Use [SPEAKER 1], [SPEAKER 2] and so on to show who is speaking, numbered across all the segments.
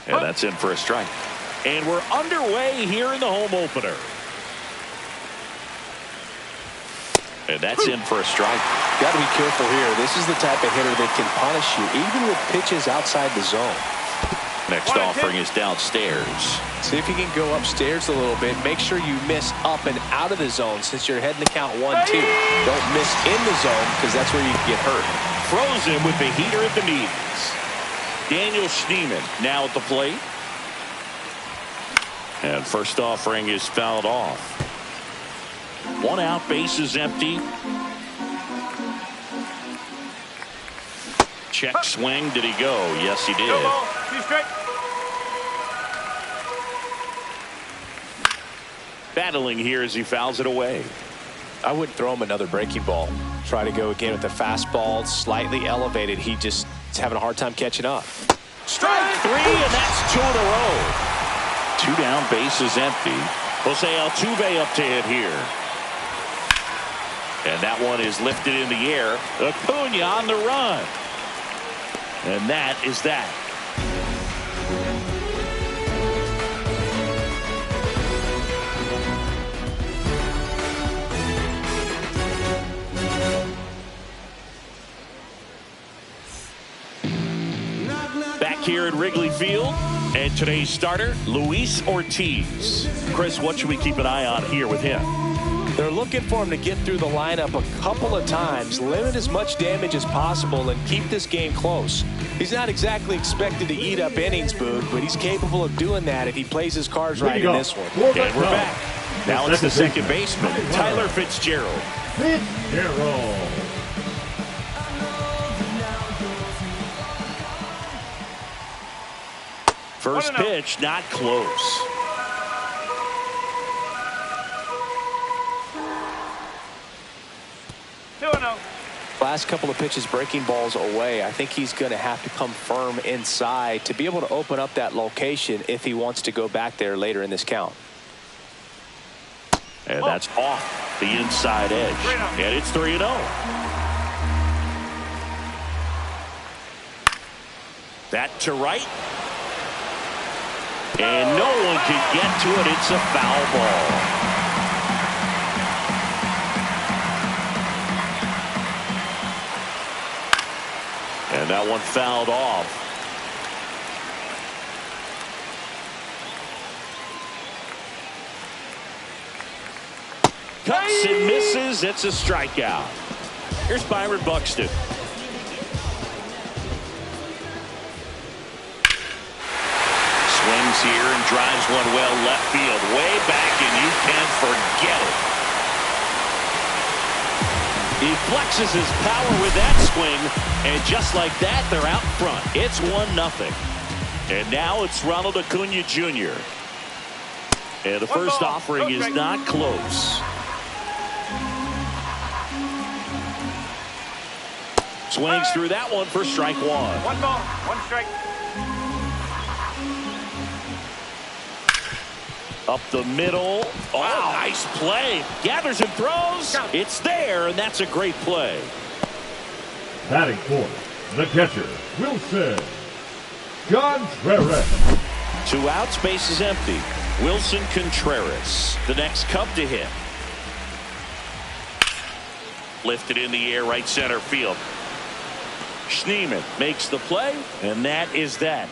[SPEAKER 1] And that's in for a strike. And we're underway here in the home opener. And that's in for a strike.
[SPEAKER 2] Got to be careful here. This is the type of hitter that can punish you, even with pitches outside the zone.
[SPEAKER 1] Next offering is downstairs.
[SPEAKER 2] See if you can go upstairs a little bit. Make sure you miss up and out of the zone since you're heading to count 1-2. Don't miss in the zone because that's where you can get hurt.
[SPEAKER 1] Frozen with the heater at the knees. Daniel Schneemann now at the plate. And first offering is fouled off. 1 out, base is empty. Check swing. Did he go? Yes, he did. Battling here as he fouls it away.
[SPEAKER 2] I wouldn't throw him another breaking ball. Try to go again with the fastball slightly elevated. He just is having a hard time catching up.
[SPEAKER 1] Strike 3, and that's 2 in a row. 2 down, base is empty. Jose Altuve up to hit here. And that one is lifted in the air. Acuna on the run. And that is that. Back here at Wrigley Field, and today's starter, Luis Ortiz. Chris, what should we keep an eye on here with him?
[SPEAKER 2] They're looking for him to get through the lineup a couple of times, limit as much damage as possible, and keep this game close. He's not exactly expected to eat up innings, Boog, but he's capable of doing that if he plays his cards right in this one.
[SPEAKER 1] And we're back. Now it's the second baseman, Tyler Fitzgerald. First pitch, not close.
[SPEAKER 2] Last couple of pitches breaking balls away. I think he's going to have to come firm inside to be able to open up that location if he wants to go back there later in this count.
[SPEAKER 1] And that's off the inside edge. And it's 3-0. That to right. And no one can get to it. It's a foul ball. And that one fouled off. Cuts and misses. It's a strikeout. Here's Byron Buxton. Swings here and drives one well left field. Way back, and you can forget it. He flexes his power with that swing, and just like that, they're out front. It's 1-0. And now it's Ronald Acuna Jr. And the first offering is not close. Swings through that one for strike 1.
[SPEAKER 3] 1 ball, 1 strike.
[SPEAKER 1] Up the middle. Oh, wow. Nice play. Gathers and throws. It's there, and that's a great play.
[SPEAKER 4] Batting fourth, the catcher, Wilson Contreras.
[SPEAKER 1] 2 outs, base is empty. Wilson Contreras, the next Cub to hit. Lifted in the air, right center field. Schneemann makes the play, and that is that.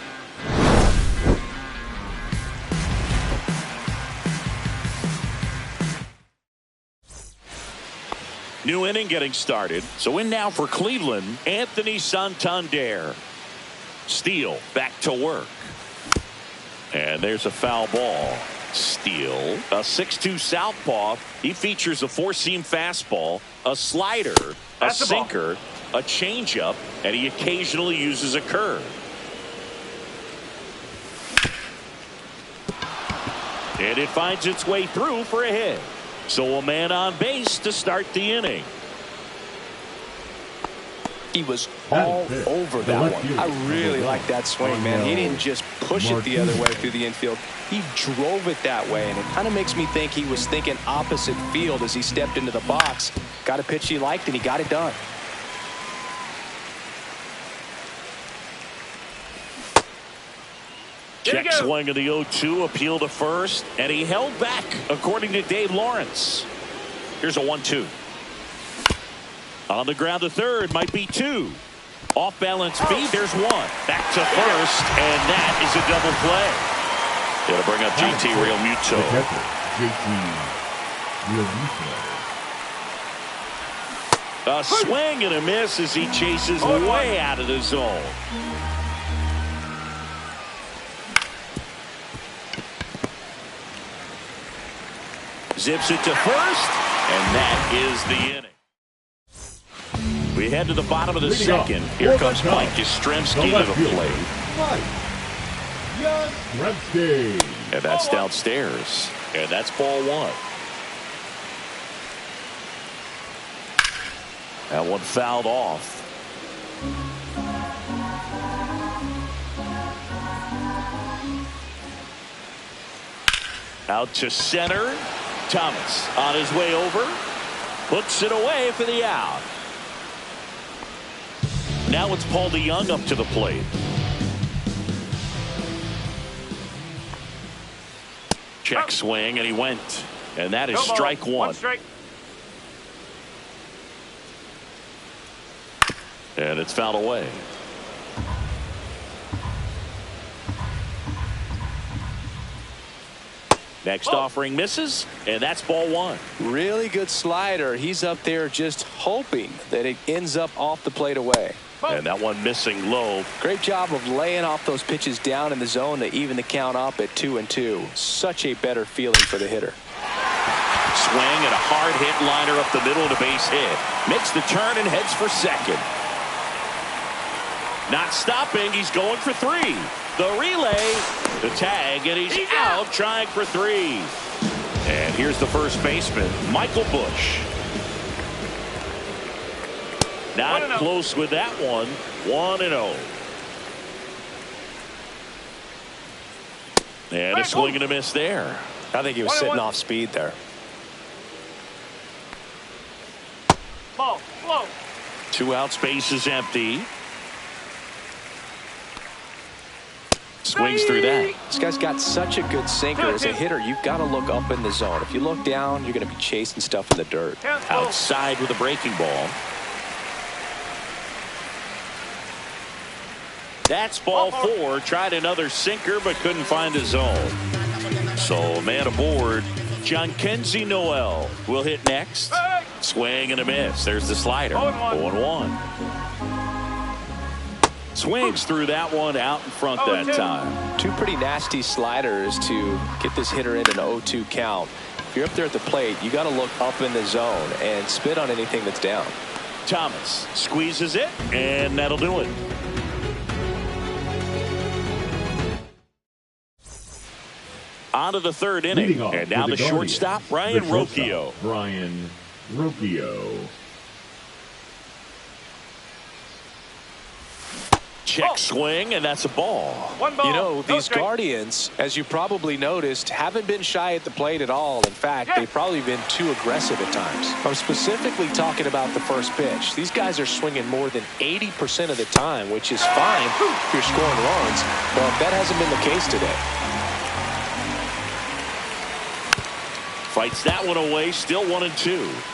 [SPEAKER 1] New inning getting started. So in now for Cleveland, Anthony Santander. Steele back to work. And there's a foul ball. Steele, a 6'2" southpaw. He features a 4-seam fastball, a slider, a sinker, a changeup, and he occasionally uses a curve. And it finds its way through for a hit. So a man on base to start the inning.
[SPEAKER 2] He was all over that one. I really like that swing, man. He didn't just push it the other way through the infield. He drove it that way, and it kind of makes me think he was thinking opposite field as he stepped into the box. Got a pitch he liked, and he got it done.
[SPEAKER 1] Check swing of the 0-2, appeal to first, and he held back, according to Dave Lawrence. Here's a 1-2. On the ground to third, might be 2. Off balance beat, there's 1. Back to first, and that is a double play. It'll bring up JT Realmuto. A swing and a miss as he chases way out of the zone. Zips it to first, and that is the inning. We head to the bottom of the second. Here comes Mike Yastrzemski to the plate. And that's downstairs. And that's ball 1. That one fouled off. Out to center. Thomas on his way over. Puts it away for the out. Now it's Paul DeYoung up to the plate. Check swing, and he went. And that is strike 1.
[SPEAKER 3] 1 strike.
[SPEAKER 1] And it's fouled away. Next offering misses, and that's ball 1.
[SPEAKER 2] Really good slider. He's up there just hoping that it ends up off the plate away.
[SPEAKER 1] And that one missing low.
[SPEAKER 2] Great job of laying off those pitches down in the zone to even the count up at 2-2. Such a better feeling for the hitter.
[SPEAKER 1] Swing and a hard hit liner up the middle and a base hit. Makes the turn and heads for second. Not stopping. He's going for 3. The relay, the tag, and he's out trying for 3. And here's the first baseman, Michael Busch. Not close with that one. 1-0. And a swing and a miss there.
[SPEAKER 2] I think he was sitting off speed there.
[SPEAKER 3] Ball, slow.
[SPEAKER 1] 2 out, space is empty. Swings through that.
[SPEAKER 2] This guy's got such a good sinker. As a hitter, you've got to look up in the zone. If you look down, you're going to be chasing stuff in the dirt.
[SPEAKER 1] Outside with a breaking ball. That's ball 4. Tried another sinker, but couldn't find a zone. So, man aboard. Jhonkensy Noel will hit next. Swing and a miss. There's the slider. 0-1. Swings through that one out in front that time.
[SPEAKER 2] 2 pretty nasty sliders to get this hitter in an 0-2 count. If you're up there at the plate, you got to look up in the zone and spit on anything that's down.
[SPEAKER 1] Thomas squeezes it, and that'll do it. On to the third inning, and now the shortstop, Ryan Rocchio.
[SPEAKER 4] Ryan Rocchio.
[SPEAKER 1] Check swing, and that's a ball.
[SPEAKER 3] 1 ball.
[SPEAKER 2] You know, these
[SPEAKER 3] strike.
[SPEAKER 2] Guardians, as you probably noticed, haven't been shy at the plate at all. In fact, they've probably been too aggressive at times. I'm specifically talking about the first pitch. These guys are swinging more than 80% of the time, which is fine if you're scoring runs, but that hasn't been the case today.
[SPEAKER 1] Fights that one away, still 1-2.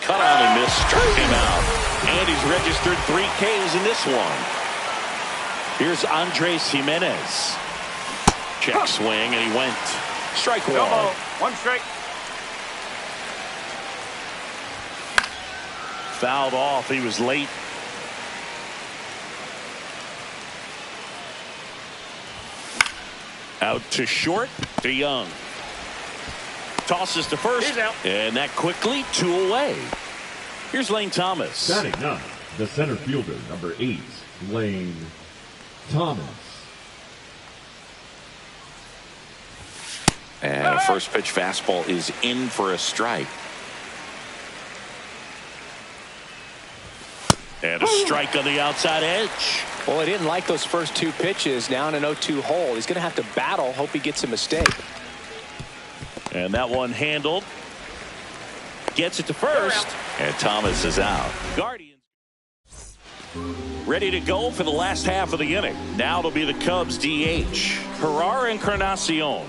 [SPEAKER 1] Cut on and miss, struck him out. And he's registered 3 Ks in this one. Here's Andres Jimenez. Check swing, and he went. Strike 1.
[SPEAKER 3] 1 strike.
[SPEAKER 1] Fouled off. He was late. Out to short. DeYoung. Tosses to first. And that quickly 2 away. Here's Lane Thomas.
[SPEAKER 4] Batting 9, the center fielder, number 8, Lane Thomas.
[SPEAKER 1] And a first pitch fastball is in for a strike. And a strike on the outside edge.
[SPEAKER 2] Well, he didn't like those first 2 pitches. Now in an 0-2 hole, he's going to have to battle. Hope he gets a mistake.
[SPEAKER 1] And that one handled. Gets it to first. And Thomas is out. Guardians. ready to go for the last half of the inning. Now it'll be the Cubs DH, Herrera Encarnacion.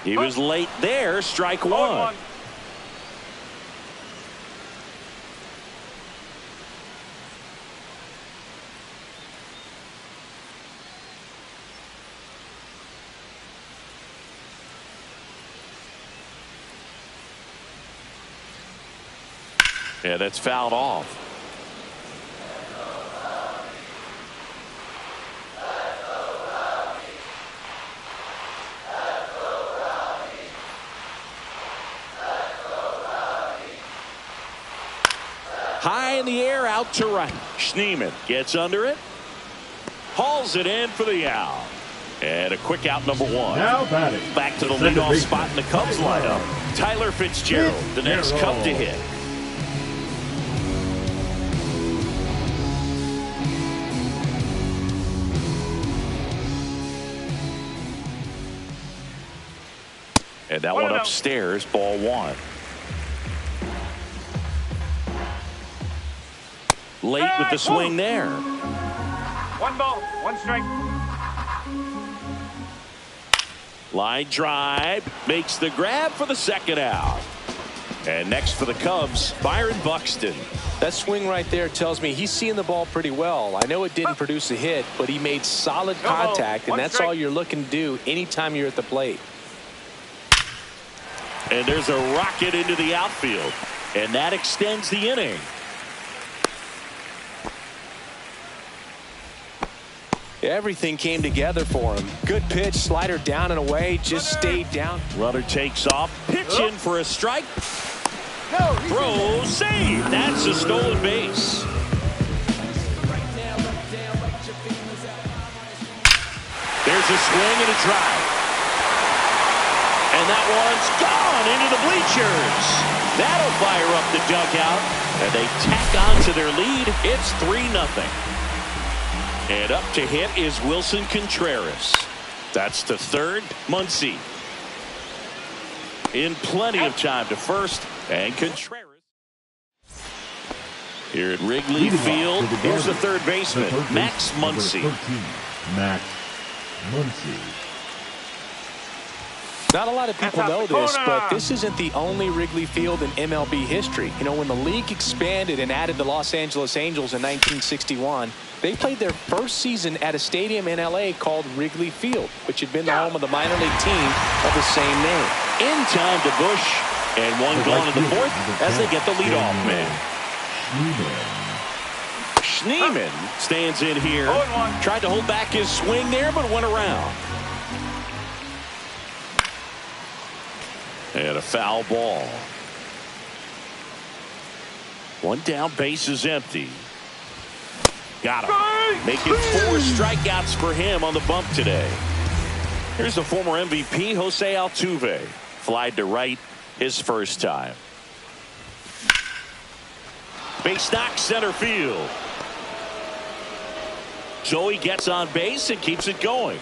[SPEAKER 1] He was late there, strike one. Yeah, that's fouled off. High in the air, out to right. Schneemann gets under it, hauls it in for the out. And a quick out, number one.
[SPEAKER 4] Now batting.
[SPEAKER 1] Back to the leadoff spot in the Cubs lineup. Tyler Fitzgerald, the next Cub to hit. And that one upstairs, ball one. Late with the swing there.
[SPEAKER 3] 1 ball, 1 strike.
[SPEAKER 1] Line drive, makes the grab for the second out. And next for the Cubs, Byron Buxton.
[SPEAKER 2] That swing right there tells me he's seeing the ball pretty well. I know it didn't produce a hit, but he made solid contact, and that's all you're looking to do anytime you're at the plate.
[SPEAKER 1] And there's a rocket into the outfield, and that extends the inning.
[SPEAKER 2] Everything came together for him. Good pitch, slider down and away, just stayed down.
[SPEAKER 1] Runner takes off, pitch in for a strike. Throw, save. That's a stolen base. There's a swing and a drive. And that one's gone into the bleachers. That'll fire up the dugout. And they tack on to their lead. It's 3-0. And up to hit is Wilson Contreras. That's to third, Muncy. In plenty of time to first, and Contreras. Here at Wrigley Field, here's the third baseman, Max Muncy.
[SPEAKER 4] Max Muncy.
[SPEAKER 2] Not a lot of people know this, but this isn't the only Wrigley Field in MLB history. You know, when the league expanded and added the Los Angeles Angels in 1961, they played their first season at a stadium in L.A. called Wrigley Field, which had been the home of the minor league team of the same name.
[SPEAKER 1] In time to Bush, and one gone in the fourth as they get the leadoff man. Schneemann stands in here. Tried to hold back his swing there, but went around. And a foul ball. One down, base is empty. Got him. Making 4 strikeouts for him on the bump today. Here's the former MVP, Jose Altuve. Flied to right his first time. Base knock, center field. Joey gets on base and keeps it going.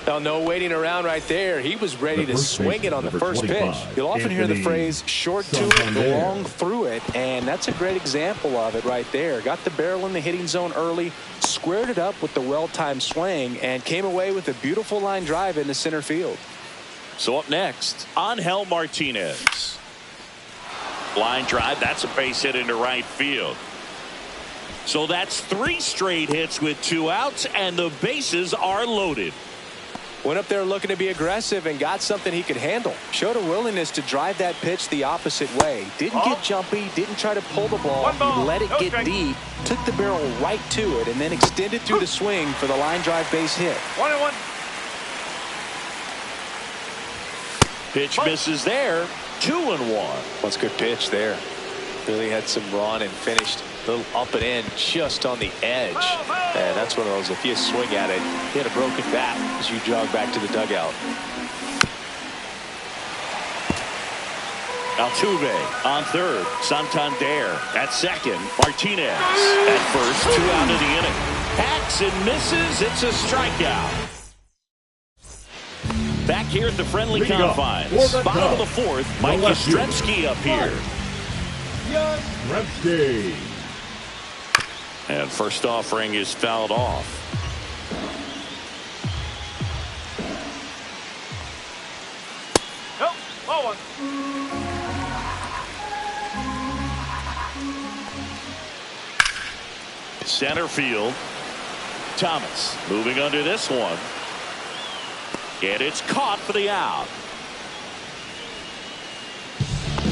[SPEAKER 2] Oh, no waiting around right there. He was ready to swing it on the first pitch. You'll often hear the phrase short to it, long through it, and that's a great example of it right there. Got the barrel in the hitting zone early, squared it up with the well-timed swing, and came away with a beautiful line drive into center field.
[SPEAKER 1] So up next, Angel Martinez. Line drive, that's a base hit into right field. So that's 3 straight hits with 2 outs, and the bases are loaded.
[SPEAKER 2] Went up there looking to be aggressive and got something he could handle. Showed a willingness to drive that pitch the opposite way. Didn't get jumpy, didn't try to pull the ball. He let it get deep, took the barrel right to it, and then extended through the swing for the line drive base hit.
[SPEAKER 3] 1-1.
[SPEAKER 2] Pitch misses there.
[SPEAKER 1] 2-1.
[SPEAKER 2] That's a good pitch there. Really had some run and finished a little up and in just on the edge. And that's one of those, if you swing at it, you had a broken bat as you jog back to the dugout.
[SPEAKER 1] Altuve on third. Santander at second. Martinez at first. 2 out of the inning. Hacks and misses. It's a strikeout. Back here at the friendly confines. Bottom of the fourth. Mike Yastrzemski up here.
[SPEAKER 4] Yastrzemski.
[SPEAKER 1] And first offering is fouled off.
[SPEAKER 3] Nope, ball one.
[SPEAKER 1] Center field. Thomas moving under this one. And it's caught for the out.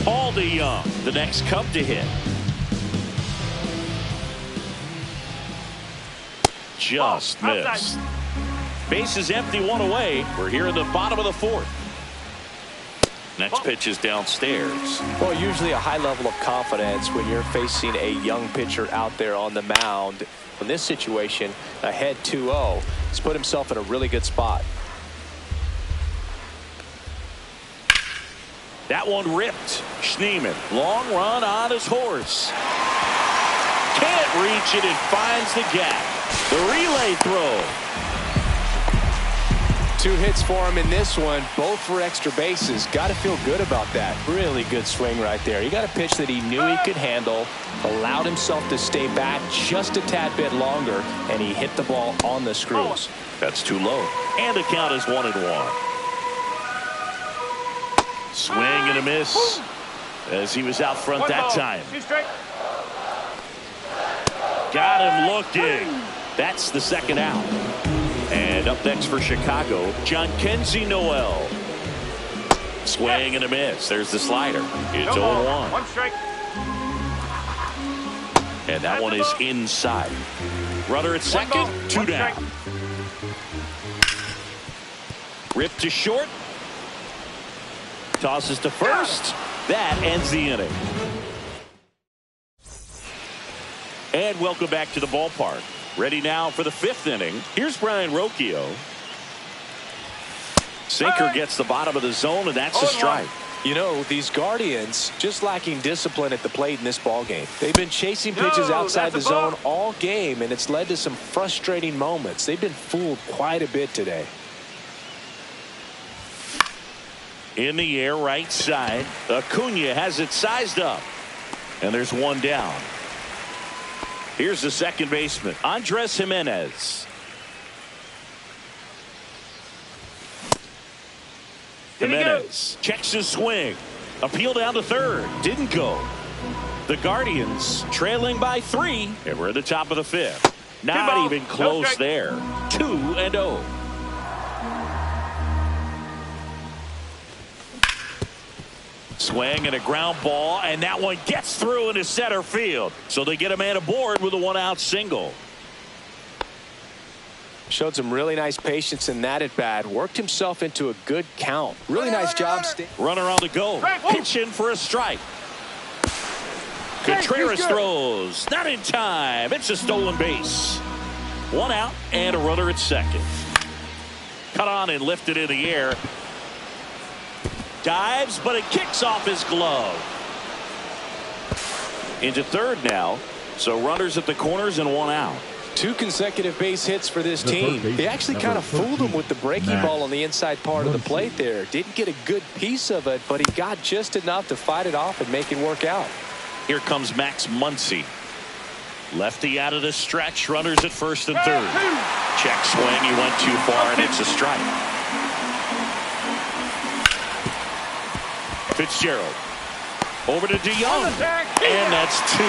[SPEAKER 1] All to Young, the next Cub to hit. Just missed. Base is empty, one away. We're here in the bottom of the fourth. Next pitch is downstairs.
[SPEAKER 2] Well, usually a high level of confidence when you're facing a young pitcher out there on the mound. In this situation, ahead 2-0, he's put himself in a really good spot.
[SPEAKER 1] That one ripped. Schneemann, long run on his horse. Can't reach it and finds the gap. The relay throw.
[SPEAKER 2] 2 hits for him in this one, both for extra bases. Got to feel good about that. Really good swing right there. He got a pitch that he knew he could handle, allowed himself to stay back just a tad bit longer, and he hit the ball on the screws.
[SPEAKER 1] That's too low. And the count is 1-1. Swing and a miss as he was out front that time. Got him looking. That's the second out. And up next for Chicago, Jhonkensy Noel. Swing and a miss. There's the slider. It's 0-1.
[SPEAKER 3] 1 strike.
[SPEAKER 1] And that one is inside. Runner at second, 2 down. Rip to short. Tosses to first. That ends the inning. And welcome back to the ballpark. Ready now for the 5th inning. Here's Brian Rocchio. Sinker gets the bottom of the zone, and that's a strike.
[SPEAKER 2] You know, these Guardians just lacking discipline at the plate in this ball game. They've been chasing pitches outside the zone all game, and it's led to some frustrating moments. They've been fooled quite a bit today.
[SPEAKER 1] In the air, right side. Acuna has it sized up. And there's one down. Here's the second baseman, Andres Jimenez. Jimenez checks his swing. Appeal down to third. Didn't go. The Guardians trailing by 3. And we're at the top of the 5th. Not even close there. 2-0. Swing and a ground ball, and that one gets through into center field. So they get a man aboard with a 1-out single.
[SPEAKER 2] Showed some really nice patience in that at bat. Worked himself into a good count. Really nice job.
[SPEAKER 1] Runner on the go. Pitch in for a strike. Contreras throws. Not in time. It's a stolen base. 1 out and a runner at second. Cut on and lifted in the air. Dives, but it kicks off his glove. Into third now. So runners at the corners and 1 out.
[SPEAKER 2] 2 consecutive base hits for this team. They actually kind of fooled him with the breaking ball on the inside part of the plate there. Didn't get a good piece of it, but he got just enough to fight it off and make it work out.
[SPEAKER 1] Here comes Max Muncy. Lefty out of the stretch. Runners at first and third. Check swing. He went too far, and it's a strike. Fitzgerald over to DeYoung, and that's 2.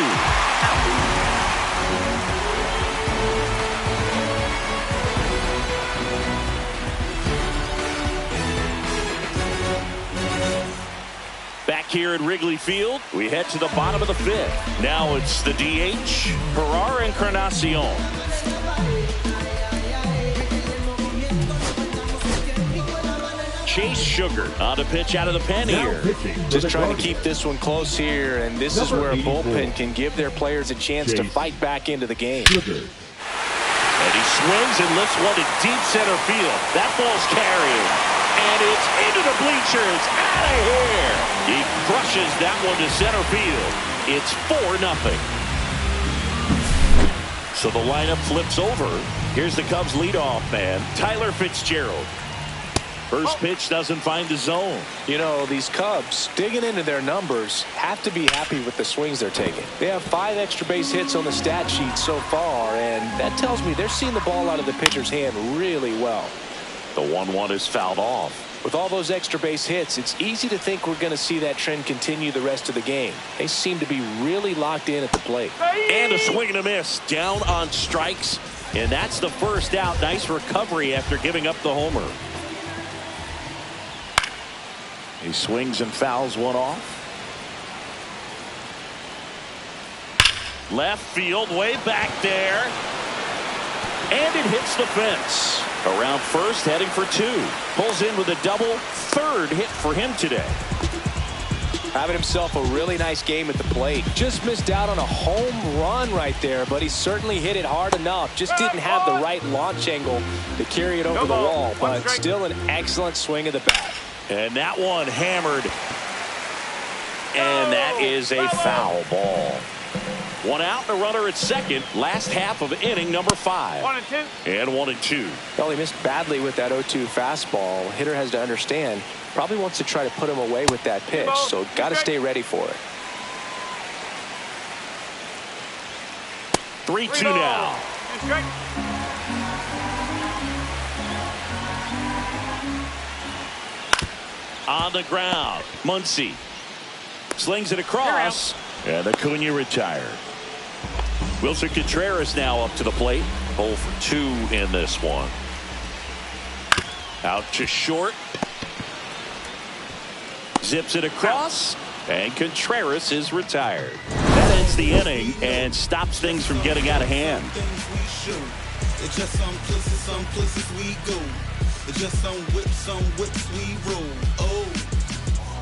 [SPEAKER 1] Back here at Wrigley Field, we head to the bottom of the 5th. Now it's the DH, Ferrar Encarnacion. Chase Sugar on a pitch out of the pen here.
[SPEAKER 2] Just trying to keep this one close here, and this is where a bullpen can give their players a chance to fight back into the game.
[SPEAKER 1] And he swings and lifts one to deep center field. That ball's carried. And it's into the bleachers. Out of here. He crushes that one to center field. It's 4-0. So the lineup flips over. Here's the Cubs leadoff man, Tyler Fitzgerald. First pitch doesn't find the zone.
[SPEAKER 2] You know, these Cubs, digging into their numbers, have to be happy with the swings they're taking. They have 5 extra base hits on the stat sheet so far, and that tells me they're seeing the ball out of the pitcher's hand really well.
[SPEAKER 1] The 1-1 is fouled off.
[SPEAKER 2] With all those extra base hits, it's easy to think we're going to see that trend continue the rest of the game. They seem to be really locked in at the plate.
[SPEAKER 1] And a swing and a miss. Down on strikes. And that's the first out. Nice recovery after giving up the homer. He swings and fouls one off. Left field, way back there. And it hits the fence. Around first, heading for 2. Pulls in with a double. Third hit for him today.
[SPEAKER 2] Having himself a really nice game at the plate. Just missed out on a home run right there, but he certainly hit it hard enough. Just didn't have the right launch angle to carry it over the wall, but still an excellent swing of the bat.
[SPEAKER 1] And that one hammered. And that is a foul ball. 1 out and a runner at second. Last half of inning number 5.
[SPEAKER 3] 1 and 2.
[SPEAKER 1] And 1 and 2.
[SPEAKER 2] Well, he missed badly with that 0-2 fastball. Hitter has to understand, probably wants to try to put him away with that pitch, so got to stay ready for it.
[SPEAKER 1] 3-2 now.
[SPEAKER 3] 2 strikes.
[SPEAKER 1] On the ground, Muncy slings it across, and Acuna retired. Wilson Contreras now up to the plate. 0 for 2 in this one. Out to short. Zips it across, and Contreras is retired. That ends the inning and stops things from getting out of hand.
[SPEAKER 5] It's just some places we go. It's just some whips we roll. Oh,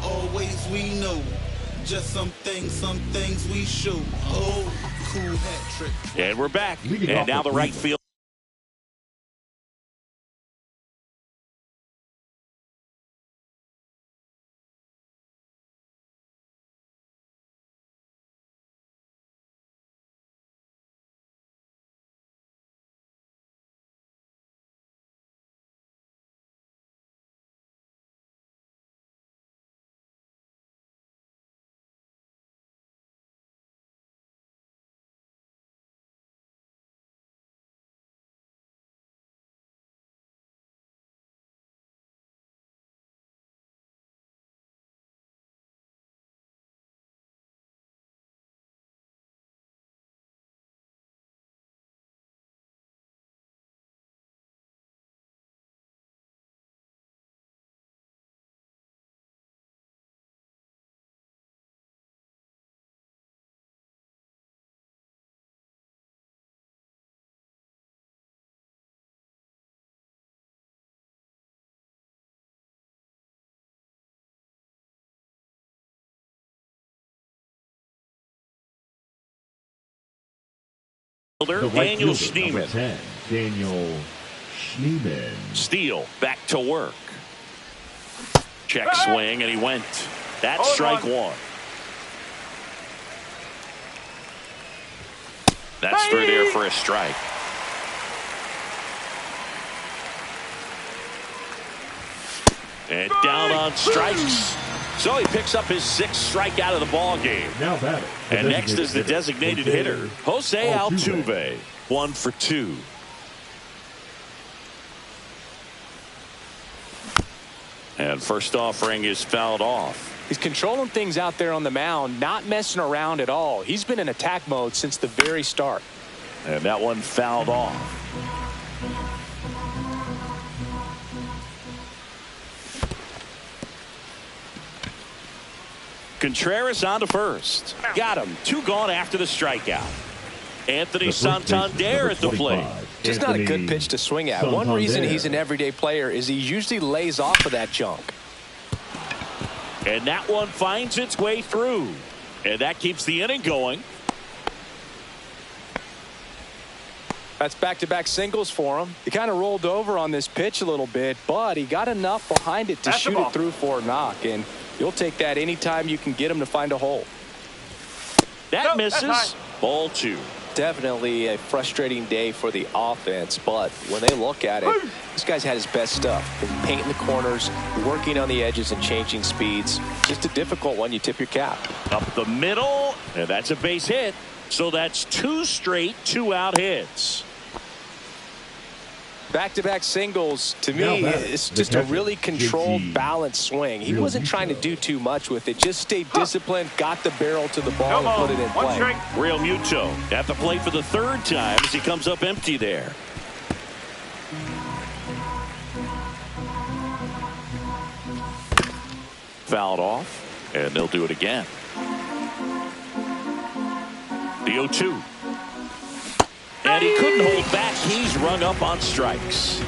[SPEAKER 5] always we know. Just some things we show. Oh, cool hat trick.
[SPEAKER 1] And we're back. And now the right field. Daniel Schneemann.
[SPEAKER 4] 10, Daniel Schneemann.
[SPEAKER 1] Steele back to work. Check swing, and he went. That's strike 1. That's through there for a strike. And down on strikes. So he picks up his 6th strikeout of the ball game.
[SPEAKER 4] Now batting.
[SPEAKER 1] And next is the designated hitter, Jose Altuve. 1 for 2. And first offering is fouled off.
[SPEAKER 2] He's controlling things out there on the mound, not messing around at all. He's been in attack mode since the very start.
[SPEAKER 1] And that one fouled off. Contreras on to first. Got him. 2 gone after the strikeout. Anthony Santander at the plate.
[SPEAKER 2] Just not a good pitch to swing at. One reason he's an everyday player is he usually lays off of that junk.
[SPEAKER 1] And that one finds its way through. And that keeps the inning going.
[SPEAKER 2] That's back-to-back singles for him. He kind of rolled over on this pitch a little bit, but he got enough behind it to shoot it through for a knock. And you'll take that anytime you can get him to find a hole.
[SPEAKER 1] That misses. Ball 2.
[SPEAKER 2] Definitely a frustrating day for the offense, but when they look at it, this guy's had his best stuff. Been painting the corners, working on the edges, and changing speeds. Just a difficult one. You tip your cap.
[SPEAKER 1] Up the middle, and that's a base hit. So that's 2 straight 2-out hits.
[SPEAKER 2] Back-to-back singles, to me, it's just a really controlled, balanced swing. He wasn't trying to do too much with it. Just stayed disciplined, got the barrel to the ball, and put it in play.
[SPEAKER 1] Real Muto at the plate for the 3rd time as he comes up empty there. Fouled off, and they'll do it again. The 0-2. And he couldn't hold back. He's rung up on strikes.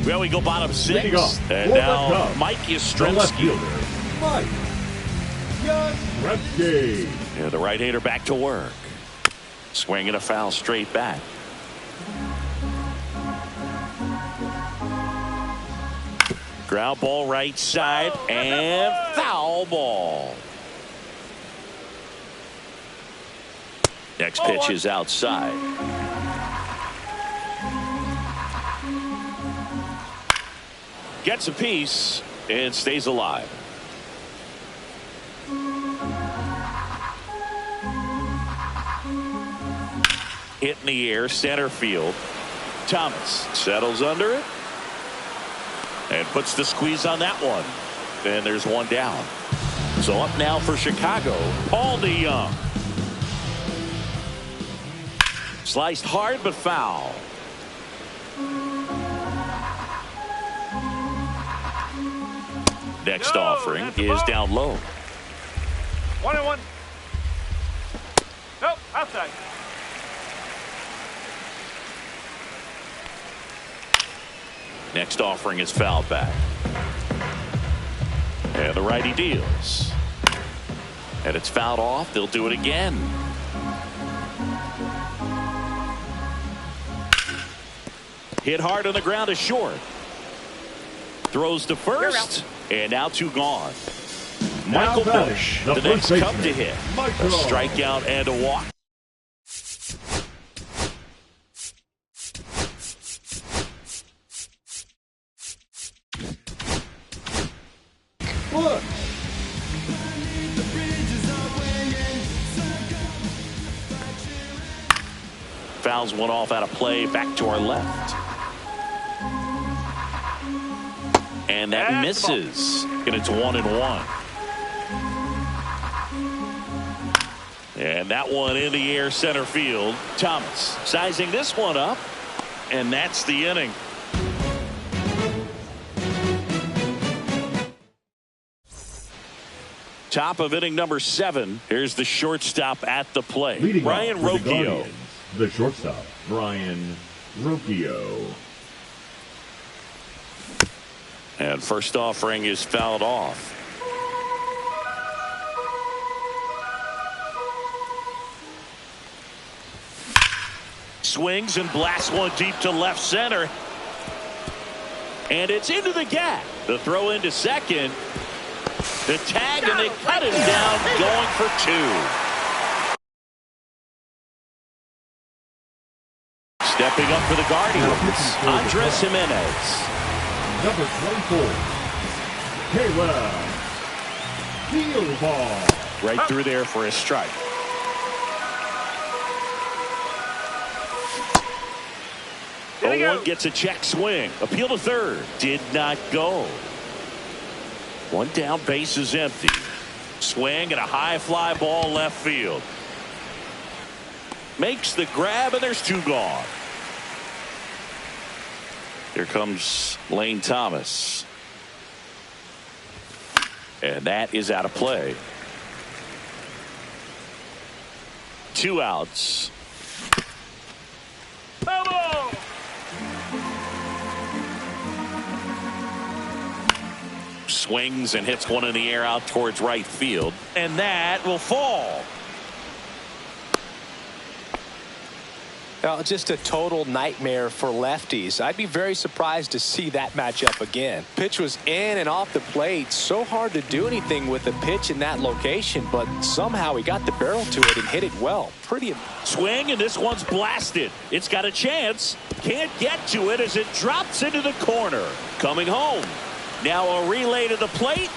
[SPEAKER 1] Well, we go bottom 6. And now Mike Yastrzemski.
[SPEAKER 4] Mike Yastrzemski.
[SPEAKER 1] Yeah, the right-hander back to work. Swinging a foul straight back. Ground ball right side and foul ball. Next pitch is outside. Gets a piece and stays alive. Hit in the air, center field. Thomas settles under it and puts the squeeze on that one. And there's one down. So up now for Chicago, Paul DeYoung. Sliced hard but foul. Next offering is down low.
[SPEAKER 3] 1-1. Nope, outside.
[SPEAKER 1] Next offering is fouled back. And the righty deals. And it's fouled off. They'll do it again. Hit hard on the ground is short. Throws to first. And now 2 gone. Michael Bush, the next Cub to hit. A strikeout and a walk. Fouls one off out of play, back to our left. And that misses. And it's 1-1. And that one in the air center field. Thomas sizing this one up. And that's the inning. Top of inning number 7. Here's the shortstop at the plate. Brian Rocchio.
[SPEAKER 4] The shortstop, Brian Rocchio.
[SPEAKER 1] And first offering is fouled off. Swings and blasts one deep to left center. And it's into the gap. The throw into second. The tag, and they cut him down, going for 2. Stepping up for the Guardians, Andres Jimenez.
[SPEAKER 4] Number 24, Caleb Field ball.
[SPEAKER 1] Right through there for a strike. Oh, 1 gets a check swing. Appeal to third. Did not go. 1 down, base is empty. Swing and a high fly ball left field. Makes the grab, and there's 2 gone. Here comes Lane Thomas. And that is out of play. 2 outs. Swings and hits one in the air out towards right field. And that will fall.
[SPEAKER 2] Just a total nightmare for lefties. I'd be very surprised to see that matchup again. Pitch was in and off the plate. So hard to do anything with the pitch in that location, but somehow he got the barrel to it and hit it well. Pretty.
[SPEAKER 1] Swing, and this one's blasted. It's got a chance. Can't get to it as it drops into the corner. Coming home. Now a relay to the plate.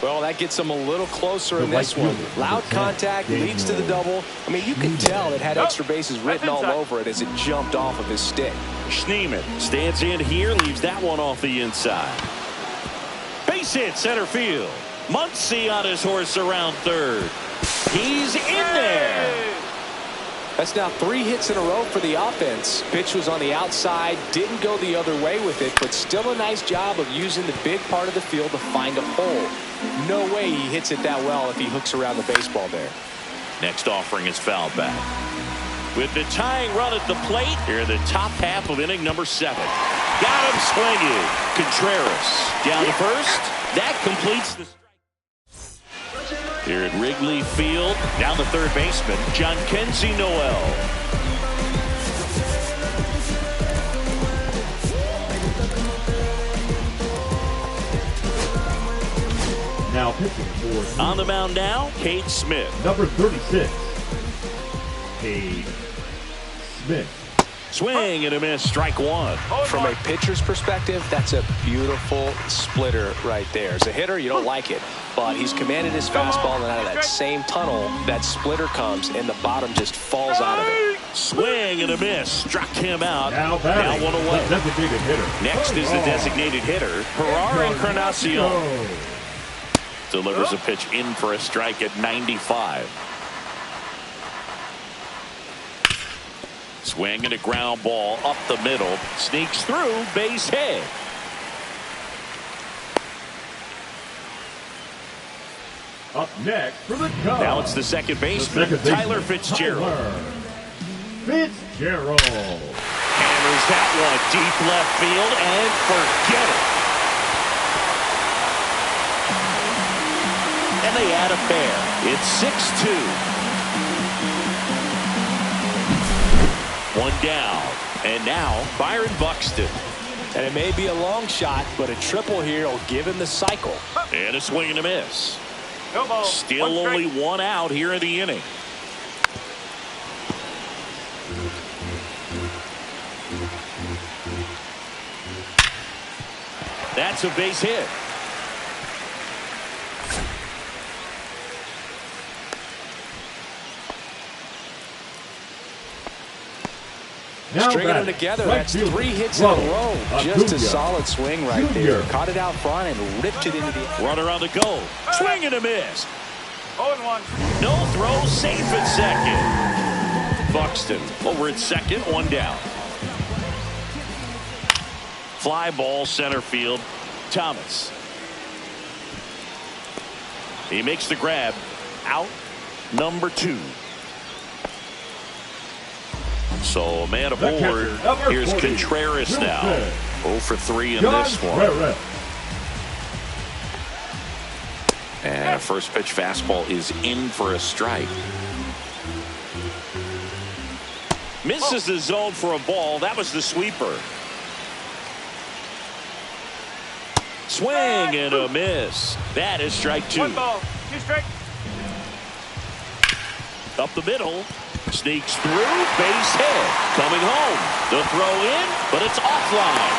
[SPEAKER 2] Well, that gets him a little closer in this one. Loud contact leads to the double. I mean, you can tell it had extra bases written all over it as it jumped off of his stick.
[SPEAKER 1] Schneemann stands in here, leaves that one off the inside. Base hit center field. Muncy on his horse around third. He's in there.
[SPEAKER 2] That's now 3 hits in a row for the offense. Pitch was on the outside, didn't go the other way with it, but still a nice job of using the big part of the field to find a hole. No way he hits it that well if he hooks around the baseball there.
[SPEAKER 1] Next offering is fouled back. With the tying run at the plate, here in the top half of inning number 7. Got him swinging. Contreras down to first. That completes the strike. Here at Wrigley Field, down the third baseman, John Kenzie Noel.
[SPEAKER 4] Now pitching for
[SPEAKER 1] on the mound now, Cade Smith.
[SPEAKER 4] Number 36, Cade Smith.
[SPEAKER 1] Swing and a miss, strike one.
[SPEAKER 2] From a pitcher's perspective, that's a beautiful splitter right there. As a hitter, you don't like it, but he's commanded his fastball, and out of that same tunnel, that splitter comes, and the bottom just falls out of it.
[SPEAKER 1] Swing and a miss, struck him out.
[SPEAKER 4] Now
[SPEAKER 1] one away.
[SPEAKER 4] The designated hitter.
[SPEAKER 1] Next is the designated hitter, Gerard Encarnacion. Delivers a pitch in for a strike at 95. Swing and a ground ball up the middle. Sneaks through, base hit.
[SPEAKER 4] Up next for the Cubs.
[SPEAKER 1] Now it's the second baseman, Tyler Fitzgerald.
[SPEAKER 4] Fitzgerald.
[SPEAKER 1] Hammers that one deep left field and forget it. And they add a pair. It's 6-2. One down, and now Byron Buxton.
[SPEAKER 2] And it may be a long shot, but a triple here will give him the cycle.
[SPEAKER 1] And a swing and a miss.
[SPEAKER 3] No ball.
[SPEAKER 1] Still only one out here in the inning. That's a base hit.
[SPEAKER 2] Stringing them together, that's 3 hits in a row. Just a solid swing right there. Caught it out front and ripped it into the...
[SPEAKER 1] Runner on the go. Swing and a miss.
[SPEAKER 3] 0-1.
[SPEAKER 1] No throw, safe at second. Buxton over at second, one down. Fly ball center field. Thomas. He makes the grab. Out number 2. So a man aboard. Here's Contreras now. 0 for 3 in this one. And a first pitch fastball is in for a strike. Misses the zone for a ball. That was the sweeper. Swing and a miss. That is strike 2.
[SPEAKER 3] 1 ball, 2 strikes.
[SPEAKER 1] Up the middle. Sneaks through, base hit. Coming home. The throw in, but it's offline.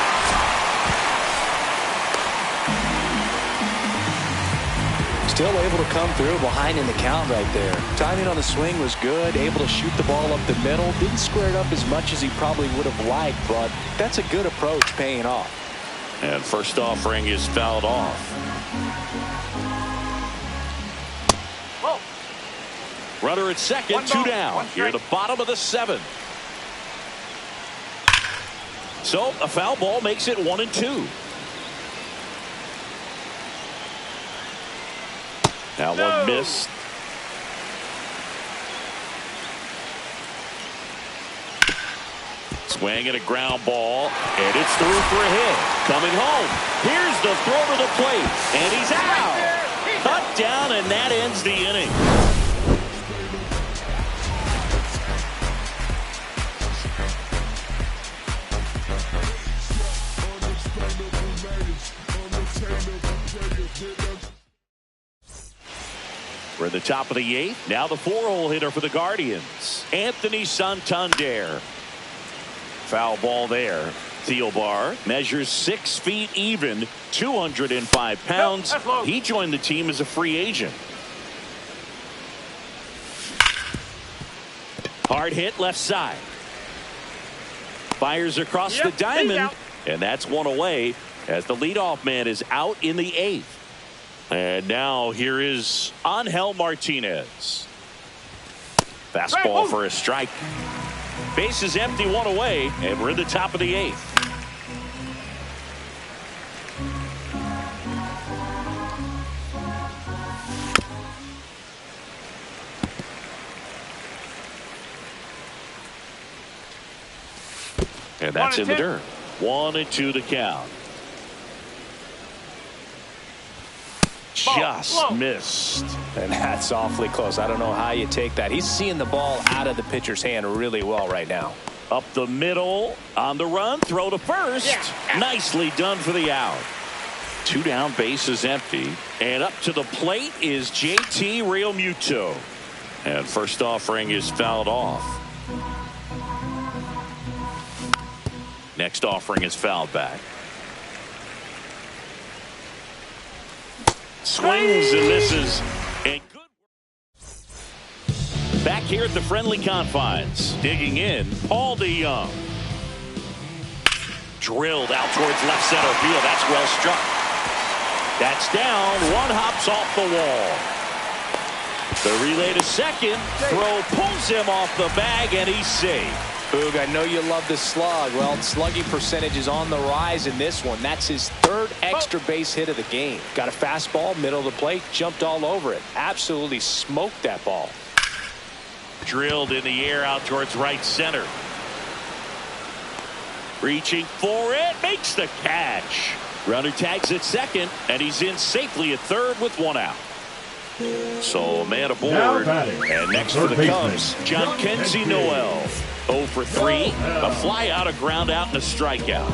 [SPEAKER 2] Still able to come through behind in the count right there. Timing on the swing was good. Able to shoot the ball up the middle. Didn't square it up as much as he probably would have liked, but that's a good approach paying off.
[SPEAKER 1] And first offering is fouled off. Runner at second, 2 down. Here at the bottom of the 7th. So a foul ball makes it 1-2. Now one missed. Swing and a ground ball, and it's through for a hit. Coming home. Here's the throw to the plate, and he's out. Cut down, and that ends the inning. We're at the top of the 8th. Now the 4-hole hitter for the Guardians, Anthony Santander. Foul ball there. Thielbar measures 6 feet even, 205 pounds. He joined the team as a free agent. Hard hit left side. Fires across the diamond, and that's one away as the leadoff man is out in the 8th. And now here is Angel Martinez. Fastball for a strike. Base is empty, one away, and we're in the top of the 8th. And that's in the dirt. 1-2 to count. Just missed.
[SPEAKER 2] And that's awfully close. I don't know how you take that. He's seeing the ball out of the pitcher's hand really well right now.
[SPEAKER 1] Up the middle, on the run, throw to first. Nicely done for the out. 2 down, base is empty. And up to the plate is JT Realmuto. And first offering is fouled off. Next offering is fouled back. Swings and misses. And good. Back here at the friendly confines. Digging in, Paul DeYoung. Drilled out towards left center field. That's well struck. That's down. One hops off the wall. The relay to second. Throw pulls him off the bag, and he's safe.
[SPEAKER 2] Boog, I know you love the slug. Well, slugging percentage is on the rise in this one. That's his 3rd extra base hit of the game. Got a fastball, middle of the plate, jumped all over it. Absolutely smoked that ball.
[SPEAKER 1] Drilled in the air out towards right center. Reaching for it, makes the catch. Runner tags at second, and he's in safely at 3rd with 1 out. So a man aboard, and next for the Cubs, John Kenzie Noel. 0 for 3, a fly out, a ground out, and a strikeout.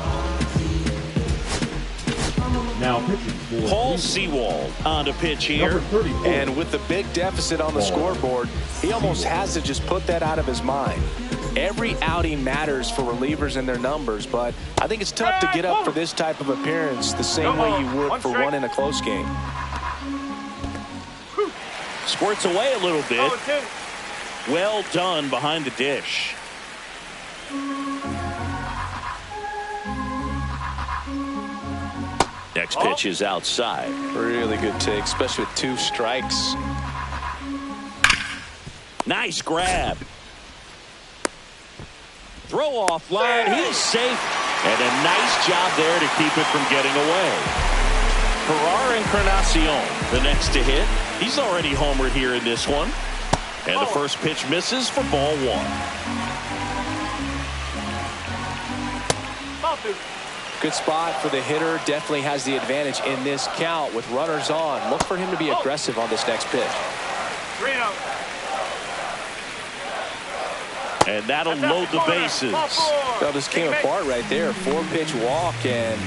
[SPEAKER 4] Now pitching for
[SPEAKER 1] Paul Sewald on to pitch here.
[SPEAKER 2] And with the big deficit on the scoreboard, he almost has to just put that out of his mind. Every outing matters for relievers and their numbers, but I think it's tough to get up for this type of appearance the same way you would for one in a close game.
[SPEAKER 1] Squirts away a little bit. Well done behind the dish. Next pitch is outside.
[SPEAKER 2] Really good take, especially with 2 strikes.
[SPEAKER 1] Nice grab. Throw off line. He's safe. And a nice job there to keep it from getting away. Ferrar Encarnacion, the next to hit. He's already homered here in this one. And the first pitch misses for ball 1.
[SPEAKER 2] Good spot for the hitter. Definitely has the advantage in this count with runners on. Look for him to be aggressive on this next pitch.
[SPEAKER 1] And that'll load the bases.
[SPEAKER 2] Well, this came apart right there. 4-pitch walk, and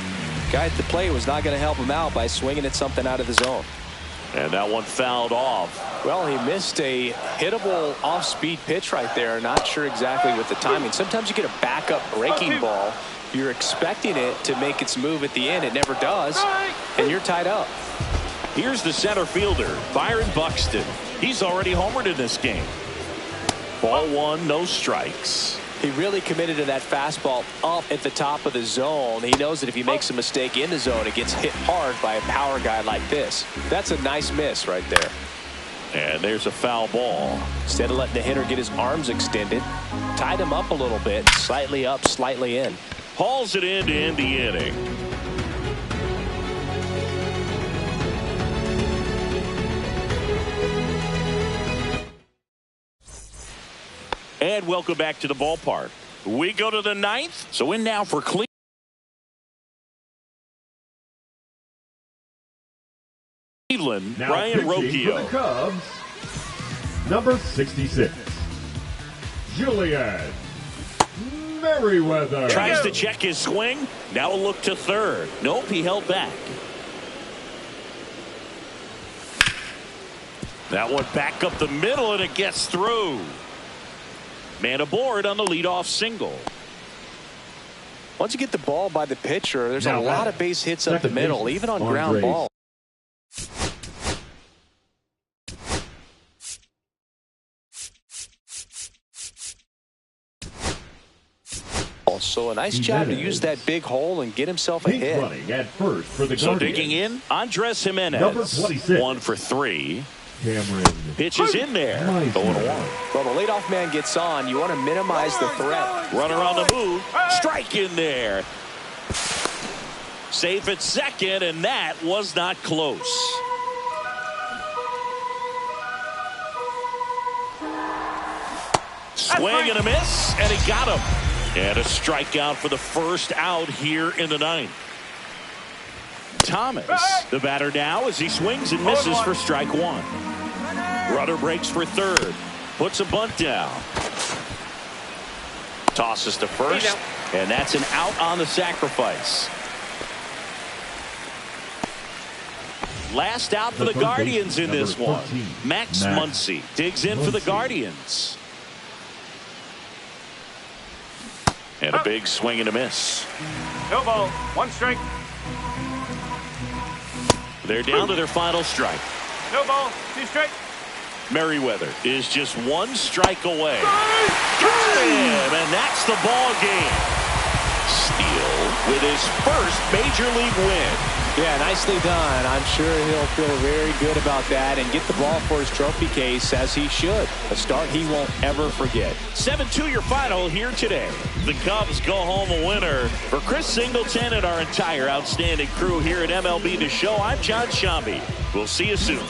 [SPEAKER 2] guy at the plate was not going to help him out by swinging at something out of the zone.
[SPEAKER 1] And that one fouled off.
[SPEAKER 2] Well, he missed a hittable off-speed pitch right there. Not sure exactly with the timing. Sometimes you get a backup breaking ball. You're expecting it to make its move at the end. It never does, and you're tied up.
[SPEAKER 1] Here's the center fielder, Byron Buxton. He's already homered in this game. Ball 1, no strikes.
[SPEAKER 2] He really committed to that fastball up at the top of the zone. He knows that if he makes a mistake in the zone, it gets hit hard by a power guy like this. That's a nice miss right there.
[SPEAKER 1] And there's a foul ball.
[SPEAKER 2] Instead of letting the hitter get his arms extended, tied him up a little bit, slightly up, slightly in.
[SPEAKER 1] Hauls it in to end the inning. And welcome back to the ballpark. We go to the 9th. So in now for Cleveland,
[SPEAKER 4] now
[SPEAKER 1] Brian Rocchio.
[SPEAKER 4] For the Cubs, number 66, Julian Merriweather.
[SPEAKER 1] Tries to check his swing. Now a look to 3rd. Nope, he held back. That one back up the middle, and it gets through. Man aboard on the leadoff single.
[SPEAKER 2] Once you get the ball by the pitcher, there's a lot of base hits up the middle, even on ground
[SPEAKER 4] Grace.
[SPEAKER 2] ball. So a nice job to use that big hole and get himself a hit.
[SPEAKER 4] Running at first for the
[SPEAKER 1] So
[SPEAKER 4] Guardians.
[SPEAKER 1] digging in, Andres Jimenez.
[SPEAKER 4] Number 26.
[SPEAKER 1] 1 for 3.
[SPEAKER 4] Cameron.
[SPEAKER 1] Pitches in there. 0-1.
[SPEAKER 2] Well, the leadoff man gets on. You want to minimize the threat.
[SPEAKER 1] Runner on the move. Strike in there. Safe at second, and that was not close. Swing and a miss, and he got him. And a strikeout for the first out here in the ninth. Thomas, the batter now, as he swings and misses for strike one. Runner breaks for third. Puts a bunt down. Tosses to first, and that's an out on the sacrifice. Last out for the Guardians in this one. Max Muncy digs in for the Guardians. And a big swing and a miss.
[SPEAKER 3] No ball. 1 strike.
[SPEAKER 1] They're down to their final strike.
[SPEAKER 3] No ball. 2 strike.
[SPEAKER 1] Merriweather is just 1 strike away. Got him, and that's the ball game. Steele with his first major league win.
[SPEAKER 2] Yeah, nicely done. I'm sure he'll feel very good about that and get the ball for his trophy case, as he should. A start he won't ever forget.
[SPEAKER 1] 7-2 your final here today. The Cubs go home a winner. For Chris Singleton and our entire outstanding crew here at MLB The Show, I'm John Shambi. We'll see you soon.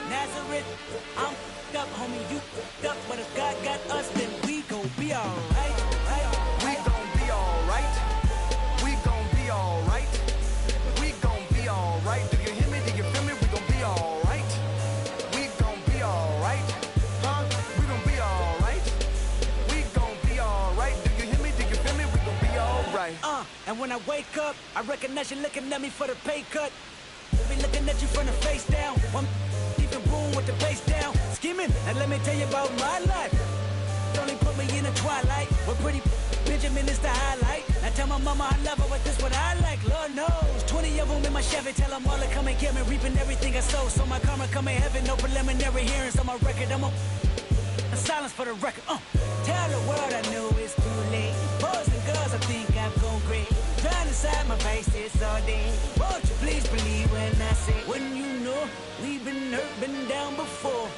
[SPEAKER 6] Nazareth, I'm up, homie, you up, but if God got us, then we gon' be alright.
[SPEAKER 5] We gon' be alright. We gon' be alright. We gon' be alright. Do you hear me? Do you feel me? We gon' be alright. We gon' be alright. Huh? We gon' be alright. We gon' be alright. Do you hear me? Do you feel me? We gon' be alright.
[SPEAKER 6] And when I wake up, I recognize you looking at me for the pay cut. Be looking at you from the face down. One even room with the bass down. Skimming, and let me tell you about my life. Only put me in the twilight. But pretty Benjamin is the highlight. I tell my mama I love her, but this what I like. Lord knows. 20 of them in my Chevy. Tell them all to come and get me. Reaping everything I sow. So my karma come in heaven. No preliminary hearings on my record. I'm a silence for the record. Tell the world I know it's too late. Boys and girls, I think I've gone great. Trying to side my face this all day. Won't you please believe when I say, when you know we've been hurt, been down before.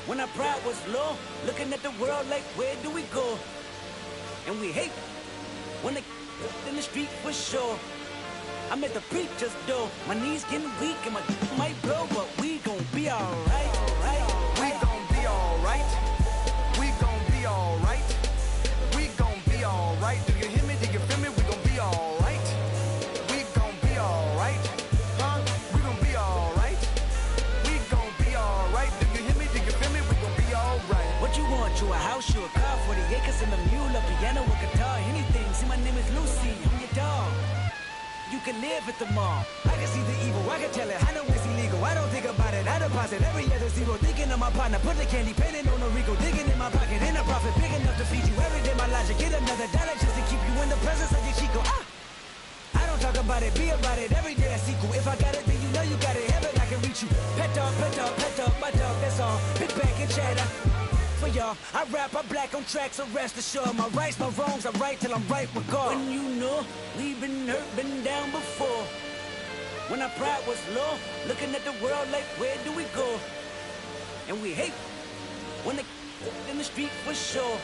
[SPEAKER 6] When our pride was low, looking at the world like, where do we go? And we hate when they in the street for sure. I'm at the preacher's door. My knees getting weak and my might blow, but we gon' be alright.
[SPEAKER 5] We gon' be alright. We gon' be alright. We gon' be alright. Do you hear me? Do you feel me? We gon' be alright. We gon' be alright. Huh? We gon' be alright. We gon' be alright. Do you hear me? Do you feel me? We gon' be alright.
[SPEAKER 6] What you want? You a house, you a car, 40 acres and a mule, a piano, a guitar, anything. See, my name is Lucy, I'm your dog. You can live at the mall. I can see the evil, I can tell it. I know it's illegal. I don't think about it. I deposit every other zero. Thinking of my partner, put the candy painting on a Rico. Digging in my my pocket in a profit big enough to feed you every day. My logic, get another dollar just to keep you in the presence of your Chico. I don't talk about it, be about it. Every day a sequel. If I got it, then you know you got it. Heaven, I can reach you. Pet dog, my dog, that's all. Big bag and cheddar. For y'all, I rap, I black on tracks, so rest assured. My rights, my wrongs, I right till I'm right with God. When you know we've been hurt, been down before. When our pride was low, looking at the world like, where do we go? And we hate when they in the street for sure.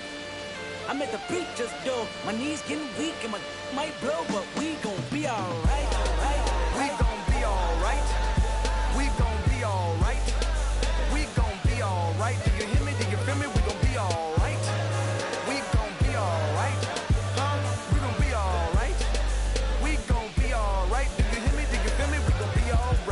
[SPEAKER 6] I'm at the preacher's door, my knees getting weak and my might blow, but we gon' be alright, alright.
[SPEAKER 7] We gon' be alright. We gon' be alright. We gon' be alright. Do you hear me? Do you feel me? We gon' be alright. We gon' be alright. Huh? We gon' be alright. We gon' be alright. Do you hear me? Do you feel me? We gon' be alright.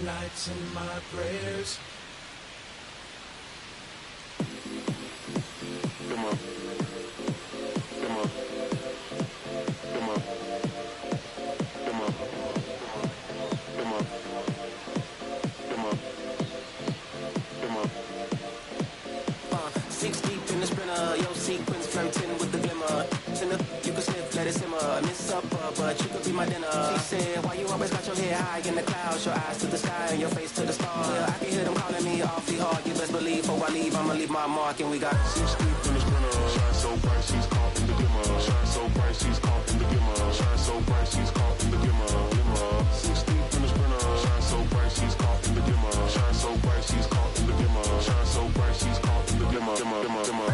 [SPEAKER 8] Nights in my prayers.
[SPEAKER 9] Come on. Come on. Come on. Come on. Come on. Come on. Come on.
[SPEAKER 10] 6 deep in the sprinter, yo sequence flirting with the glimmer. You can sniff, let it simmer. Miss supper, but you could be my dinner. She said, why you always got your head high in the clouds? Your eyes to the sky and your face to the stars. Well, I can hear them calling me awfully hard. You best believe before I leave, I'ma leave my mark. And we got
[SPEAKER 9] 6 deep in the sprinter. Shine so bright, she's caught in the glimmer. Shine so bright, she's caught in the glimmer. Shine so bright, she's caught in the glimmer. 6 deep in the sprinter. Shine so bright, she's caught in the glimmer. Shine so bright, she's caught in the glimmer. Shine so bright, she's caught in the glimmer. Glimmer.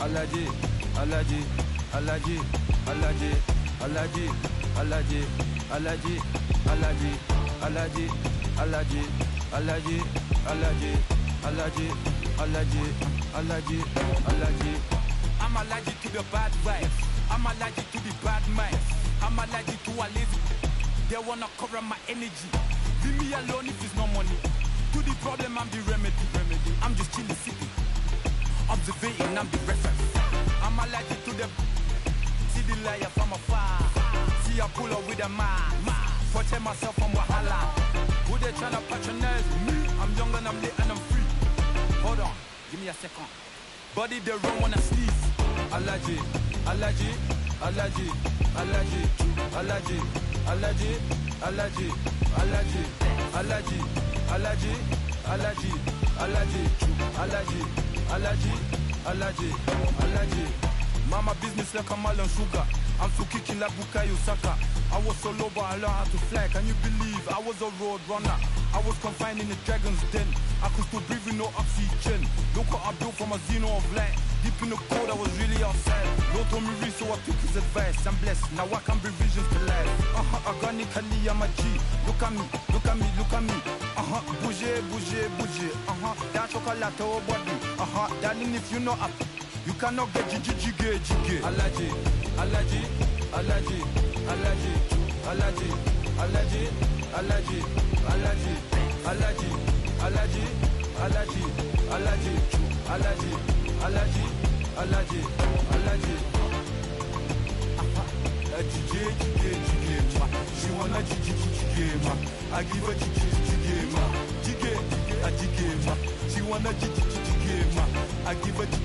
[SPEAKER 11] Alaji, Alaji, Alaji, Alaji, Alaji, Alaji, Alaji, Alaji, Alaji, Alaji, Alaji, Alaji, Alaji, Alaji, Alaji, Alaji.
[SPEAKER 7] I'm allergic to the bad vibes. I'm allergic to the bad minds. I'm allergic to a lazy. They wanna cover my energy. Leave me alone if it's no money. To the problem, I'm the remedy. I'm just chilling sitting. Observating, I'm the reference. I'm allergic to the see the liar from afar. See I pull up with a man. Protect myself from Wahala. Who they tryna patronize me? I'm young and I'm lit and I'm free. Hold on, give me a second. Body they run when I sneeze. Allergy, allergy, allergy, allergy, allergy, allergy,
[SPEAKER 11] allergy, allergy, allergy, allergy, allergy, allergy, allergy, allergy, allergy, allergy. Mama business like a melon sugar. I'm so kicking like Bukayo Saka. I was so low but I learned how to fly. Can you believe I was a road runner? I was confined in the dragon's den. I could still breathe with no oxygen. Look what I built from a xeno of light. Deep in the cold, I was really outside. Lord told me read, so I took his advice. I'm blessed, now I can bring visions to life. Organically, I'm a G. Look at me, look at me, look at me. Bouger, bouger, bouger. That chocolate or body. Darling, if you know up, you cannot get jiggy. Allergy, allergy, allergy, allergy, allergy, allergy, allergy, allergy, allergy, allergy, allergy, allergy, allergy, allergy, allergy, allergy. She wanna jiggy, I give her jiggy, she wanna jiggy, I give her jiggy.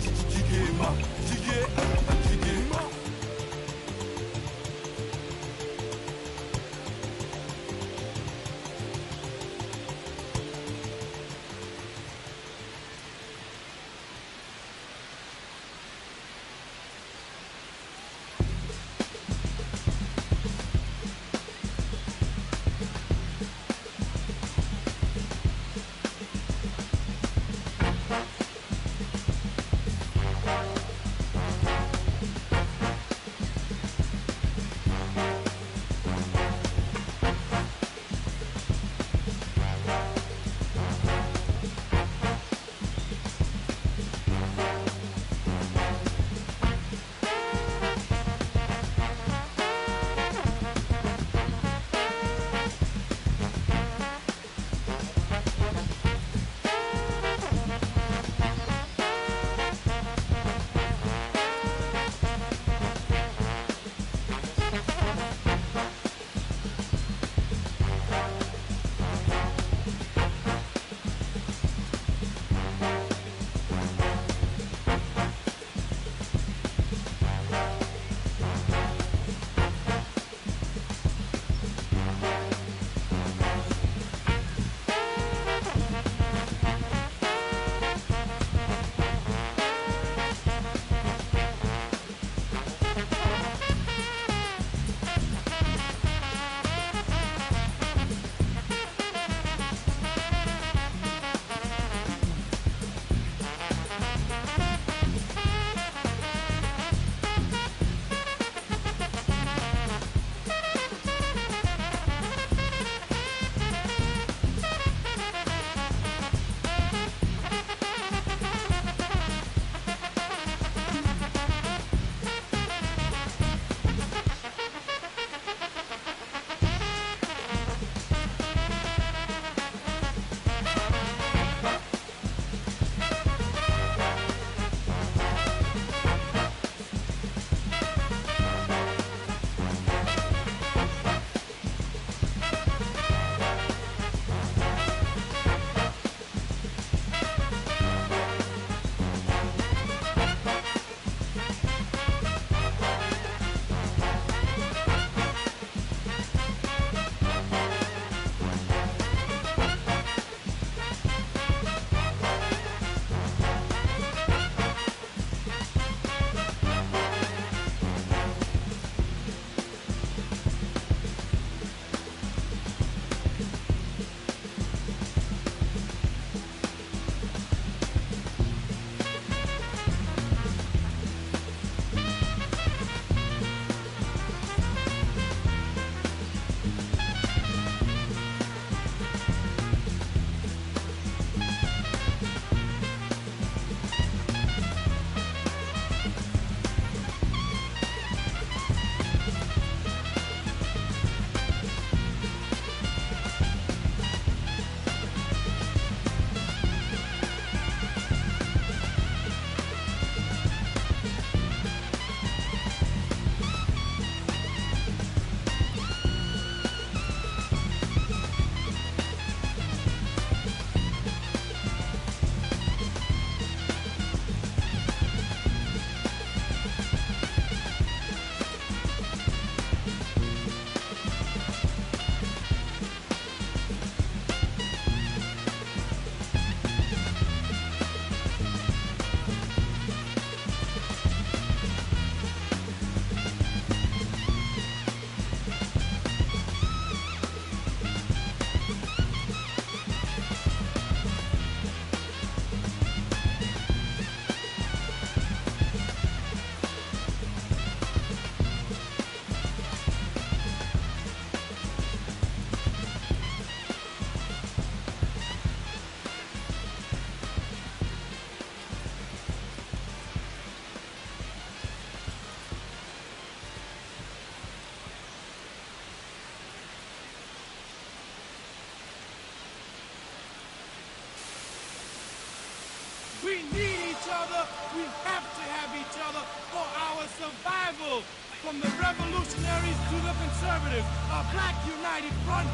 [SPEAKER 7] each other. We have to have each other for our survival. From the revolutionaries to the conservatives, a black united front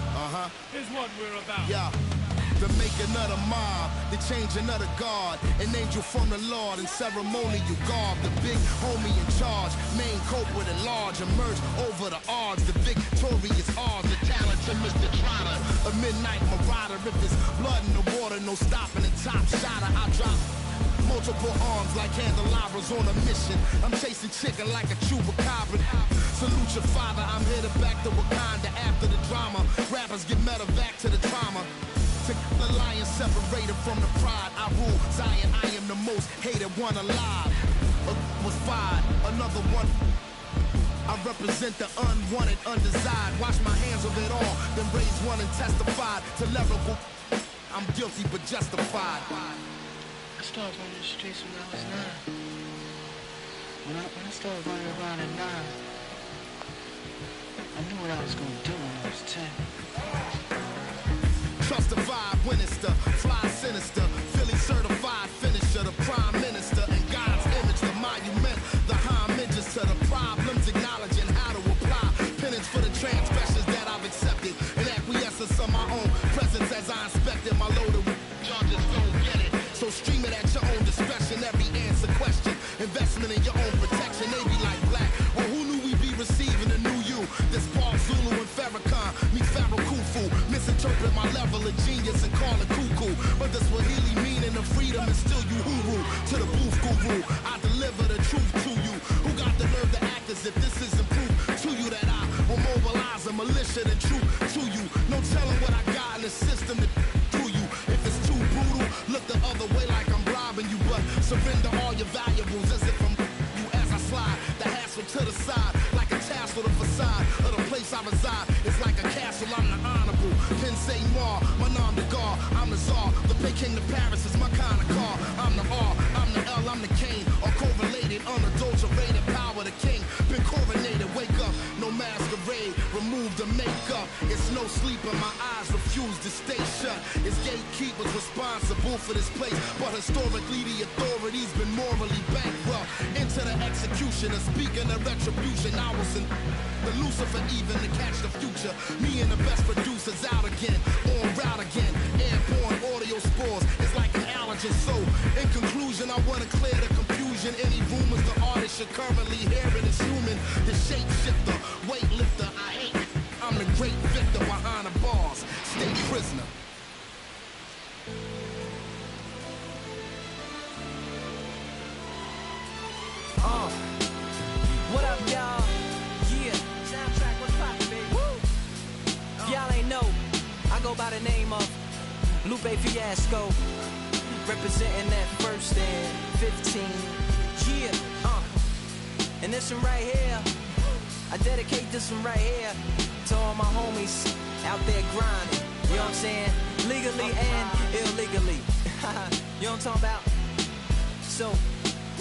[SPEAKER 7] is what we're about.
[SPEAKER 5] Yeah. The making of the mob, the changing of the guard, an angel from the Lord in ceremonial garb. The big homie in charge, main culprit at large, emerge over the odds. The victorious odds, the talented Mr. Trotter, a midnight marauder. If there's blood in the water, no stopping the top shotter. I drop multiple arms like candelabras on a mission. I'm chasing chicken like a chupacabra. Salute your father, I'm headed back to Wakanda after the drama. Rappers get medevac to the trauma. To the lion separated from the pride. I rule Zion, I am the most hated one alive. Was fired, another one. I represent the unwanted, undesired. Wash my hands of it all, then raise one and testified to lyrical. I'm guilty but justified.
[SPEAKER 12] I started running the streets when I was 9. When I started running around at 9, I knew what I was gonna do when I was 10.
[SPEAKER 5] Trust the vibe, Winnister, fly sinister, Philly certified finisher, the prime minister, and God's image, the monument, the homages to the problems, acknowledging how to apply penance for the transgressions that I've accepted, and acquiescence of my own presence as I inspected my load of y'all just don't get it. So stream it at your own discretion, every answer question, investment in your own protection. They be like black, well who knew we'd be receiving a new you? This Paul Zulu and Farrakhan meets Pharaoh Khufu, misinterpret my level of genius and call it cuckoo. But the Swahili meaning of freedom is still you huru. To the booth guru, I deliver the truth to you. Who got the nerve to act as if this isn't proof to you that I will mobilize a militia and troop to you? No telling what I got in the system to do you. If it's too brutal, look the other way like I'm robbing you. But surrender all your valuables as if I'm you as I slide the hassle to the side like a tassel. The facade of the place I reside is like a castle. I'm the honorable Pensée Noir, my nom de guard. I'm the czar, the Peking to Paris is my kind of car. I'm the R, I'm the L, I'm the Kane. All correlated, unadulterated power. The king been coronated. Wake up, no masquerade, remove the makeup. It's no sleep and my eyes refuse to stay shut. It's gatekeepers responsible for this place, but historically the authorities been morally bankrupt. Into the execution and speaking of retribution, I was in the Lucifer even to catch the future. Me and the best producers out again, on route again. Airborne audio spores, it's like an allergen. So in conclusion, I want to clear the confusion. Any rumors the artist you're currently hearing is human. The shapeshifter, weightlifter, I hate it. I'm the great victor behind the bars, state prisoner.
[SPEAKER 6] What up, y'all? Yeah, soundtrack, what's poppin', baby? Woo! Y'all ain't know, I go by the name of Lupe Fiasco, representing that first and 15. Yeah, and this one right here, I dedicate this one right here to all my homies out there grinding. You know what I'm saying? Legally and illegally. You know what I'm talking about? So,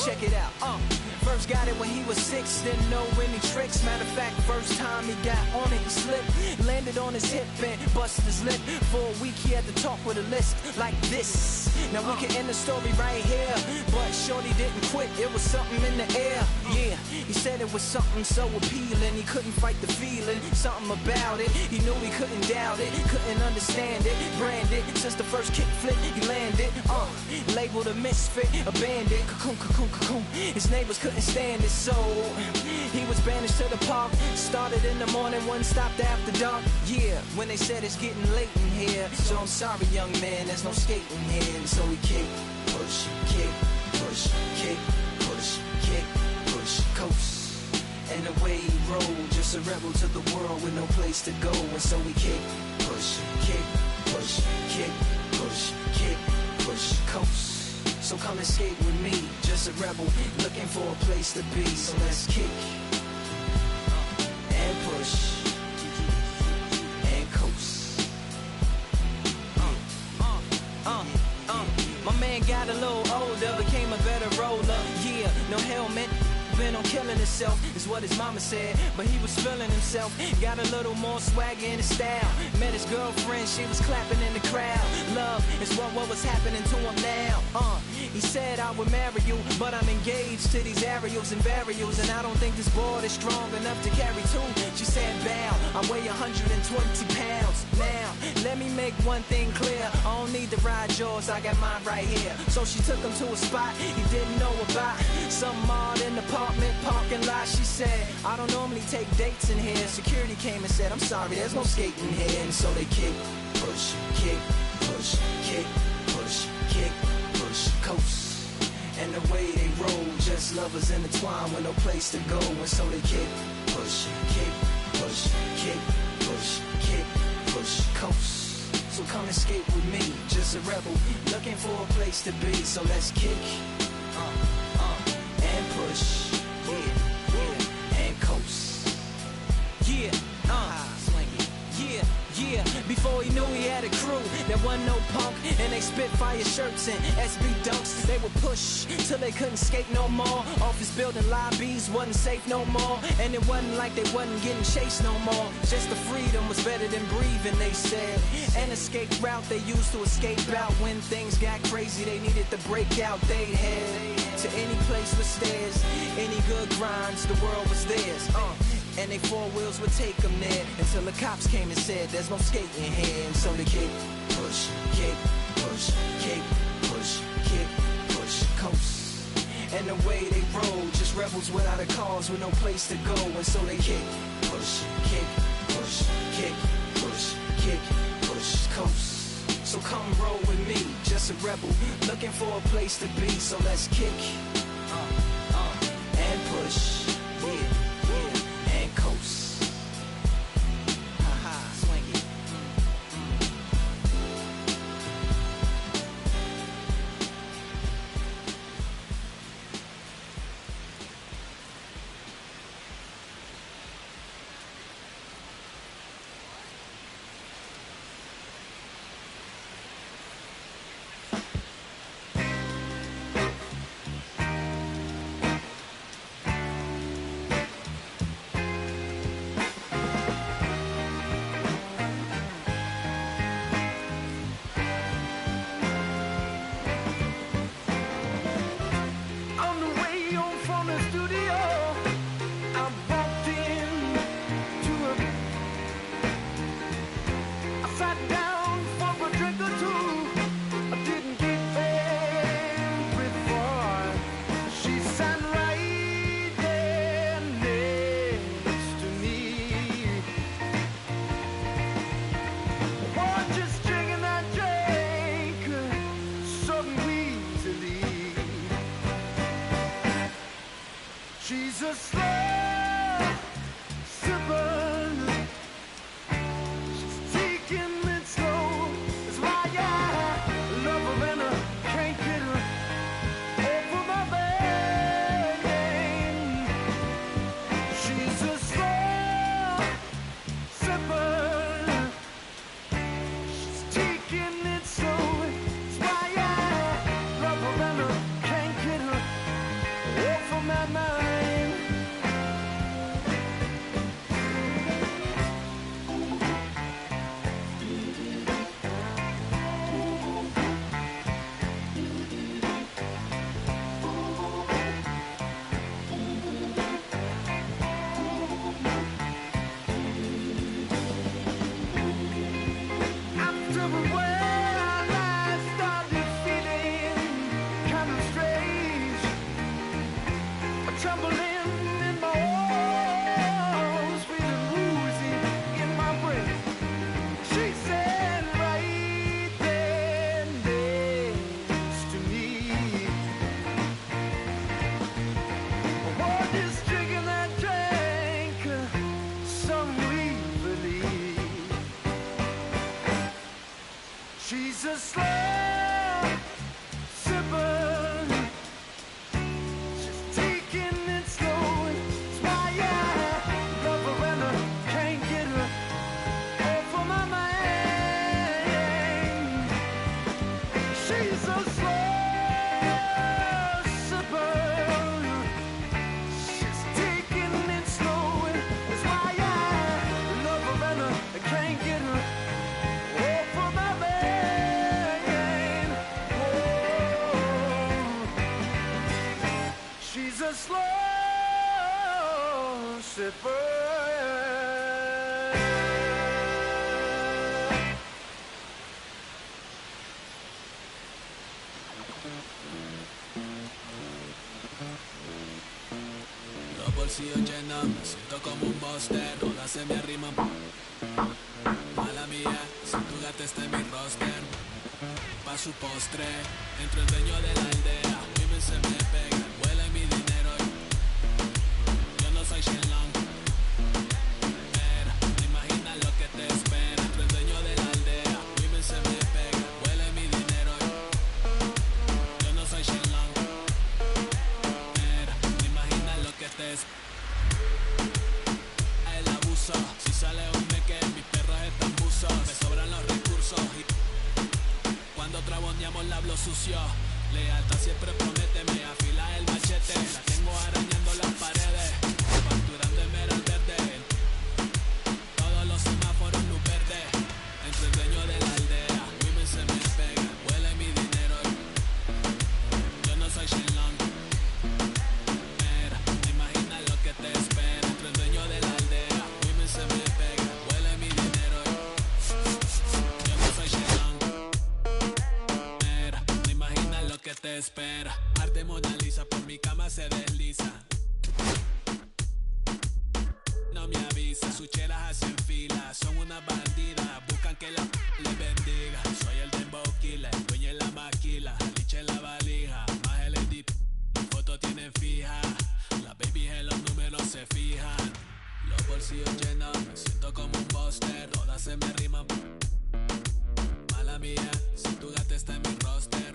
[SPEAKER 6] check it out. First got it when he was 6, didn't know any tricks. Matter of fact, first time he got on it, he slipped. Landed on his hip and busted his lip. For a week he had to talk with a list like this. Now we can end the story right here, but shorty didn't quit, it was something in the air. Yeah, he said it was something so appealing. He couldn't fight the feeling, something about it. He knew he couldn't doubt it, couldn't understand it. Branded, since the first kick flip he landed. Labeled a misfit, a bandit. Cocoon, cocoon, cocoon. His neighbors couldn't stand it, so he was banished to the park. Started in the morning, one stopped after dark. Yeah, when they said it's getting late in here. So I'm sorry, young man, there's no skating here. And so he kick, push, kick, push, kick, push, kick, push, coast. And the way he rolled, just a rebel to the world with no place to go. And so we kick, push, kick, push, kick, push, kick, push, coast. So come and skate with me, just a rebel looking for a place to be. So let's kick and push and coast. My man got a little older, became a better roller. Yeah, no helmet, bent on killing himself, is what his mama said. But he was feeling himself, got a little more swagger in his style. Met his girlfriend, she was clapping in the crowd. Love is what was happening to him now. He said I would marry you, but I'm engaged to these aerials and varials, and I don't think this board is strong enough to carry two. She said bow, I weigh 120 pounds. Now, let me make one thing clear, I don't need to ride yours, I got mine right here. So she took him to a spot he didn't know about, some odd in the apartment parking lot. She said, I don't normally take dates in here. Security came and said, I'm sorry, there's no skating here. And so they kick, push, kick, push, kick, push, kick, push, coast. And the way they roll, just lovers intertwined with no place to go. And so they kick, push, kick, push, kick, push, kick, push, coast. So come and skate with me, just a rebel, looking for a place to be. So let's kick, and push, and coast. Swing it. Yeah, before he knew he had a crew, there wasn't no punk, and they spit fire shirts and SB dunks. They would push till they couldn't skate no more. Office building lobbies wasn't safe no more, and it wasn't like they wasn't getting chased no more. Just the freedom was better than breathing, they said. An escape route they used to escape out when things got crazy. They needed to break out. They'd head to any place with stairs, any good grinds, the world was theirs. And they four wheels would take them there until the cops came and said there's no skating here. And so they kick, push, kick, push, kick, push, kick, push, coast. And the way they roll, just rebels without a cause with no place to go. And so they kick, push, kick, push, kick, push, kick, push, coast. So come roll with me, just a rebel, looking for a place to be. So let's kick, and push.
[SPEAKER 13] bolsillos llenos, me siento como un buster, todas se me arriman. Mala mía, si tu gata está en mi roster, pa' su postre, entro el dueño de la aldea, women se me pegan, huele mi dinero, yo no soy Shenlong, pero te imaginas lo que te espera, entro el dueño de la aldea, women se me pegan, huele mi dinero, yo no soy Shenlong, pero te imaginas lo que te espera. El abuso, si sale un meque, mis perros están buzos, me sobran los recursos y cuando traboneamos la hablo sucio. Lealtad siempre prométeme, afila el machete, la tengo arañando las paredes, facturando en mero verde, todos los semáforos luz verde, entre el dueño de la aldea, women se me pega, huele mi dinero, yo no soy Shenlong, pero te imaginas lo que te espera, entre el dueño de la aldea, women se me pega, huele mi dinero, yo no soy Shenlong, que te espera. Arte Mona Lisa por mi cama se desliza. No me avisa, sus chelas hacen fila. Son unas bandidas, buscan que la les bendiga. Soy el dembow killer, dueño en la maquila, liche en la valija, más el edit. Mi foto tienen fija, las babies en los números se fijan. Los bolsillos llenos, me siento como un buster, todas se me riman. Mala mía, si tu gata está en mi roster.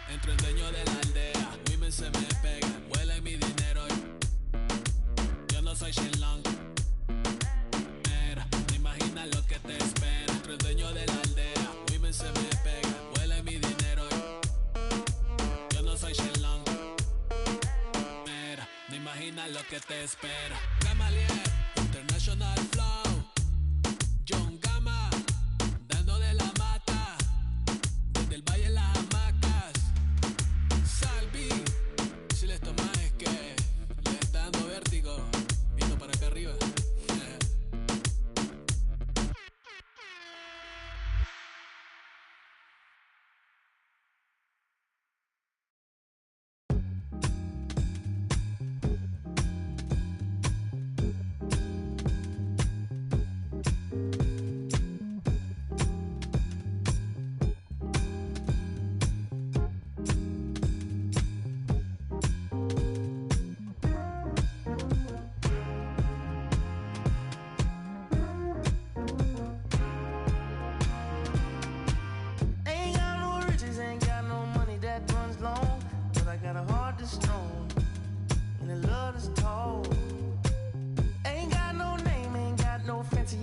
[SPEAKER 13] Entro el dueño de la aldea, women se me pegan, huele mi dinero, yo no soy Shenlong, mira, te imaginas lo que te espera. Entro el dueño de la aldea, women se me pegan, huele mi dinero, yo no soy Shenlong, mira, te imaginas lo que te espera. Gamaliel, International Flow, John Gama, dando de la mata, desde el valle en las hamacas. Salvi, si les tomas es que les está dando vértigo, viendo para acá arriba.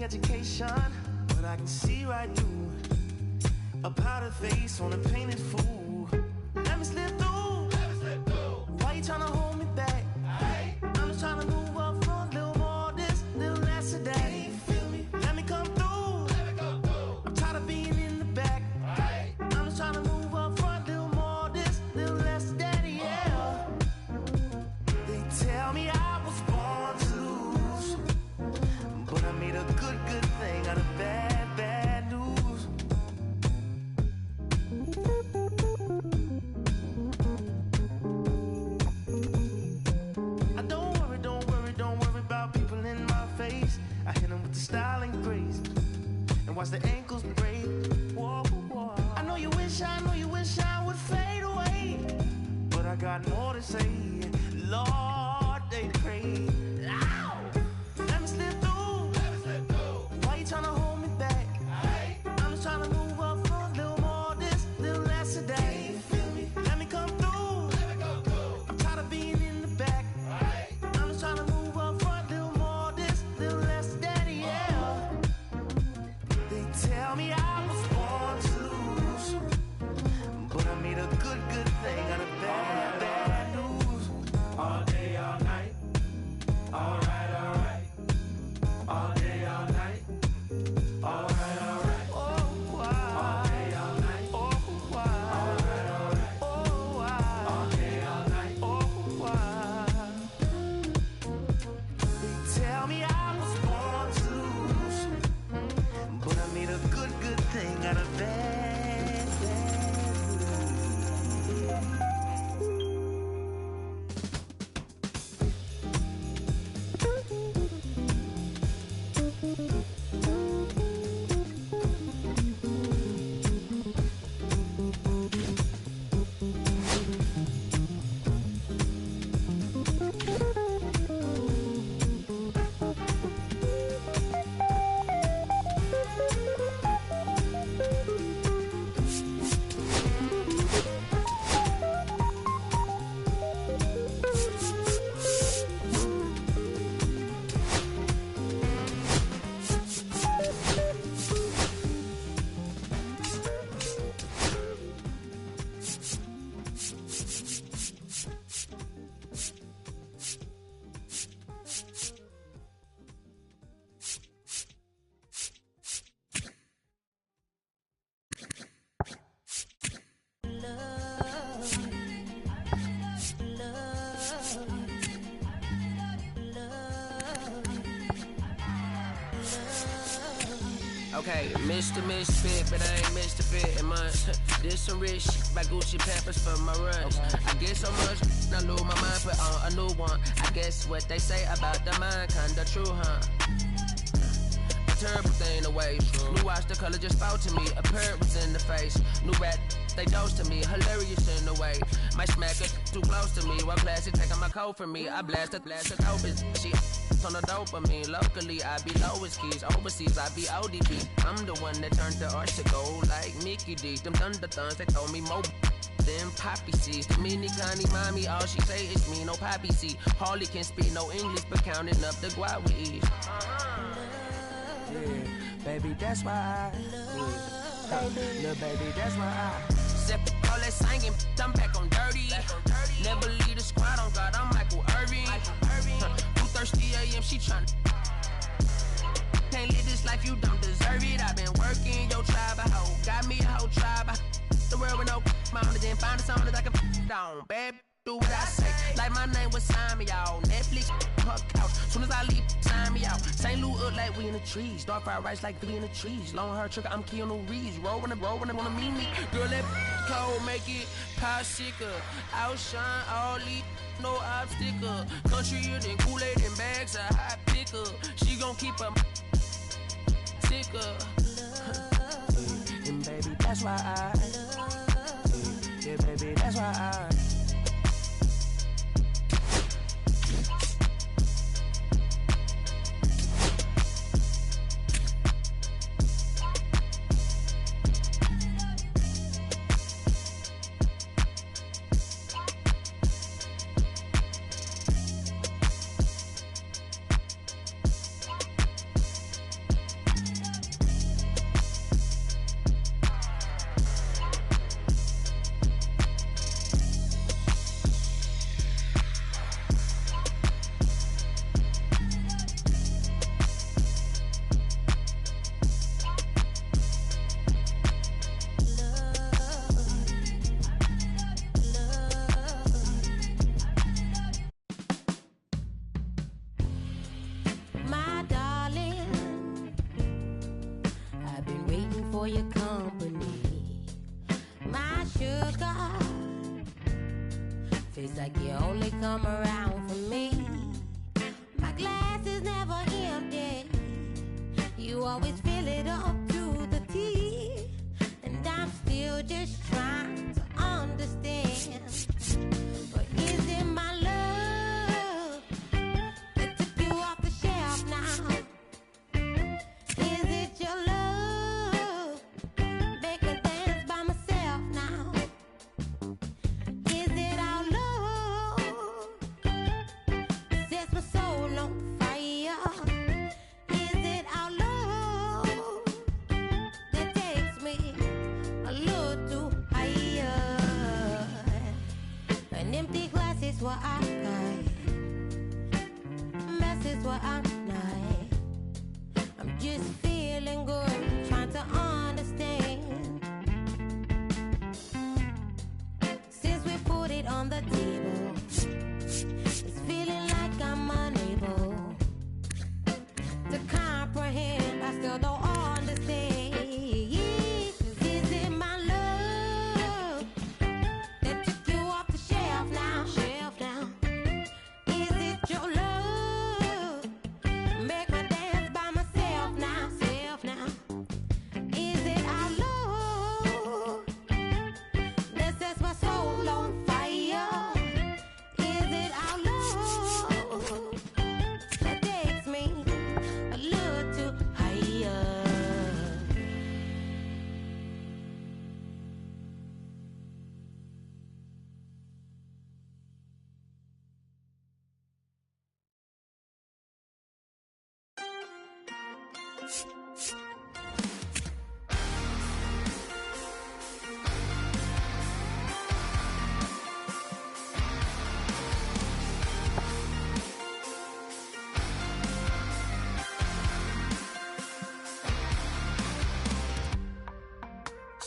[SPEAKER 14] Education, but I can see right through a powder face on a painted fool. Let me slip through. Why you tryna hold me back? I'm just tryna move up front, little more this, little less of that. Let me come through. I'm tired of being in the back. I'm just tryna move up front, little more this, little less of that, yeah. They tell me I was born to lose, but I made a good thing out of bad news. I don't worry about people in my face. I hit them with the style and grace, and watch the ankles break. Whoa, whoa. I know you wish I would fade away, but I got more to say. Lord, they pray. Ow! Let me slip through. Why you tryna hold me back? I'm just tryna move up front, little more this, little less of that. Let me come through. I'm tired of being in the back. I'm just tryna move up front, little more this, little less of that, yeah. They tell me I was born to lose, but I made a good thing out of bad news.
[SPEAKER 8] All day, all night,
[SPEAKER 10] Okay, Mr. Misfit, but I ain't Mr. Fit in mine. This some rich shit by Gucci Pampers for my runs. I get so much, I lose my mind, put on a new one. I guess what they say about the mind, kinda true, huh? A terrible thing to waste. New watch, the color just spoke to me. A parrot was in the face. New rat, they dose to me. Hilarious in the way. My smack it too close to me. One classic taking my coat from me. I blast it open. She on the dopamine. Locally, I be lowest keys. Overseas, I be ODB. I'm the one that turned the arch to gold like Mickey D. Them thunder thuns, they told me more than poppy seeds. The mini Connie mommy, all she say is me, no poppy seed. Harley can speak no English, but counting up the guap with ease. Yeah, baby, that's why I little baby, that's why I set all that singing, I'm back on dirty. Never leave the squad on God, I'm Michael Irving. 2:30 a.m. she tryna. Can't live this life, you don't deserve it. I've been working, your tribe a hoe. Got me a whole tribe. The world with no mama, then find a song that I can down. Babe, do what I say. Like my name was sign me out. Netflix, her couch. Soon as I leave, sign me out. St. Louis up like we in the trees. Dark fried rice like we in the trees. Long hair trigger, I'm Keanu Reeves. Roll when they wanna meet me. Girl, that cold make it popsicle. Outshine all these, no obstacle. Countryer than Kool-Aid and bags of hot picker. She gon' keep her sicker. And baby, that's why I yeah, baby, that's why I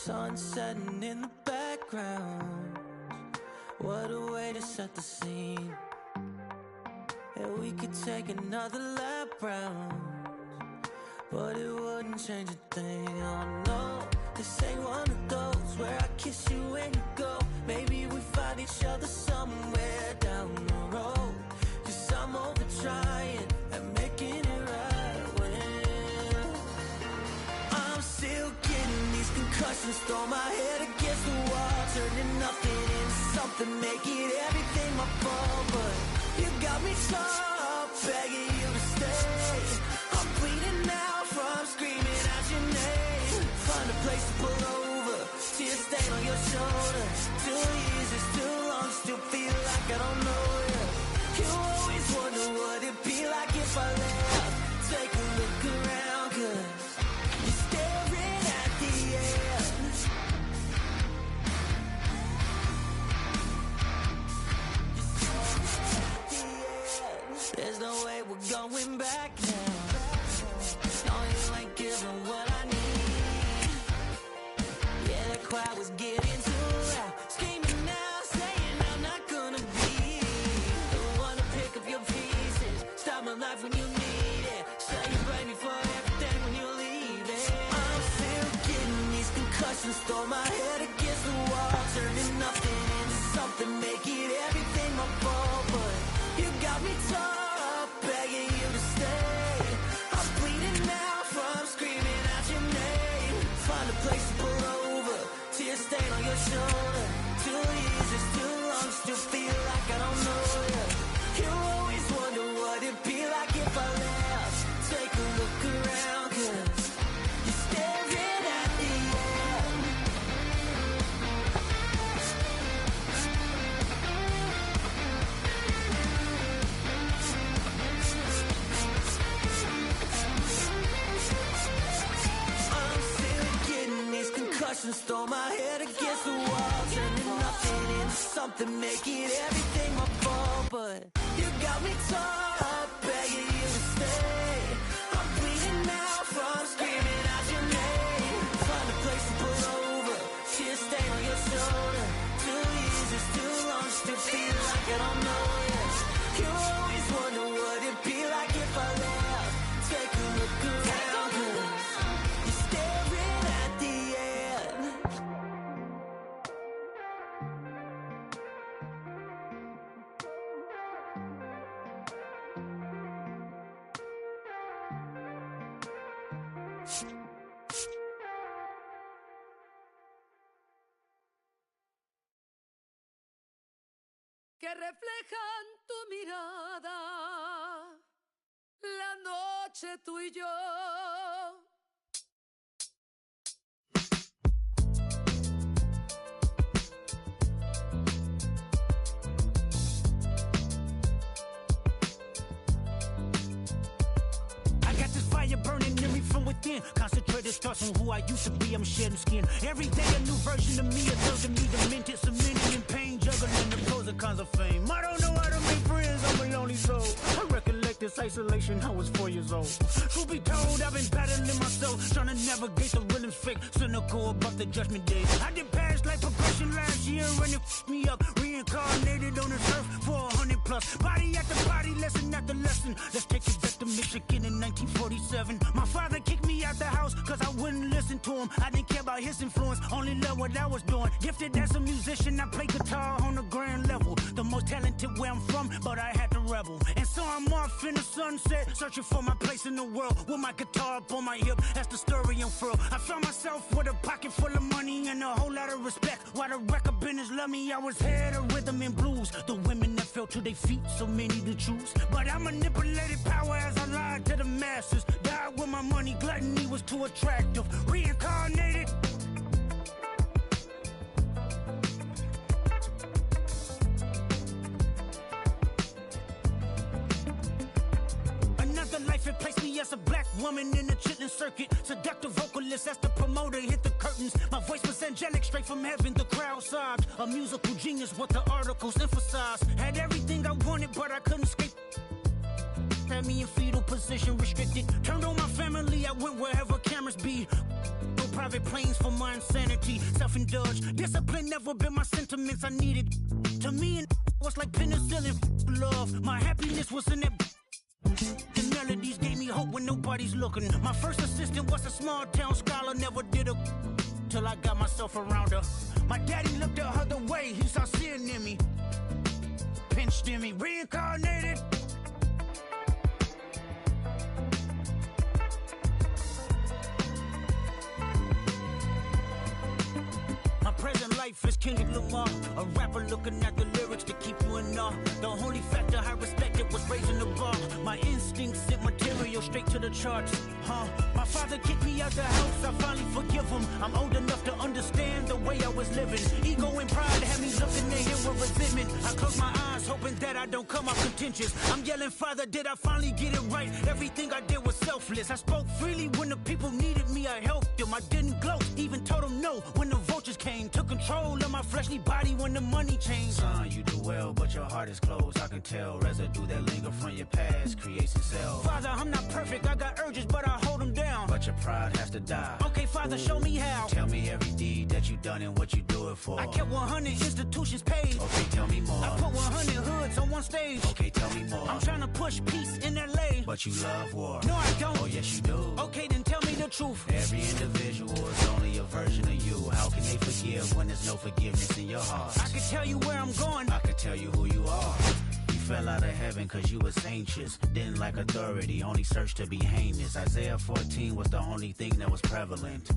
[SPEAKER 15] Sun setting in the background. What a way to set the scene. And we could take another lap round. but it wouldn't change a thing. Oh no, this ain't one of those where I kiss you when you go. Maybe we find each other somewhere down the road. 'Cause I'm over trying and making it right when I'm still getting these concussions. Throw my head against the wall, turning nothing into something, make it everything my fault. But you got me up, begging you to stay. I'm bleeding now from screaming out your name. Find a place to pull over, tear stain on your shoulder. 2 years is too long, still feel like I don't know you. You always wonder what it'd be like if I left. Take a look around, 'cause you're staring at the end. There's no way we're going back now. No, you ain't giving what I need. Yeah, that crowd was getting too loud. Screaming now, saying I'm not gonna be the one to pick up your pieces. Stop my life when you need it. Say you blame me for everything when you leave it. I'm still getting these concussions. Throw my head against the wall, turning nothing into something, make it everything my fault. But you got me up, begging you to stay. I'm bleeding now from screaming out your name. Find a place to pull over, tear stain on your shoulder. 2 years is too long, still feel like I don't know you. You always wonder what it'd be like if I left. Take a look around, 'cause you're staring at the end. I'm still getting these concussions. Throw my head against the wall, turning nothing into something, make it everything my fault. But you got me up, begging you to stay. I'm bleeding now from screaming out your name. Find a place to pull over, tear stain on your shoulder. 2 years is too long, still feel like I don't know you. You always wonder what it'd be like if I left. Take a look around, 'cause you're staring at the end.
[SPEAKER 16] Que reflejan tu mirada, la noche tú y yo.
[SPEAKER 6] I got this fire burning in me from within. Concentrated thoughts on who I used to be. I'm shedding skin. Every day a new version of me. A third of me demented, cemented in pain, juggling the pros and cons of fame. I don't know how to make friends. I'm a lonely soul. I recollect this isolation. I was 4 years old. Truth be told, I've been battling myself, trying to navigate the real and fake. Cynical about the judgment day. I did past life progression last year, and it f***ed me up. Reincarnated on this earth for 100 plus. Body after body, lesson after lesson. Let's take it back to Michigan in 1947. My father kicked me out the house cause I wouldn't listen to him. I didn't care about his influence, only loved what I was doing. Gifted as a musician, I play guitar on the grand level. The most talented where I'm from, but I had to rebel. And so I'm off in the sunset, searching for my place in the world. With my guitar up on my hip, that's the story unfurled. I found myself with a pocket full of money and a whole lot of respect. While the record business loved me, I was head of rhythm and blues. The women that fell to their feet, so many to choose. But I manipulated power as I lied to the masses. Died with my money, gluttony was too attractive. Reincarnated. Another life, it placed me as a black woman in the chitlin circuit. Seductive vocalist as the promoter hit the curtains. My voice was angelic, straight from heaven, the crowd sobbed. A musical genius, what the articles emphasized. Had everything I wanted, but I couldn't escape. Had me in fetal position, restricted. Turned on my family, I went wherever cameras be. No private planes for my insanity. Self-indulged, discipline never been my sentiments. I needed. To me, and was like penicillin. Love, my happiness was in that. The melodies gave me me hope when nobody's looking. My first assistant was a small town scholar, never did a till I got myself around her. My daddy looked the other way, he saw sin in me. Pinched in me, reincarnated. My present life is Kendrick Lamar, a rapper looking at the lyrics to keep you in awe. The only factor I respected was raising the bar. My instincts sent material straight to the charts. My father kicked me out the house, I finally forgive him. I'm old enough to understand the way I was living. Ego and pride had me looking at him with resentment. I close my eyes, hoping that I don't come off contentious. I'm yelling, Father, did I finally get it right? Everything I did was selfless. I spoke freely when the people needed me, I helped them. I didn't gloat, even told them no when the vultures came. Took control of my fleshly body when the money changed. Son, you do well, but your heart is closed. I can tell residue that linger from your past creates itself. Father, I'm not perfect, I got urges, but I hold them down. But your pride has to die. Okay, Father, show me how. Tell me every deed that you done and what you do it for. I kept 100 institutions paid. Okay, tell me more. I put 100 hoods on one stage. Okay, tell me more. I'm trying to push peace in LA. But you love war. No, I don't. Oh, yes, you do. Okay, then tell me the truth. Every individual is only a version of you. How can they forgive when there's no forgiveness in your heart? I can tell you where I'm going. I can tell you who you are. You fell out of heaven cause you was anxious. Didn't like authority, only searched to be heinous. Isaiah 14 was the only thing that was prevalent.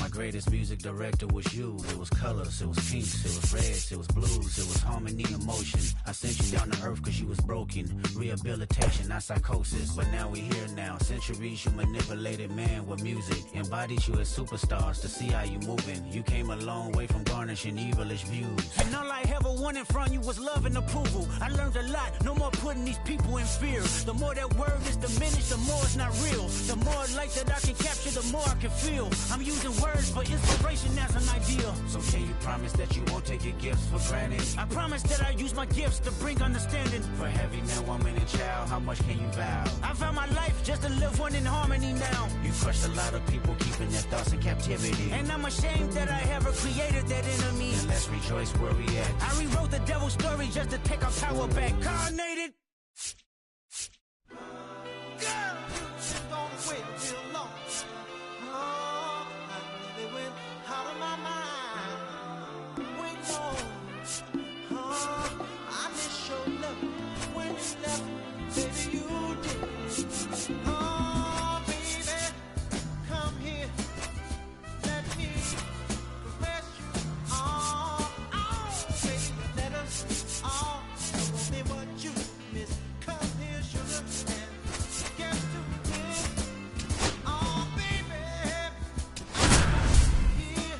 [SPEAKER 6] My greatest music director was you. It was colors, it was pinks, it was reds, it was blues, it was harmony and motion. I sent you down to earth cause you was broken. Rehabilitation, not psychosis, but now we here now. Centuries you manipulated man with music. Embodied you as superstars to see how you moving. You came a long way from garnishing evilish views. And all I ever wanted from you was love and approval. I learned a lot, no more putting these people in fear. The more that word is diminished, the more it's not real. The more light that I can capture, the more I can feel. I'm using words for inspiration as an ideal. So can you promise that you won't take your gifts for granted? I promise that I use my gifts to bring understanding. For heavy man, woman, and child, how much can you vow? I found my life just to live one in harmony now. You crushed a lot of people keeping their thoughts in captivity. And I'm ashamed that I ever created that enemy. And let's rejoice where we at. I rewrote the devil's story just to take our power back. Carnated.
[SPEAKER 14] Girl, you gonna wait real long. Oh, I really went out of my mind. Wait long. Oh, I miss your love when you left, baby, you did. Oh, baby, come here, let me caress you. Oh, baby, let us all show me what you miss. Come here, sugar, and get to me. Oh, baby, I'm here.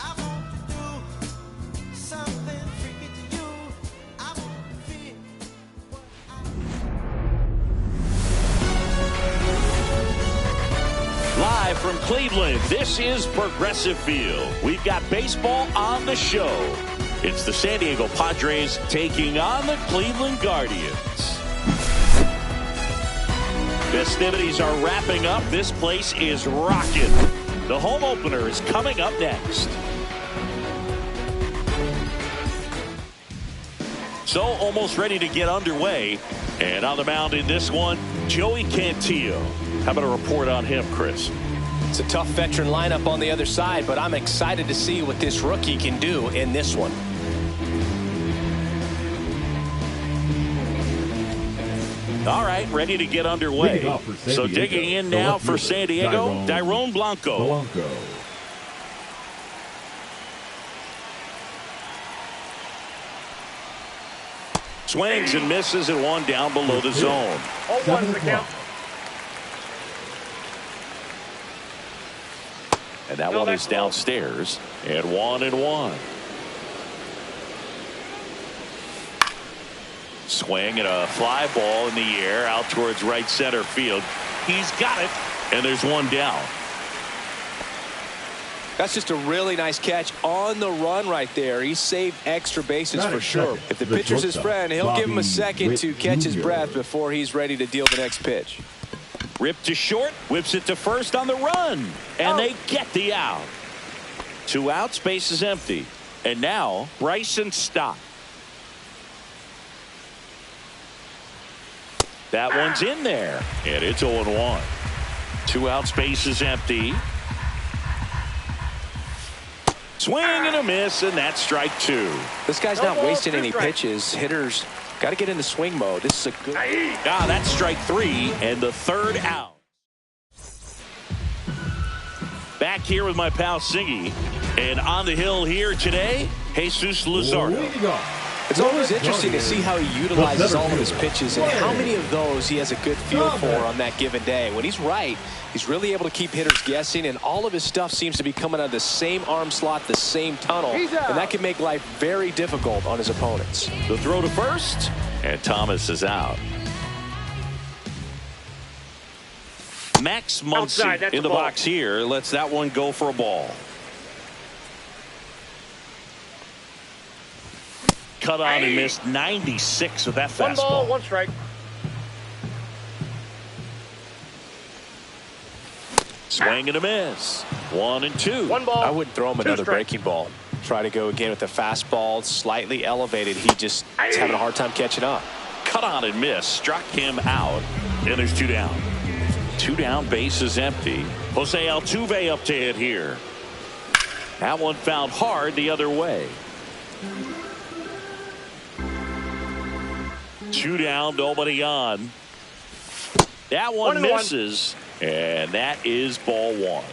[SPEAKER 14] I want to do something freaky to you. I want to feel what
[SPEAKER 1] Live from Cleveland, this is Progressive Field. We've got baseball on the show. It's the San Diego Padres taking on the Cleveland Guardians. Festivities are wrapping up. This place is rocking. The home opener is coming up next. So almost ready to get underway. And on the mound in this one, Joey Cantillo. How about a report on him, Chris?
[SPEAKER 2] It's a tough veteran lineup on the other side, but I'm excited to see what this rookie can do in this one.
[SPEAKER 1] All right, ready to get underway. So digging in now for San Diego, Dairon Blanco. Swings and misses and one down below the zone.
[SPEAKER 3] 0-1 the count.
[SPEAKER 1] And that one is downstairs. And 1-1. Swing and a fly ball in the air out towards right center field. He's got it. And there's one down.
[SPEAKER 2] That's just a really nice catch on the run right there. He saved extra bases for sure. If the pitcher's his friend, he'll give him a second to catch his breath before he's ready to deal the next pitch.
[SPEAKER 1] Ripped to short, whips it to first on the run, and they get the out. 2 outs, base is empty. And now Bryson Stott. That one's in there, and it's 0-1. 2 outs, base is empty. Swing and a miss, and that's strike 2.
[SPEAKER 2] This guy's not wasting any pitches. Hitters got to get into swing mode. This is a good.
[SPEAKER 1] That's strike 3 and the 3rd out. Back here with my pal Siggy, and on the hill here today, Jesus Luzardo.
[SPEAKER 2] It's always interesting to see how he utilizes all of his pitches and how many of those he has a good feel for on that given day. When he's right, he's really able to keep hitters guessing, and all of his stuff seems to be coming out of the same arm slot, the same tunnel, and that can make life very difficult on his opponents.
[SPEAKER 1] The throw to first, and Thomas is out. Max Muncy in the box here lets that one go for a ball. Cut on and missed 96 with that fastball.
[SPEAKER 3] 1 ball, 1 strike.
[SPEAKER 1] Swing and a miss. 1 and 2.
[SPEAKER 3] 1 ball.
[SPEAKER 2] I wouldn't throw him another breaking ball. Try to go again with the fastball, slightly elevated. He just is having a hard time catching up.
[SPEAKER 1] Cut on and miss. Struck him out. And there's 2 down. 2 down, base is empty. Jose Altuve up to hit here. That one fouled hard the other way. 2 down, nobody on. That one misses, and that is ball 1.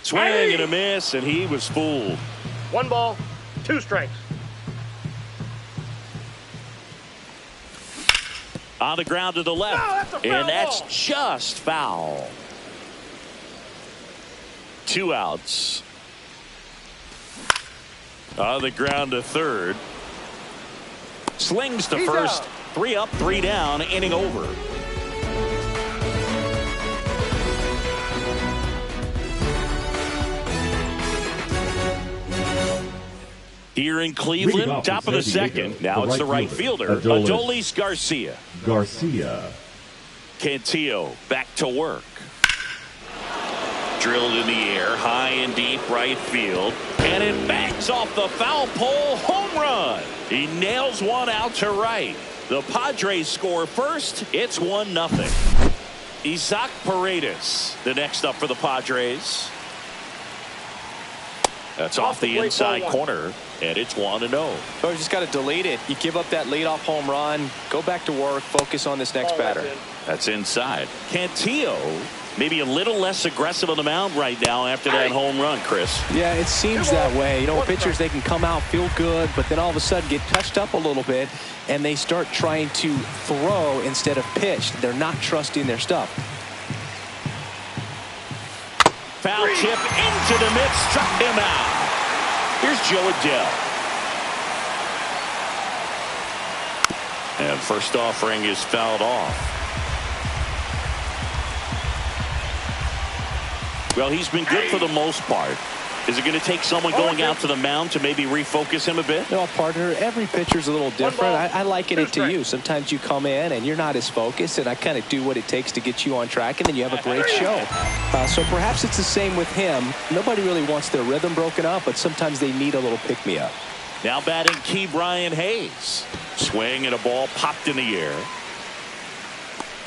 [SPEAKER 1] Swing and a miss, and he was fooled.
[SPEAKER 3] 1 ball, 2 strikes.
[SPEAKER 1] On the ground to the left, and that's just foul. 2 outs. On the ground to third. Slings to first. 3 up, 3 down, inning over. Here in Cleveland, top of the second. Now it's the right fielder, Adolis Garcia. Cantillo back to work. Drilled in the air, high and deep right field. And it bangs off the foul pole, home run. He nails one out to right. The Padres score first. It's 1-0. Isaac Paredes, the next up for the Padres. That's off the inside corner, and it's 1-0.
[SPEAKER 2] So you just got to delete it. You give up that leadoff home run, go back to work, focus on this next batter.
[SPEAKER 1] That's inside. Cantillo maybe a little less aggressive on the mound right now after that home run, Chris.
[SPEAKER 2] Yeah, it seems that way. You know, pitchers, they can come out, feel good, but then all of a sudden get touched up a little bit, and they start trying to throw instead of pitch. They're not trusting their stuff.
[SPEAKER 1] Foul tip into the mid, struck him out. Here's Joe Adell. And first offering is fouled off. Well, he's been good for the most part. Is it going to take someone going out to the mound to maybe refocus him a bit?
[SPEAKER 2] No, partner, every pitcher's a little different. I liken it to you. Sometimes you come in and you're not as focused, and I kind of do what it takes to get you on track, and then you have a great show. So perhaps it's the same with him. Nobody really wants their rhythm broken up, but sometimes they need a little pick-me-up.
[SPEAKER 1] Now batting Key Brian Hayes. Swing and a ball popped in the air.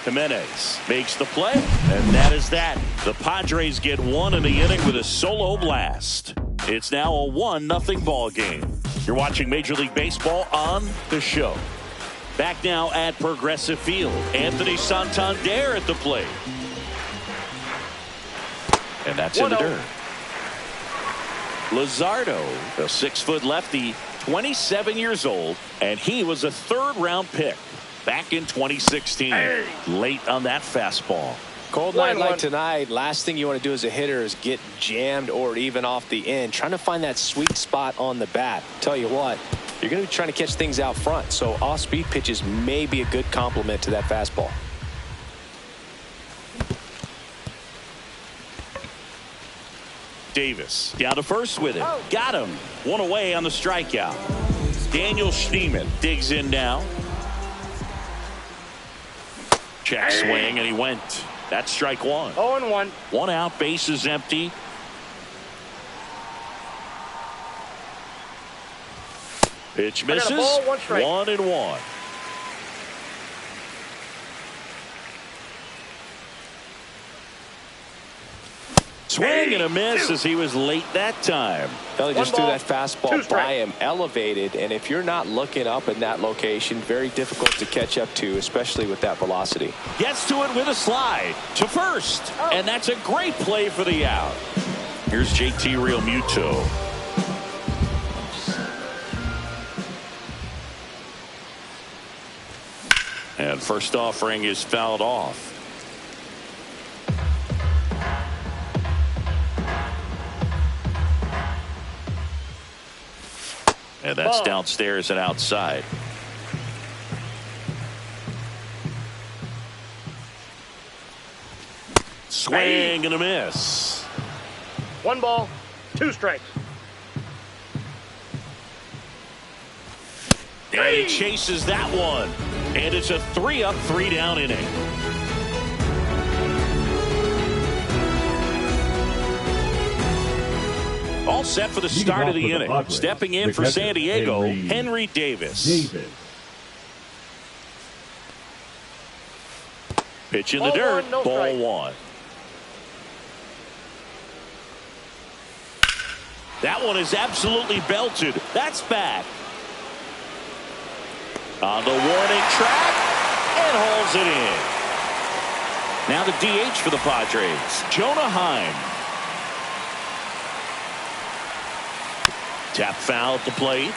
[SPEAKER 1] Jimenez makes the play, and that is that. The Padres get 1 in the inning with a solo blast. It's now a 1-0 ball game. You're watching Major League Baseball on The Show. Back now at Progressive Field. Anthony Santander at the plate. And that's in the dirt. Luzardo, a 6-foot lefty, 27 years old, and he was a 3rd-round pick back in 2016. Late on that fastball.
[SPEAKER 2] Cold night like tonight, last thing you want to do as a hitter is get jammed or even off the end. Trying to find that sweet spot on the bat. Tell you what, you're going to be trying to catch things out front, so off-speed pitches may be a good complement to that fastball.
[SPEAKER 1] Davis down to first with it. Got him. 1 away on the strikeout. Daniel Schneemann digs in now. Check swing, and he went. That's strike 1.
[SPEAKER 3] 0-1.
[SPEAKER 1] 1 out, base is empty. Pitch misses.
[SPEAKER 3] Ball, 1 strike.
[SPEAKER 1] 1-1. Swing and a miss as he was late that time.
[SPEAKER 2] Well, he just threw that fastball by him, elevated, and if you're not looking up in that location, very difficult to catch up to, especially with that velocity.
[SPEAKER 1] Gets to it with a slide to first, and that's a great play for the out. Here's JT Realmuto. And first offering is fouled off. And that's downstairs and outside. Swing and a miss.
[SPEAKER 3] 1 ball, 2 strikes.
[SPEAKER 1] And he chases that one. And it's a 3-up, 3-down inning. All set for the start of the inning. Stepping in for San Diego, Henry Davis. Pitch in the dirt, ball 1. That one is absolutely belted. That's back. On the warning track, and hauls it in. Now the DH for the Padres, Jonah Heim. Tap foul at the plate.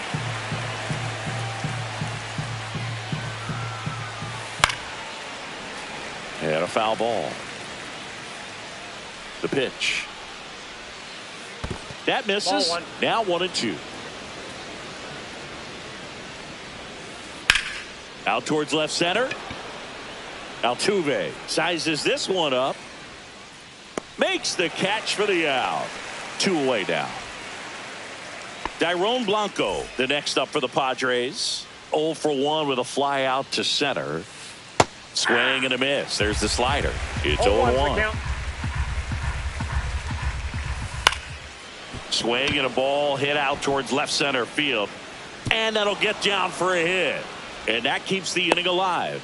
[SPEAKER 1] And a foul ball. The pitch. That misses. Now 1-2. Out towards left center. Altuve sizes this one up. Makes the catch for the out. 2 away now. Dairon Blanco, the next up for the Padres. 0 for 1 with a fly out to center. Swing and a miss. There's the slider. It's 0-1. Swing and a ball hit out towards left center field. And that'll get down for a hit. And that keeps the inning alive.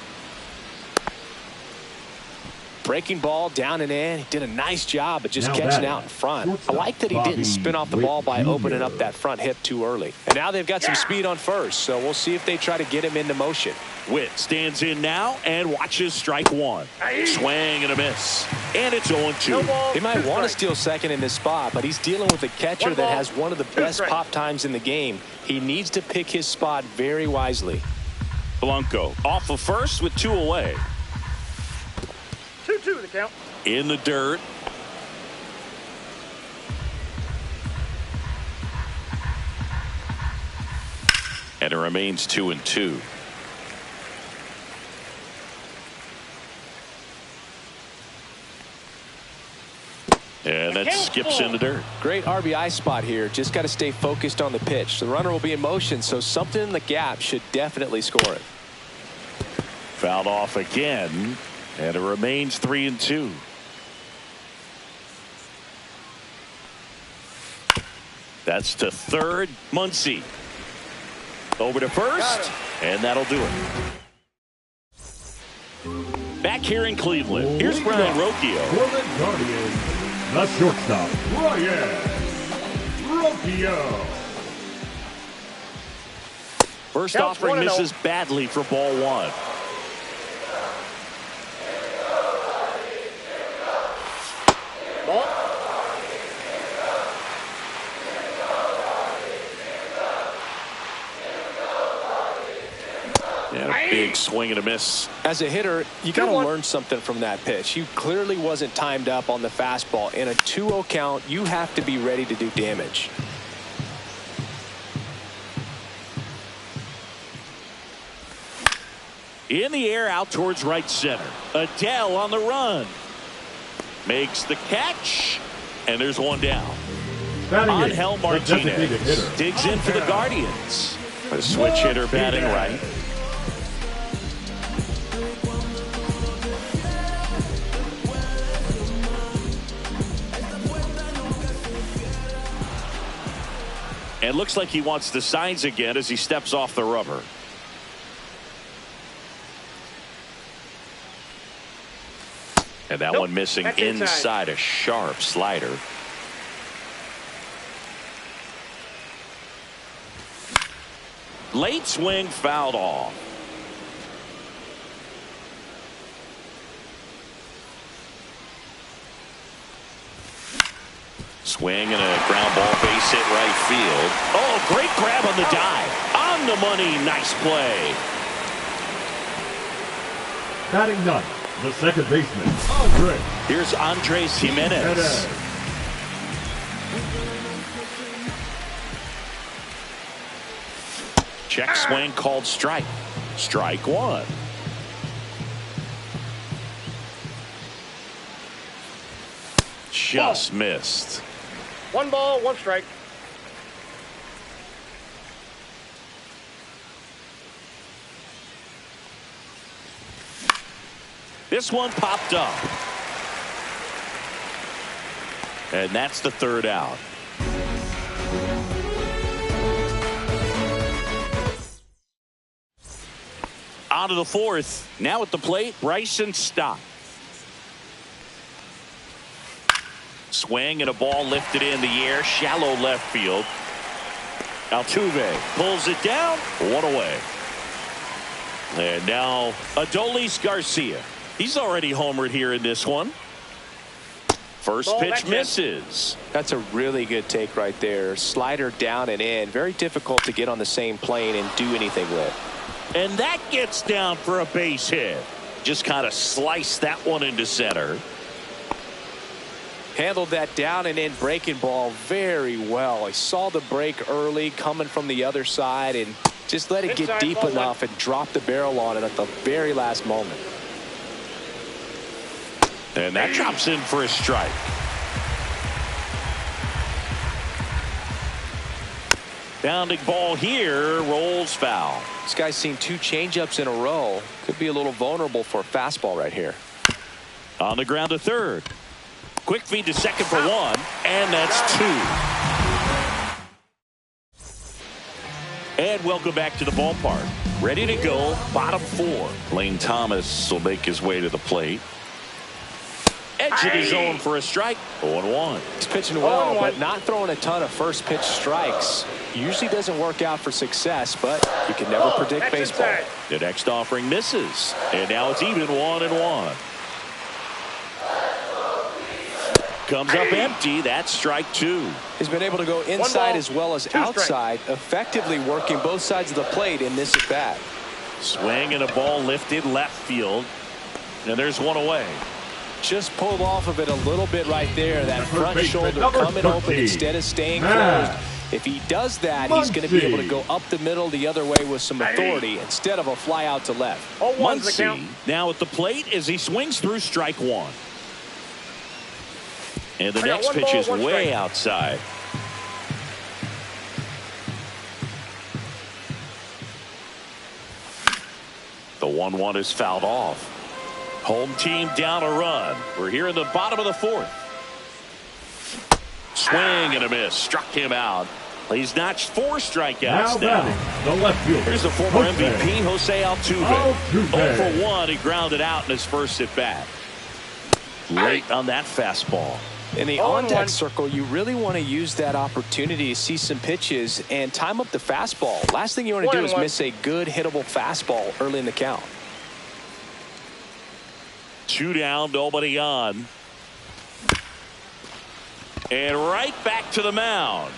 [SPEAKER 2] Breaking ball down and in. He did a nice job of just catching out in front. I like that he didn't spin off the ball by opening up that front hip too early. And now they've got some speed on first, so we'll see if they try to get him into motion.
[SPEAKER 1] Witt stands in now and watches strike 1. Swing and a miss. And it's 0-2.
[SPEAKER 2] He might want to steal second in this spot, but he's dealing with a catcher that has one of the best pop times in the game. He needs to pick his spot very wisely.
[SPEAKER 1] Blanco off of first with 2 away.
[SPEAKER 3] 2-2 the count.
[SPEAKER 1] In the dirt. And it remains 2-2. And that skips in the dirt.
[SPEAKER 2] Great RBI spot here. Just got to stay focused on the pitch. The runner will be in motion, so something in the gap should definitely score it.
[SPEAKER 1] Fouled off again. And it remains 3-2. That's to third. Muncy over to first, and that'll do it. Back here in Cleveland, here's Brian Rocchio.
[SPEAKER 4] For the Guardians, the shortstop, Brian Rocchio.
[SPEAKER 1] First offering misses badly for ball 1. And a big swing and a miss.
[SPEAKER 2] As a hitter, you got to learn something from that pitch. He clearly wasn't timed up on the fastball. In a 2-0 count, you have to be ready to do damage.
[SPEAKER 1] In the air out towards right center. Adele on the run. Makes the catch. And there's one down. Angel Martinez digs in for the Guardians. A switch hitter batting right. And looks like he wants the signs again as he steps off the rubber. And that one missing inside, a sharp slider. Late swing fouled off. Swing and a ground ball, base hit right field. Oh, great grab on the dive. On the money, nice play.
[SPEAKER 4] Batting ninth, the second baseman, Andre.
[SPEAKER 1] Here's Andres Jimenez. Check swing called strike. Strike one. Just missed.
[SPEAKER 3] 1 ball, 1 strike.
[SPEAKER 1] This one popped up. And that's the third out. On to the fourth. Now at the plate, Bryson Stott. Swing and a ball lifted in the air, shallow left field. Altuve pulls it down, one away. And now Adolis Garcia. He's already homered here in this one. First pitch misses.
[SPEAKER 2] That's a really good take right there. Slider down and in. Very difficult to get on the same plane and do anything with.
[SPEAKER 1] And that gets down for a base hit. Just kind of sliced that one into center.
[SPEAKER 2] Handled that down and in breaking ball very well. He saw the break early coming from the other side and just let it get deep enough and drop the barrel on it at the very last moment.
[SPEAKER 1] And that drops in for a strike. Bounding ball here, rolls foul.
[SPEAKER 2] This guy's seen 2 changeups in a row. Could be a little vulnerable for a fastball right here.
[SPEAKER 1] On the ground to third. Quick feed to second for 1, and that's 2. And welcome back to the ballpark. Ready to go, bottom 4. Lane Thomas will make his way to the plate. Edge of the zone for a strike. 0-1.
[SPEAKER 2] He's pitching well, but not throwing a ton of first pitch strikes. Usually doesn't work out for success, but you can never predict baseball.
[SPEAKER 1] The next offering misses, and now it's even 1-1. Comes up empty. That's strike 2.
[SPEAKER 2] He's been able to go inside as well as outside, effectively working both sides of the plate in this at bat.
[SPEAKER 1] Swing and a ball lifted left field, and there's one away.
[SPEAKER 2] Just pulled off of it a little bit right there. That front shoulder coming open instead of staying closed. If he does that, he's going to be able to go up the middle the other way with some authority instead of a fly out to left.
[SPEAKER 1] Muncy now at the plate as he swings through strike 1. And the next pitch is way outside. The 1-1 is fouled off. Home team down a run. We're here in the bottom of the 4th. Swing and a miss. Struck him out. He's notched 4 strikeouts now.
[SPEAKER 4] The left fielder.
[SPEAKER 1] Here's the former MVP, Jose Altuve. 0 for 1. He grounded out in his first at bat. Late on that fastball.
[SPEAKER 2] In the on-deck circle, you really want to use that opportunity to see some pitches and time up the fastball. Last thing you want to do is miss a good hittable fastball early in the count.
[SPEAKER 1] 2 down, nobody on. And right back to the mound.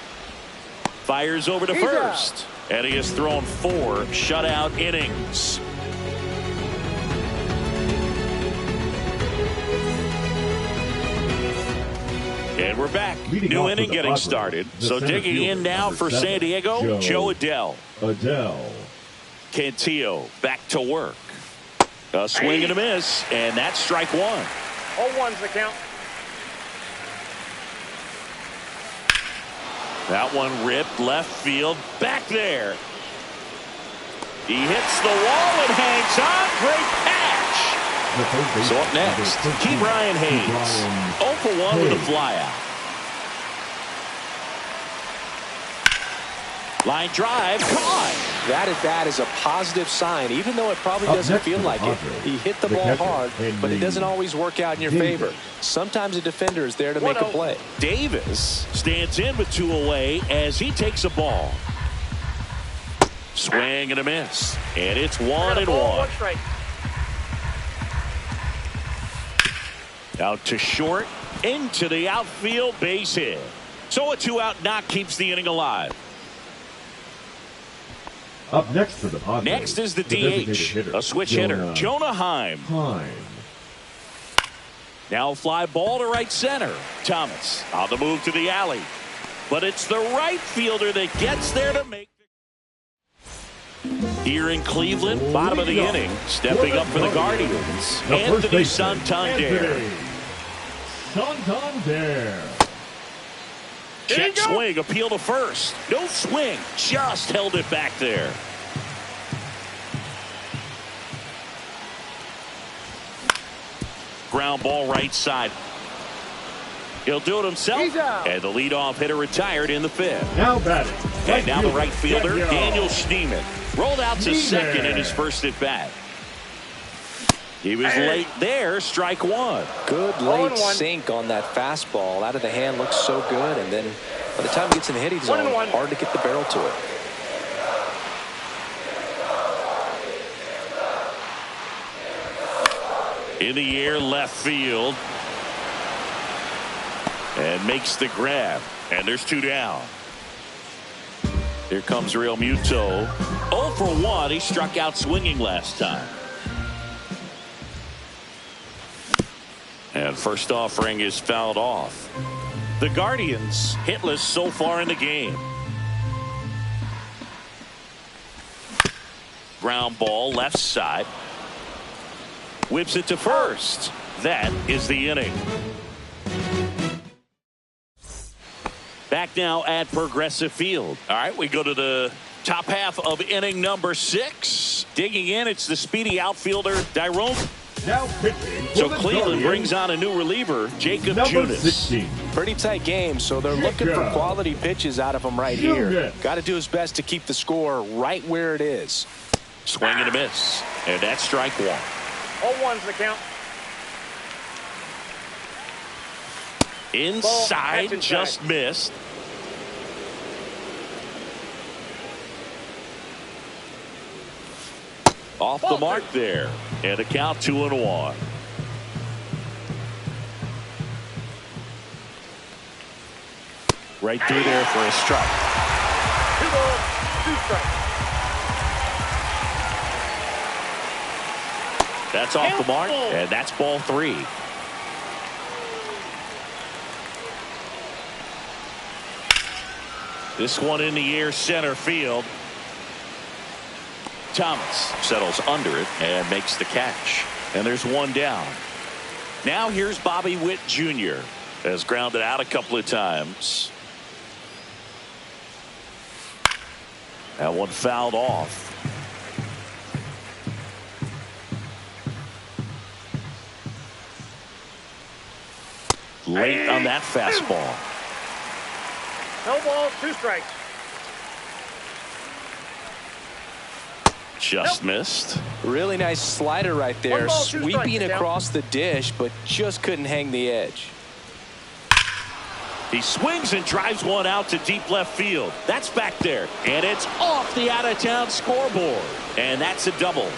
[SPEAKER 1] Fires over to first. And he has thrown 4 shutout innings. And we're back. New inning getting started. So digging in now for San Diego, Joe Adell. Cantillo back to work. A swing and a miss, and that's strike 1.
[SPEAKER 3] 0-1's the count.
[SPEAKER 1] That one ripped left field, back there. He hits the wall and hangs on. Great catch. So up next, Ke'Bryan Hayes. 0 for 1 with a flyout. Line drive, caught.
[SPEAKER 2] That at bat is a positive sign, even though it probably doesn't feel like it. He hit the ball hard, but it doesn't always work out in your favor. Sometimes a defender is there to make a play.
[SPEAKER 1] Davis stands in with 2 away as he takes a ball. Swing and a miss. And it's 1-1. Out to short, into the outfield, base hit. So a 2-out knock keeps the inning alive.
[SPEAKER 4] Up next for the Padres.
[SPEAKER 1] Next is the DH, a switch hitter, Jonah Heim. Now fly ball to right center. Thomas on the move to the alley. But it's the right fielder that gets there to make. Here in Cleveland, bottom of the inning, stepping up for the Guardians, Anthony Santander. Check swing, appeal to first. No swing, just held it back there. Ground ball right side. He'll do it himself. And the leadoff hitter retired in the 5th.
[SPEAKER 4] Now batting.
[SPEAKER 1] And now the right fielder, Daniel Schneemann, rolled out to second in his first at bat. He was late there, strike 1.
[SPEAKER 2] Good late sink on that fastball. Out of the hand, looks so good. And then by the time he gets in the hitting zone, hard to get the barrel to it.
[SPEAKER 1] In the air, left field. And makes the grab. And there's 2 down. Here comes Real Muto. 0 for 1. He struck out swinging last time. And first offering is fouled off. The Guardians hitless so far in the game. Ground ball left side. Whips it to first. That is the inning. Back now at Progressive Field. All right, we go to the top half of inning number 6. Digging in, it's the speedy outfielder, Dyrone.
[SPEAKER 4] Now pitching.
[SPEAKER 1] So Cleveland brings on a new reliever, Jacob Junis.
[SPEAKER 2] Pretty tight game, so they're looking for quality pitches out of him right here. Got to do his best to keep the score right where it is.
[SPEAKER 1] Swing and a miss. And that's strike 1.
[SPEAKER 3] 0-1's the count.
[SPEAKER 1] Inside, just missed. Off the mark there. And a count 2-1. Right through there for a strike.
[SPEAKER 3] 2 balls, 2 strikes.
[SPEAKER 1] That's off the mark, and that's ball 3. This one in the air, center field. Thomas settles under it and makes the catch. And there's 1 down. Now here's Bobby Witt Jr. Has grounded out a couple of times. That one fouled off. Late on that fastball.
[SPEAKER 3] No balls, 2 strikes.
[SPEAKER 1] Just missed.
[SPEAKER 2] Really nice slider right there.
[SPEAKER 3] 1 ball, 2
[SPEAKER 2] Sweeping
[SPEAKER 3] strikes,
[SPEAKER 2] across the dish, but just couldn't hang the edge.
[SPEAKER 1] He swings and drives one out to deep left field. That's back there. And it's off the out-of-town scoreboard. And that's a double.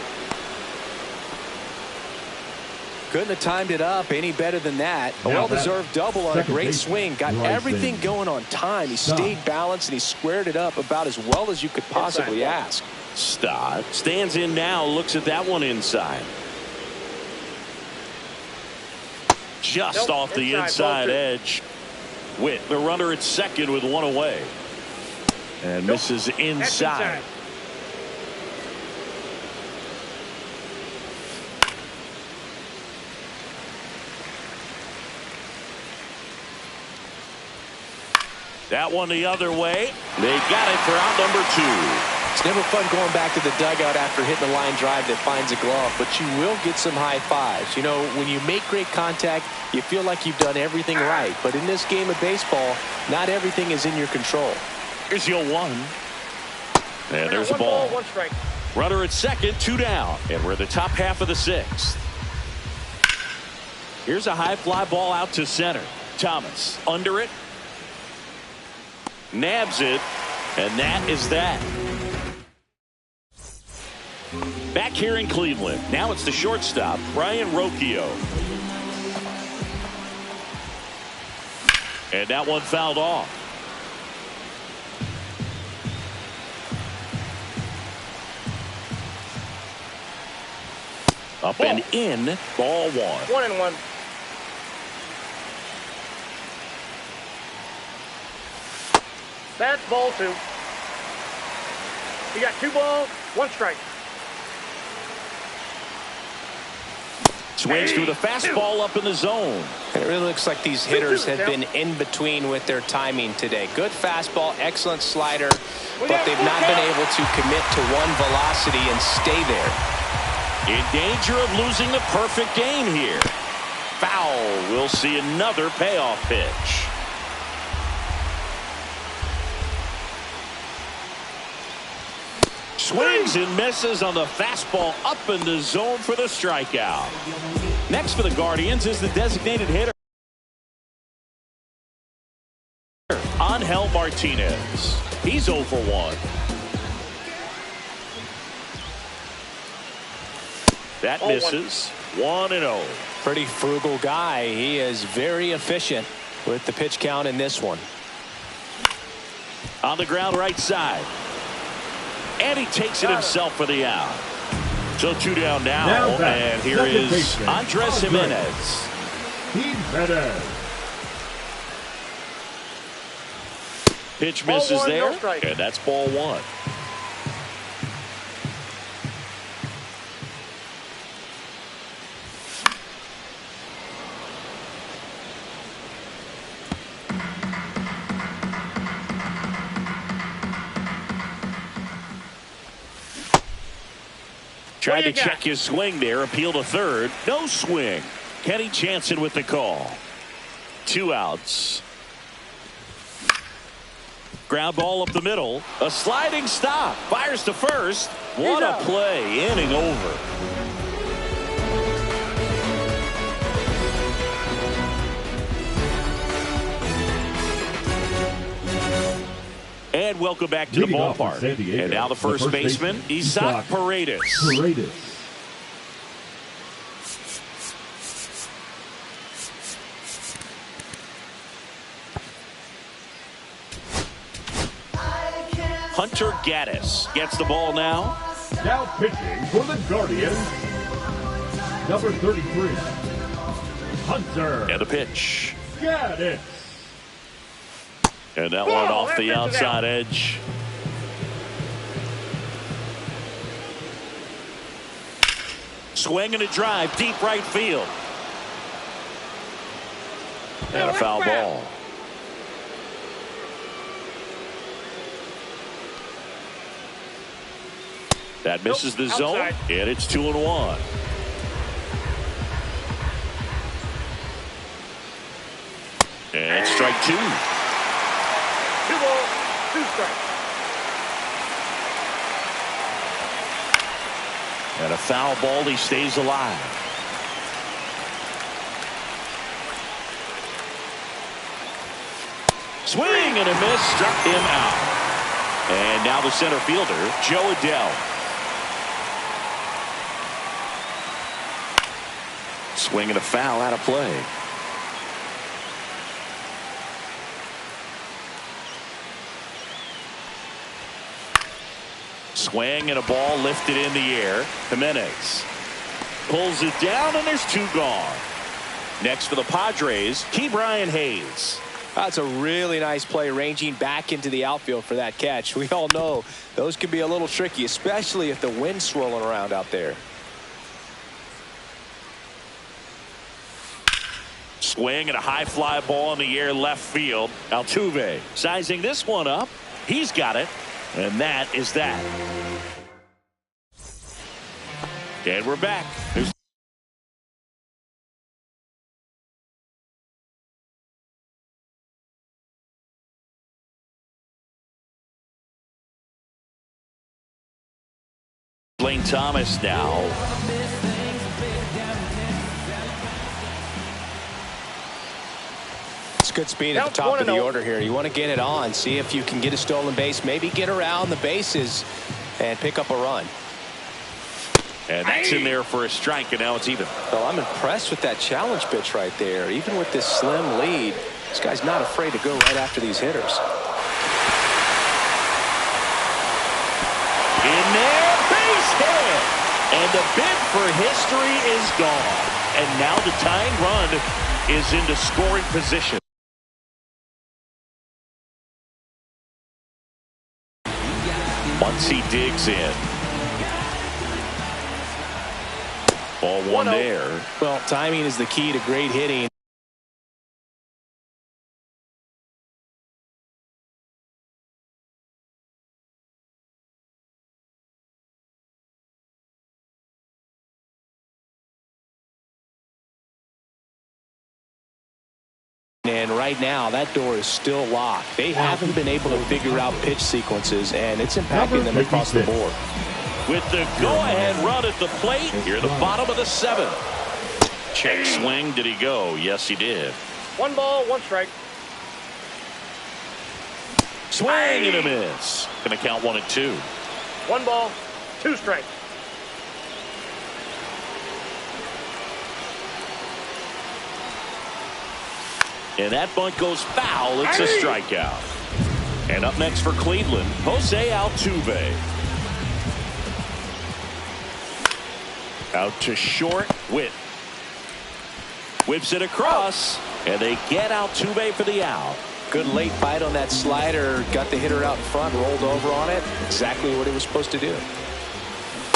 [SPEAKER 2] Couldn't have timed it up any better than that. A well-deserved double on a great swing. Got everything going on time. He stayed balanced and he squared it up about as well as you could possibly ask.
[SPEAKER 1] Stott stands in now, looks at that one inside. Just off the inside edge. Witt, the runner at second with 1 away. And misses inside. That one the other way. They got it for out number 2.
[SPEAKER 2] It's never fun going back to the dugout after hitting a line drive that finds a glove, but you will get some high fives. You know, when you make great contact, you feel like you've done everything right. But in this game of baseball, not everything is in your control.
[SPEAKER 1] Here's your 1. And there's a
[SPEAKER 3] One
[SPEAKER 1] ball.
[SPEAKER 3] 1 strike.
[SPEAKER 1] Runner at second, 2 down. And we're in the top half of the 6th. Here's a high fly ball out to center. Thomas under it. Nabs it. And that is that. Back here in Cleveland. Now it's the shortstop, Brian Rocchio. And that one fouled off. Up
[SPEAKER 3] Ball.
[SPEAKER 1] and in, ball 1.
[SPEAKER 3] 1-1. That's ball 2. You got 2 balls, 1 strike.
[SPEAKER 1] Swings through the fastball up in the zone.
[SPEAKER 2] It really looks like these hitters have been in between with their timing today. Good fastball, excellent slider, but they've not been able to commit to one velocity and stay there.
[SPEAKER 1] In danger of losing the perfect game here. Foul. We'll see another payoff pitch. Swings and misses on the fastball up in the zone for the strikeout. Next for the Guardians is the designated hitter, Angel Martinez. He's 0 for 1. That misses. 1-0.
[SPEAKER 2] Pretty frugal guy. He is very efficient with the pitch count in this one.
[SPEAKER 1] On the ground right side. And he takes it himself for the out. So 2 down now and here is Andres Jimenez. Pitch misses
[SPEAKER 3] Ball 1,
[SPEAKER 1] there,
[SPEAKER 3] no strike.
[SPEAKER 1] and that's ball 1. Tried to check his swing there, appeal to third. No swing. Kenny Jansen with the call. 2 outs. Ground ball up the middle. A sliding stop. Fires to first. What a play. Inning over. And welcome back to the ballpark. And now the first baseman, Isaac Paredes. Hunter Gaddis gets the ball now.
[SPEAKER 4] Now pitching for the Guardians, number 33, Hunter.
[SPEAKER 1] And the pitch.
[SPEAKER 4] Gaddis.
[SPEAKER 1] And that one off the outside edge. Swing and a drive, deep right field. And a foul ball. That misses the zone, and it's 2-1. And strike 2.
[SPEAKER 3] 2 balls, 2 strikes.
[SPEAKER 1] And a foul ball, he stays alive. Swing and a miss, struck him out. And now the center fielder, Joe Adele. Swing and a foul out of play. Swing and a ball lifted in the air. Jimenez pulls it down, and there's 2 gone. Next for the Padres, Ke'Bryan Hayes.
[SPEAKER 2] That's a really nice play, ranging back into the outfield for that catch. We all know those can be a little tricky, especially if the wind's swirling around out there.
[SPEAKER 1] Swing and a high fly ball in the air left field. Altuve sizing this one up. He's got it. And that is that. And we're back. There's Thomas now.
[SPEAKER 2] It's good speed at the top of the order here. You want to get it on, see if you can get a stolen base, maybe get around the bases and pick up a run.
[SPEAKER 1] And that's in there for a strike, and now it's even.
[SPEAKER 2] Well, I'm impressed with that challenge pitch right there. Even with this slim lead, this guy's not afraid to go right after these hitters.
[SPEAKER 1] In there, base hit. And the bid for history is gone. And now the tying run is into scoring position. Once he digs in. Ball one there.
[SPEAKER 2] Well, timing is the key to great hitting. And right now, that door is still locked. They haven't been able to figure out pitch sequences, and it's impacting them across the board.
[SPEAKER 1] With the go-ahead run at the plate, here the bottom of the seventh. Check swing. Did he go? Yes, he did.
[SPEAKER 3] 1 ball, 1 strike.
[SPEAKER 1] Swing and a miss. Going to count 1 and 2.
[SPEAKER 3] 1 ball, 2 strikes.
[SPEAKER 1] And that bunt goes foul. It's a strikeout. And up next for Cleveland, Jose Altuve. Out to short. Witt whips it across, and they get Altuve for the out.
[SPEAKER 2] Good late bite on that slider. Got the hitter out in front, rolled over on it. Exactly what he was supposed to do.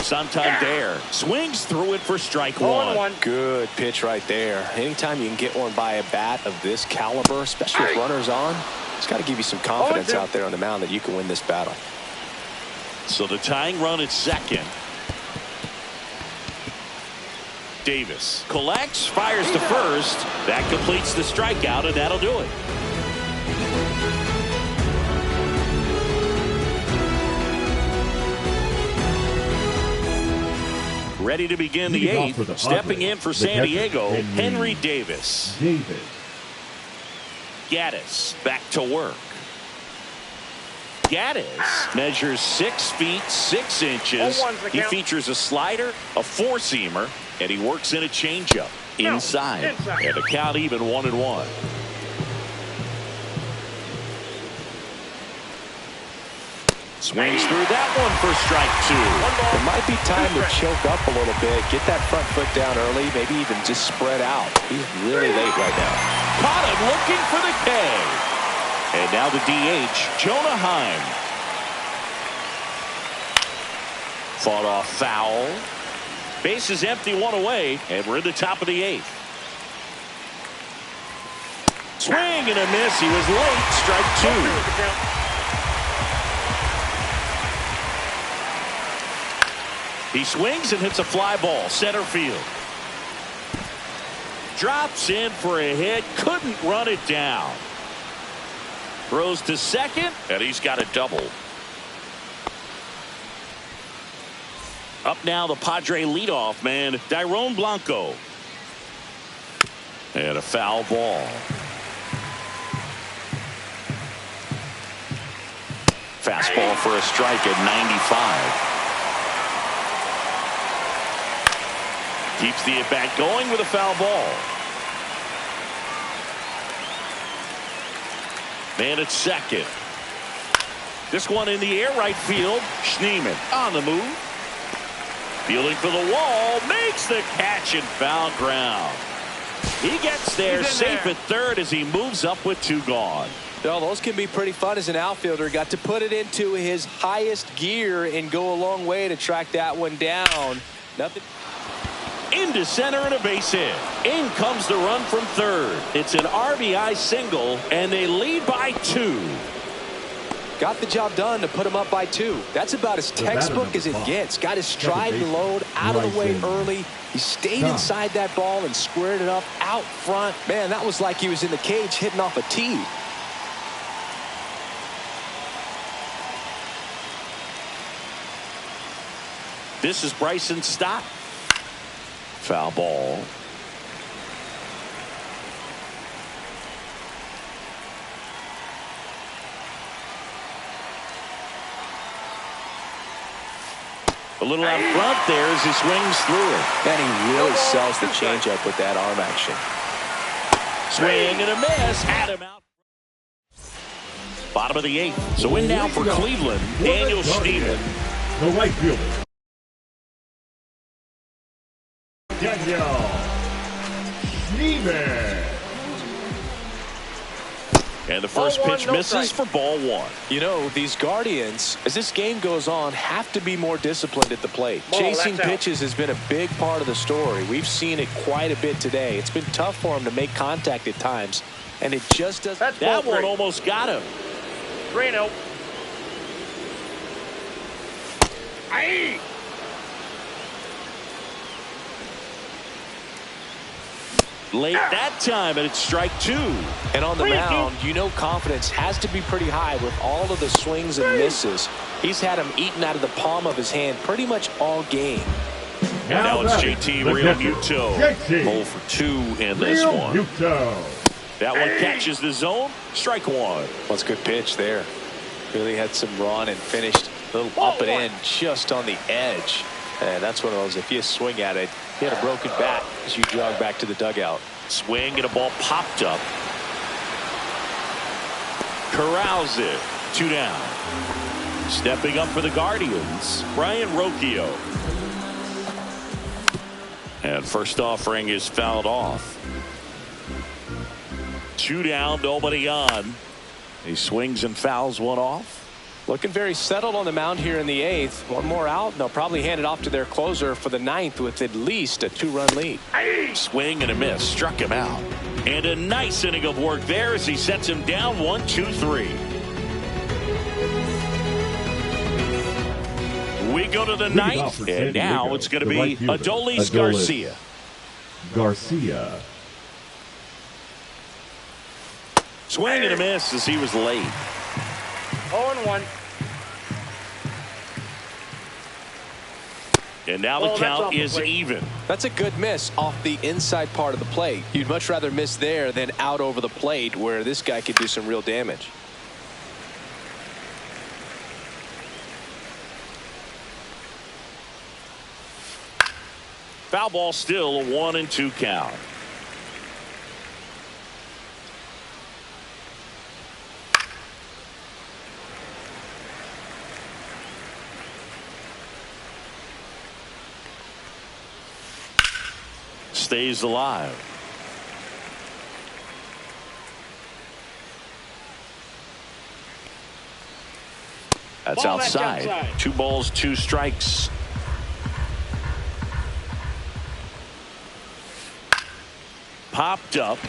[SPEAKER 1] Santander swings through it for strike 1.
[SPEAKER 2] Good pitch right there. Anytime you can get one by a bat of this caliber, especially with runners on, it's got to give you some confidence out there on the mound that you can win this battle.
[SPEAKER 1] So the tying run at second. Davis collects, fires to first. That completes the strikeout, and that'll do it. Ready to begin the 8th. Stepping in for San Diego, Henry Davis. Gaddis back to work. Gaddis measures 6 feet 6 inches. He features a slider, a 4-seamer, and he works in a changeup inside. And the count even 1-1. Swings through that one for strike 2.
[SPEAKER 2] It might be time to choke up a little bit, get that front foot down early, maybe even just spread out. He's really late right now.
[SPEAKER 1] Caught him looking for the K. And now the DH, Jonah Heim. Fought off foul. Base is empty, 1 away, and we're in the top of the 8th. Swing and a miss. He was late. Strike 2. He swings and hits a fly ball, center field. Drops in for a hit, couldn't run it down. Throws to second, and he's got a double. Up now, the Padre leadoff man, Dairon Blanco. And a foul ball. Fastball for a strike at 95. Keeps the at-bat going with a foul ball. Man at second. This one in the air, right field. Schneemann on the move. Fielding for the wall. Makes the catch in foul ground. He gets there safe at third as he moves up with 2 gone.
[SPEAKER 2] Well, those can be pretty fun as an outfielder. Got to put it into his highest gear and go a long way to track that one down. Nothing.
[SPEAKER 1] Into center and a base hit. In comes the run from third. It's an RBI single, and they lead by 2.
[SPEAKER 2] Got the job done to put him up by 2. That's about as textbook as it gets. Got his stride and load out of the way early. He stayed inside that ball and squared it up out front. Man, that was like he was in the cage hitting off a tee.
[SPEAKER 1] This is Bryson's stop. Foul ball. A little out front there as he swings through it.
[SPEAKER 2] And he really sells the changeup with that arm action.
[SPEAKER 1] Swing and a miss. Had him out. Bottom of the 8th. So in now for Cleveland, Daniel Steven.
[SPEAKER 4] The right fielder, Daniel Steven.
[SPEAKER 1] And the first pitch misses for ball 1.
[SPEAKER 2] You know, these Guardians, as this game goes on, have to be more disciplined at the plate. Chasing pitches has been a big part of the story. We've seen it quite a bit today. It's been tough for them to make contact at times, and it just doesn't.
[SPEAKER 1] That one almost got him.
[SPEAKER 3] 3-0. Aye.
[SPEAKER 1] Late that time, and it's strike 2.
[SPEAKER 2] And on the mound, you know confidence has to be pretty high with all of the swings and misses. He's had them eaten out of the palm of his hand pretty much all game.
[SPEAKER 1] And now it's JT Realmuto. 0 for 2 in this one. That one catches the zone. Strike 1.
[SPEAKER 2] Well, it's a good pitch there. Really had some run and finished a little up and in just on the edge. And that's one of those, if you swing at it, you had a broken bat as you jog back to the dugout.
[SPEAKER 1] Swing and a ball popped up. Corrals it. 2 down. Stepping up for the Guardians, Brian Rocchio. And first offering is fouled off. 2 down, nobody on. He swings and fouls one off.
[SPEAKER 2] Looking very settled on the mound here in the 8th. One more out, and they'll probably hand it off to their closer for the 9th with at least a 2-run lead.
[SPEAKER 1] Swing and a miss. Struck him out. And a nice inning of work there as he sets him down 1-2-3. We go to the 9th, and now it's going to be Adolis Garcia. Swing and a miss as he was late.
[SPEAKER 3] 0-1.
[SPEAKER 1] And now the count is even.
[SPEAKER 2] That's a good miss off the inside part of the plate. You'd much rather miss there than out over the plate where this guy could do some real damage.
[SPEAKER 1] Foul ball, still a 1-2 count. Stays alive. That's outside. 2 balls, 2 strikes. Popped up.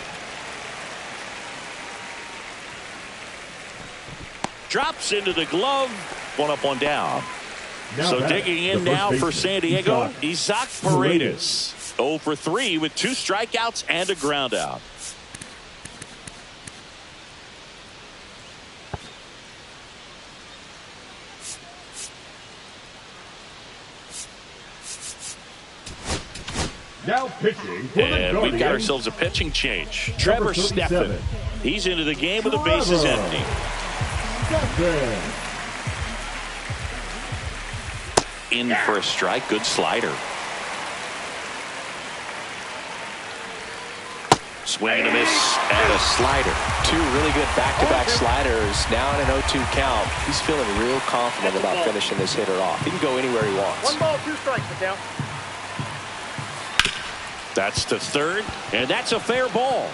[SPEAKER 1] Drops into the glove. 1 up, 1 down. So digging in now for San Diego, Isaac Paredes. 0 for 3 with 2 strikeouts and a ground out.
[SPEAKER 4] Now pitching for
[SPEAKER 1] and we've got ourselves a pitching change. Trevor Stephan. He's into the game with the bases empty. In for a strike. Good slider. Swing and a miss and a slider.
[SPEAKER 2] 2 really good back-to-back sliders. Now in an 0-2 count. He's feeling real confident about finishing this hitter off. He can go anywhere he wants.
[SPEAKER 3] 1 ball, 2 strikes, the count.
[SPEAKER 1] That's to third, and that's a fair ball.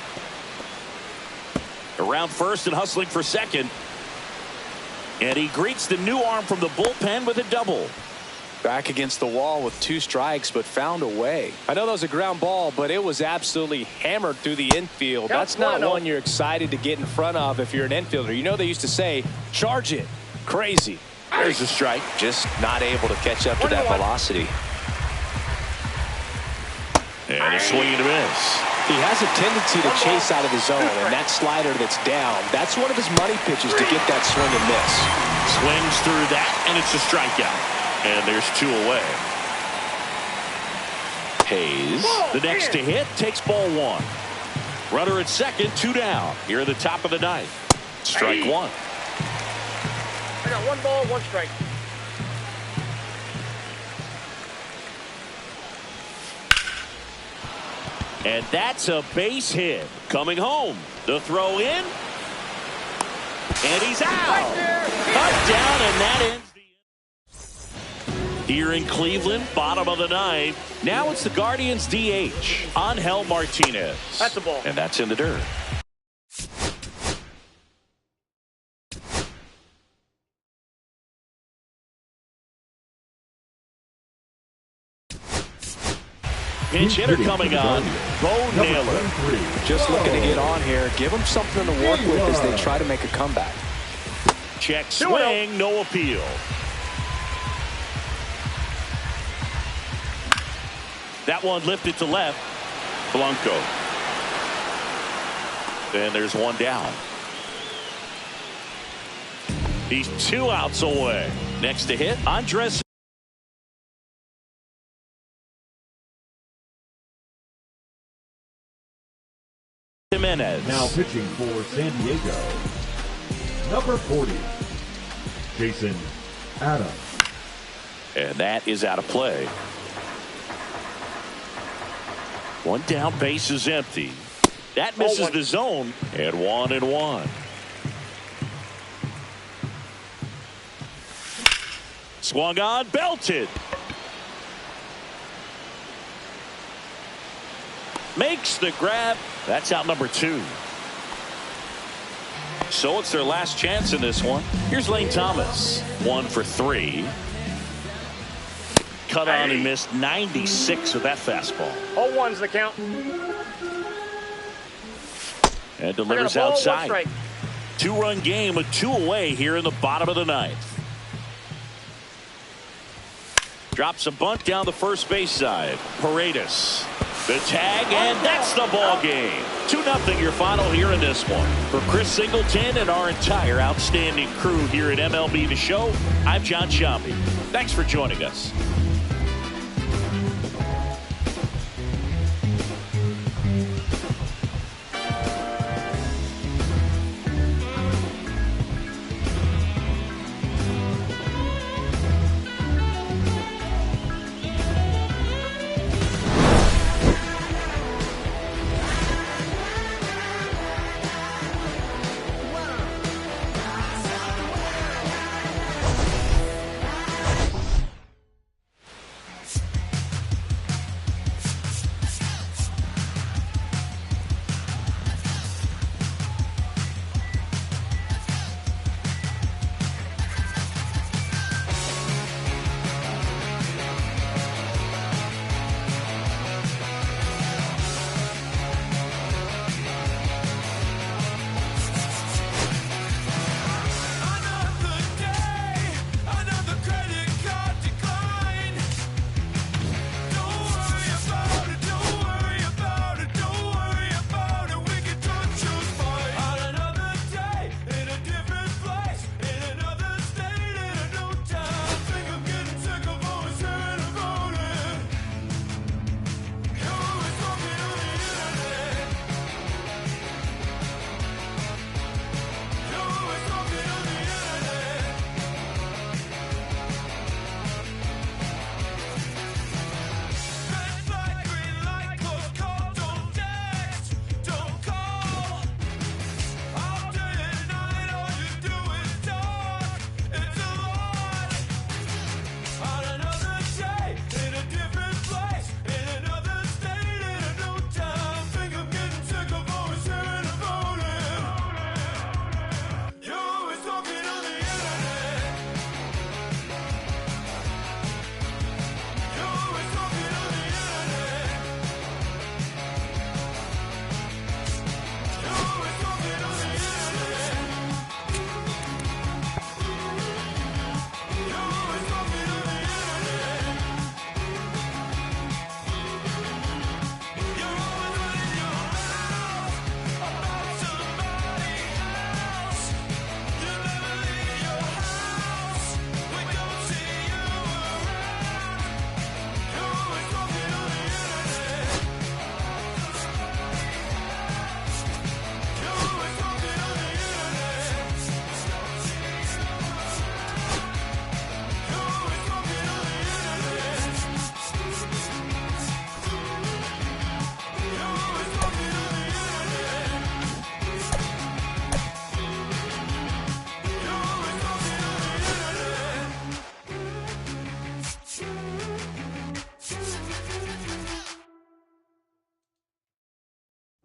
[SPEAKER 1] Around first and hustling for second. And he greets the new arm from the bullpen with a double.
[SPEAKER 2] Back against the wall with 2 strikes, but found a way. I know that was a ground ball, but it was absolutely hammered through the infield. That's not one you're excited to get in front of if you're an infielder. You know they used to say, charge it. Crazy.
[SPEAKER 1] There's a strike.
[SPEAKER 2] Just not able to catch up to that velocity.
[SPEAKER 1] And a swing and a miss.
[SPEAKER 2] He has a tendency to chase out of the zone, and that slider that's down, that's one of his money pitches to get that swing and miss.
[SPEAKER 1] Swings through that, and it's a strikeout. And there's 2 away. Hayes. The next to hit takes ball one. Runner at second, 2 down. Here at the top of the ninth. Strike one.
[SPEAKER 3] I got 1 ball, 1 strike.
[SPEAKER 1] And that's a base hit. Coming home. The throw in. And he's out. Cut down, and that ends the here in Cleveland, bottom of the ninth. Now it's the Guardians DH, Angel Martinez.
[SPEAKER 3] That's a ball.
[SPEAKER 1] And that's in the dirt. Pinch hitter coming on. Bo Naylor.
[SPEAKER 2] Just looking to get on here. Give them something to work with as they try to make a comeback.
[SPEAKER 1] Check swing, no appeal. That one lifted to left. Blanco. And there's 1 down. He's 2 outs away. Next to hit, Andres Jimenez.
[SPEAKER 4] Now pitching for San Diego, number 40, Jason Adams.
[SPEAKER 1] And that is out of play. 1 down, base is empty. That misses the zone, and 1-1. Swung on, belted. Makes the grab. That's out number 2. So it's their last chance in this one. Here's Lane Thomas. 1 for 3. Cut on and missed 96 with that fastball.
[SPEAKER 3] All ones the count.
[SPEAKER 1] And delivers outside. 2-run game with 2 away here in the bottom of the ninth. Drops a bunt down the first base side. Paredes. The tag, and that's the ball game. 2-0 your final here in this one. For Chris Singleton and our entire outstanding crew here at MLB The Show, I'm John Shambi. Thanks for joining us.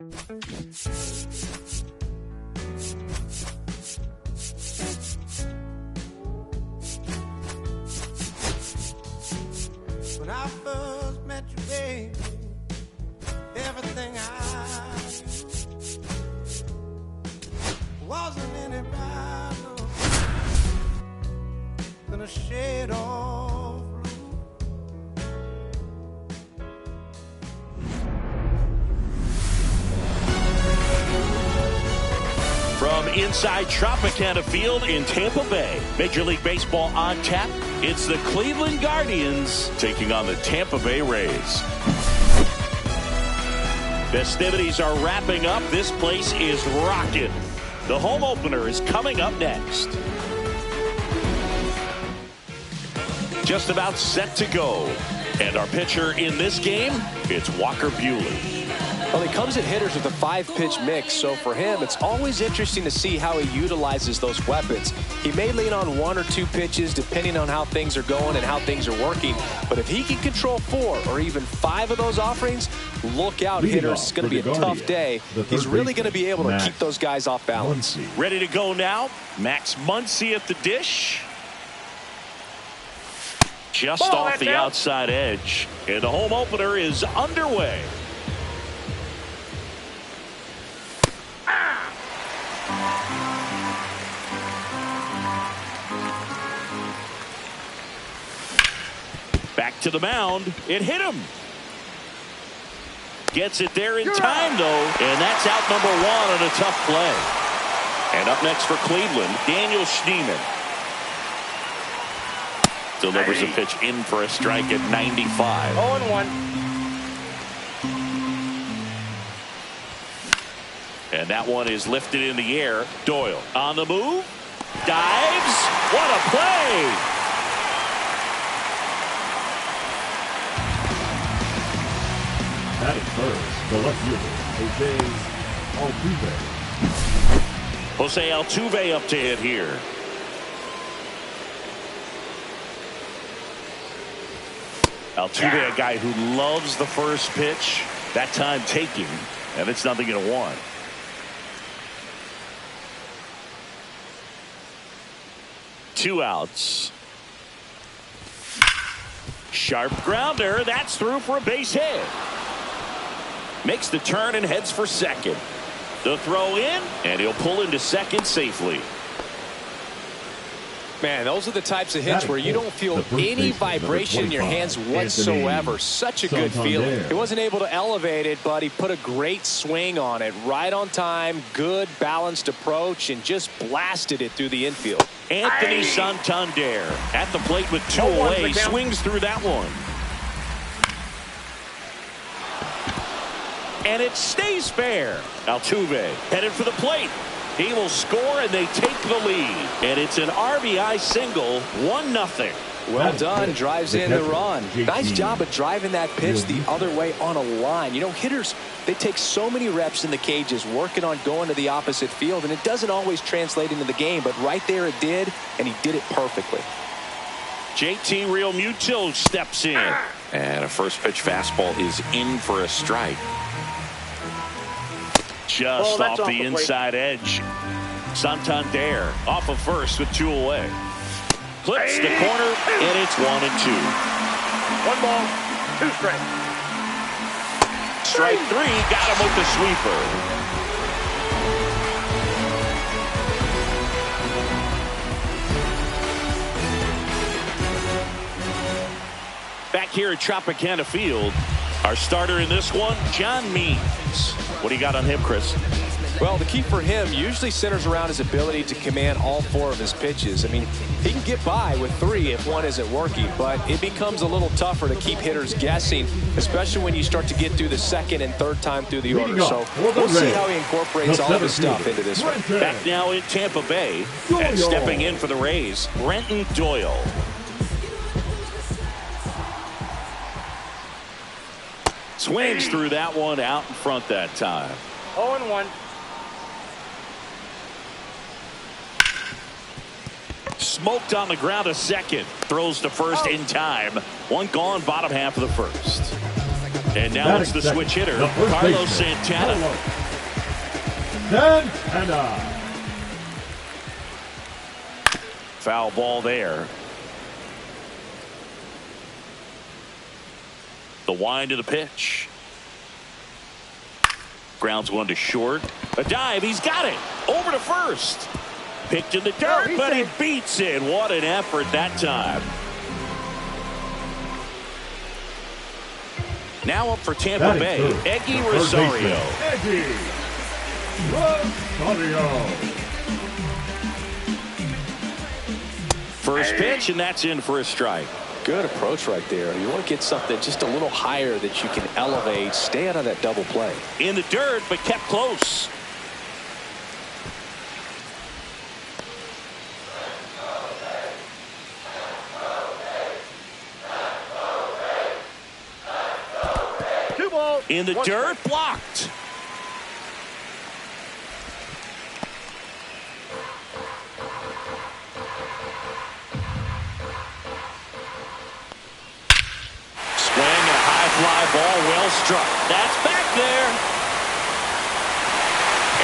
[SPEAKER 14] When I first met you, baby, everything I knew wasn't any brighter than a shade of
[SPEAKER 1] From inside Tropicana Field in Tampa Bay, Major League Baseball on tap. It's the Cleveland Guardians taking on the Tampa Bay Rays. Festivities are wrapping up. This place is rocking. The home opener is coming up next. Just about set to go. And our pitcher in this game, it's Walker Buehler.
[SPEAKER 2] Well, he comes at hitters with a 5-pitch mix, so for him, it's always interesting to see how he utilizes those weapons. He may lean on 1 or 2 pitches depending on how things are going and how things are working, but if he can control 4 or even 5 of those offerings, look out, hitters. It's going to be a tough day. He's really going to be able to keep those guys off balance.
[SPEAKER 1] Ready to go now. Max Muncy at the dish. Just off the outside edge. And the home opener is underway. Back to the mound. It hit him. Gets it there in time, though. And that's out number 1 on a tough play. And up next for Cleveland, Daniel Schneemann. Delivers a pitch in for a strike at 95.
[SPEAKER 3] 0-1.
[SPEAKER 1] And that one is lifted in the air. Doyle on the move. Dives. What a play.
[SPEAKER 4] Batting first, the left fielder,
[SPEAKER 1] Jose Altuve up to hit here. Altuve, a guy who loves the first pitch. That time taking, and it's 0-1. Two outs. Sharp grounder. That's through for a base hit. Makes the turn and heads for second. The throw in, and he'll pull into second safely.
[SPEAKER 2] Man, those are the types of hits where you don't feel any vibration in your hands whatsoever. Such a good feeling. He wasn't able to elevate it, but he put a great swing on it. Right on time, good balanced approach, and just blasted it through the infield.
[SPEAKER 1] Anthony Santander at the plate with 2 away. Swings through that one. And it stays fair. Altuve headed for the plate. He will score, and they take the lead. And it's an RBI single, 1-0.
[SPEAKER 2] Well done. Drives in the run. Nice job of driving that pitch the other way on a line. You know, hitters, they take so many reps in the cages working on going to the opposite field, and it doesn't always translate into the game, but right there it did, and he did it perfectly.
[SPEAKER 1] JT Realmuto steps in. And a first pitch fastball is in for a strike. Just off the inside edge. Santander off of first with 2 away. Clips the corner, and it's 1-2.
[SPEAKER 3] 1 ball, 2 strikes.
[SPEAKER 1] Strike 3, got him with the sweeper. Back here at Tropicana Field, our starter in this one, John Means. What do you got on him, Chris?
[SPEAKER 2] Well, the key for him usually centers around his ability to command all 4 of his pitches. I mean, he can get by with 3 if one isn't working, but it becomes a little tougher to keep hitters guessing, especially when you start to get through the second and third time through the order. So we'll see how he incorporates all this stuff into this one.
[SPEAKER 1] Back now in Tampa Bay, and stepping in for the Rays, Brenton Doyle. Swings through that one out in front that time.
[SPEAKER 3] 0-1.
[SPEAKER 1] Smoked on the ground a second. Throws to first in time. 1 gone, bottom half of the first. And now it's the switch hitter, Carlos Santana. Foul ball there. The wind of the pitch. Grounds one to short. A dive. He's got it. Over to first. Picked in the dirt, but he beats it. What an effort that time. Now up for Tampa Bay, Eggy Rosario.
[SPEAKER 4] Eggy Rosario.
[SPEAKER 1] First pitch, and that's in for a strike.
[SPEAKER 2] Good approach right there. You want to get something just a little higher that you can elevate. Stay out of that double play.
[SPEAKER 1] In the dirt, but kept close. In the dirt, blocked. Swing and a high fly ball, well struck. That's back there.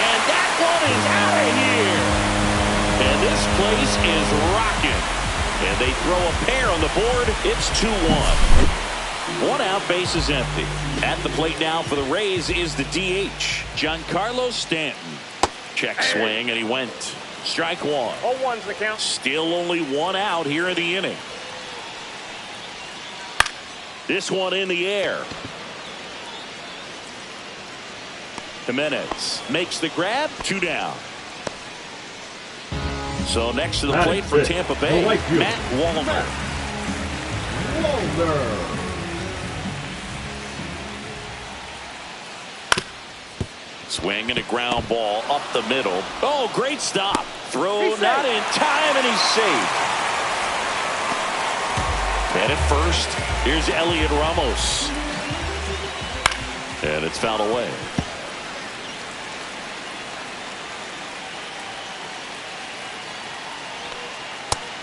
[SPEAKER 1] And that one is out of here. And this place is rocking. And they throw a pair on the board. It's 2-1. One out, base is empty. At the plate now for the Rays is the DH, Giancarlo Stanton. Check swing, and he went. Strike one.
[SPEAKER 3] 0-1's the count.
[SPEAKER 1] Still only one out here in the inning. This one in the air. Jimenez makes the grab, 2 down. So next to the plate for Tampa Bay, Matt Wallner. Swing and a ground ball up the middle. Oh, great stop. Throw not in time, and he's safe. And at first, here's Elliot Ramos. And it's fouled away.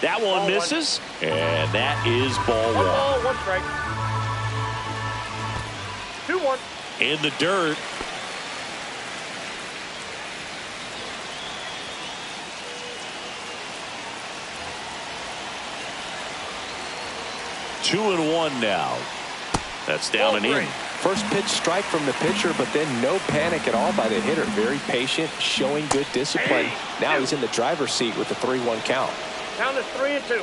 [SPEAKER 1] That one misses, and that is ball one.
[SPEAKER 3] 1 ball, 1 strike. 2-1.
[SPEAKER 1] In the dirt. Two and 1 now. That's down and in.
[SPEAKER 2] First pitch strike from the pitcher, but then no panic at all by the hitter. Very patient, showing good discipline. Now he's in the driver's seat with the 3-1 count.
[SPEAKER 3] Count is 3-2.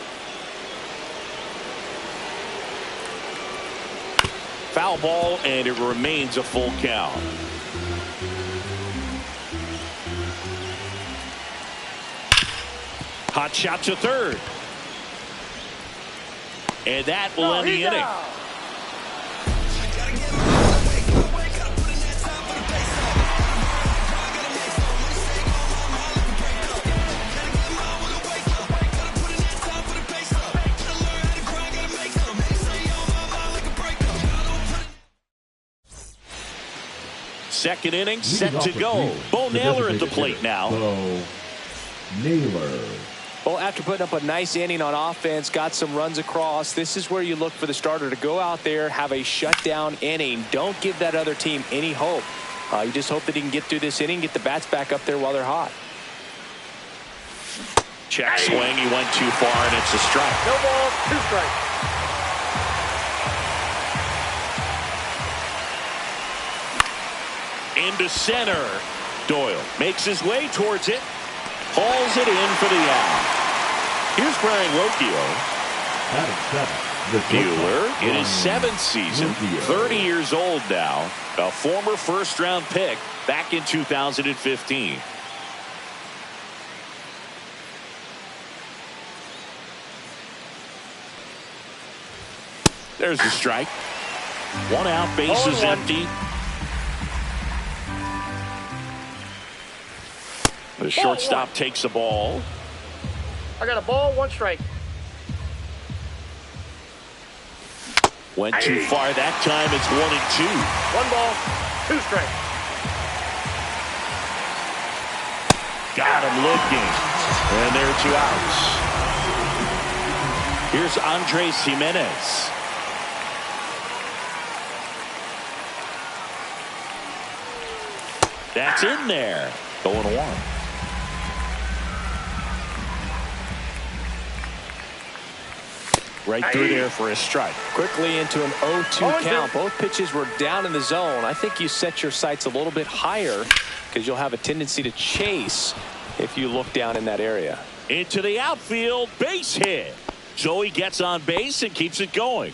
[SPEAKER 1] Foul ball, and it remains a full count. Hot shot to third. And that will end the inning. Second inning set to go. Bo Naylor at the plate now.
[SPEAKER 4] Bo Naylor.
[SPEAKER 2] Well, after putting up a nice inning on offense, got some runs across, this is where you look for the starter to go out there, have a shutdown inning. Don't give that other team any hope. You just hope that he can get through this inning, get the bats back up there while they're hot.
[SPEAKER 1] Check swing. He went too far, and it's a strike.
[SPEAKER 3] No ball, 2 strikes.
[SPEAKER 1] Into center. Doyle makes his way towards it. Hauls it in for the out. Here's Brian Rocchio. Bueller in his 7th season, 30 years old now, a former first-round pick back in 2015. There's the strike. 1 out, bases empty. The shortstop takes the ball.
[SPEAKER 3] I got a ball, 1 strike.
[SPEAKER 1] Went too far that time. It's 1 and 2.
[SPEAKER 3] 1 ball, 2 strikes.
[SPEAKER 1] Got him looking. And there are 2 outs. Here's Andres Jimenez. That's in there. 0-1. Right through there for a strike.
[SPEAKER 2] Quickly into an 0-2 count. Both pitches were down in the zone. I think you set your sights a little bit higher because you'll have a tendency to chase if you look down in that area.
[SPEAKER 1] Into the outfield, base hit. Joey gets on base and keeps it going.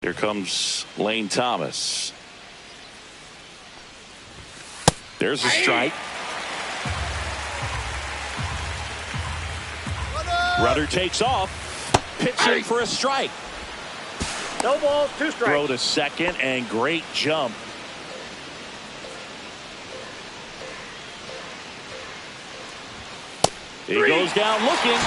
[SPEAKER 1] Here comes Lane Thomas. There's a strike. Rudder takes off. Pitching for a strike.
[SPEAKER 3] No balls, 2 strikes.
[SPEAKER 1] Throw to second and great jump. He goes down looking.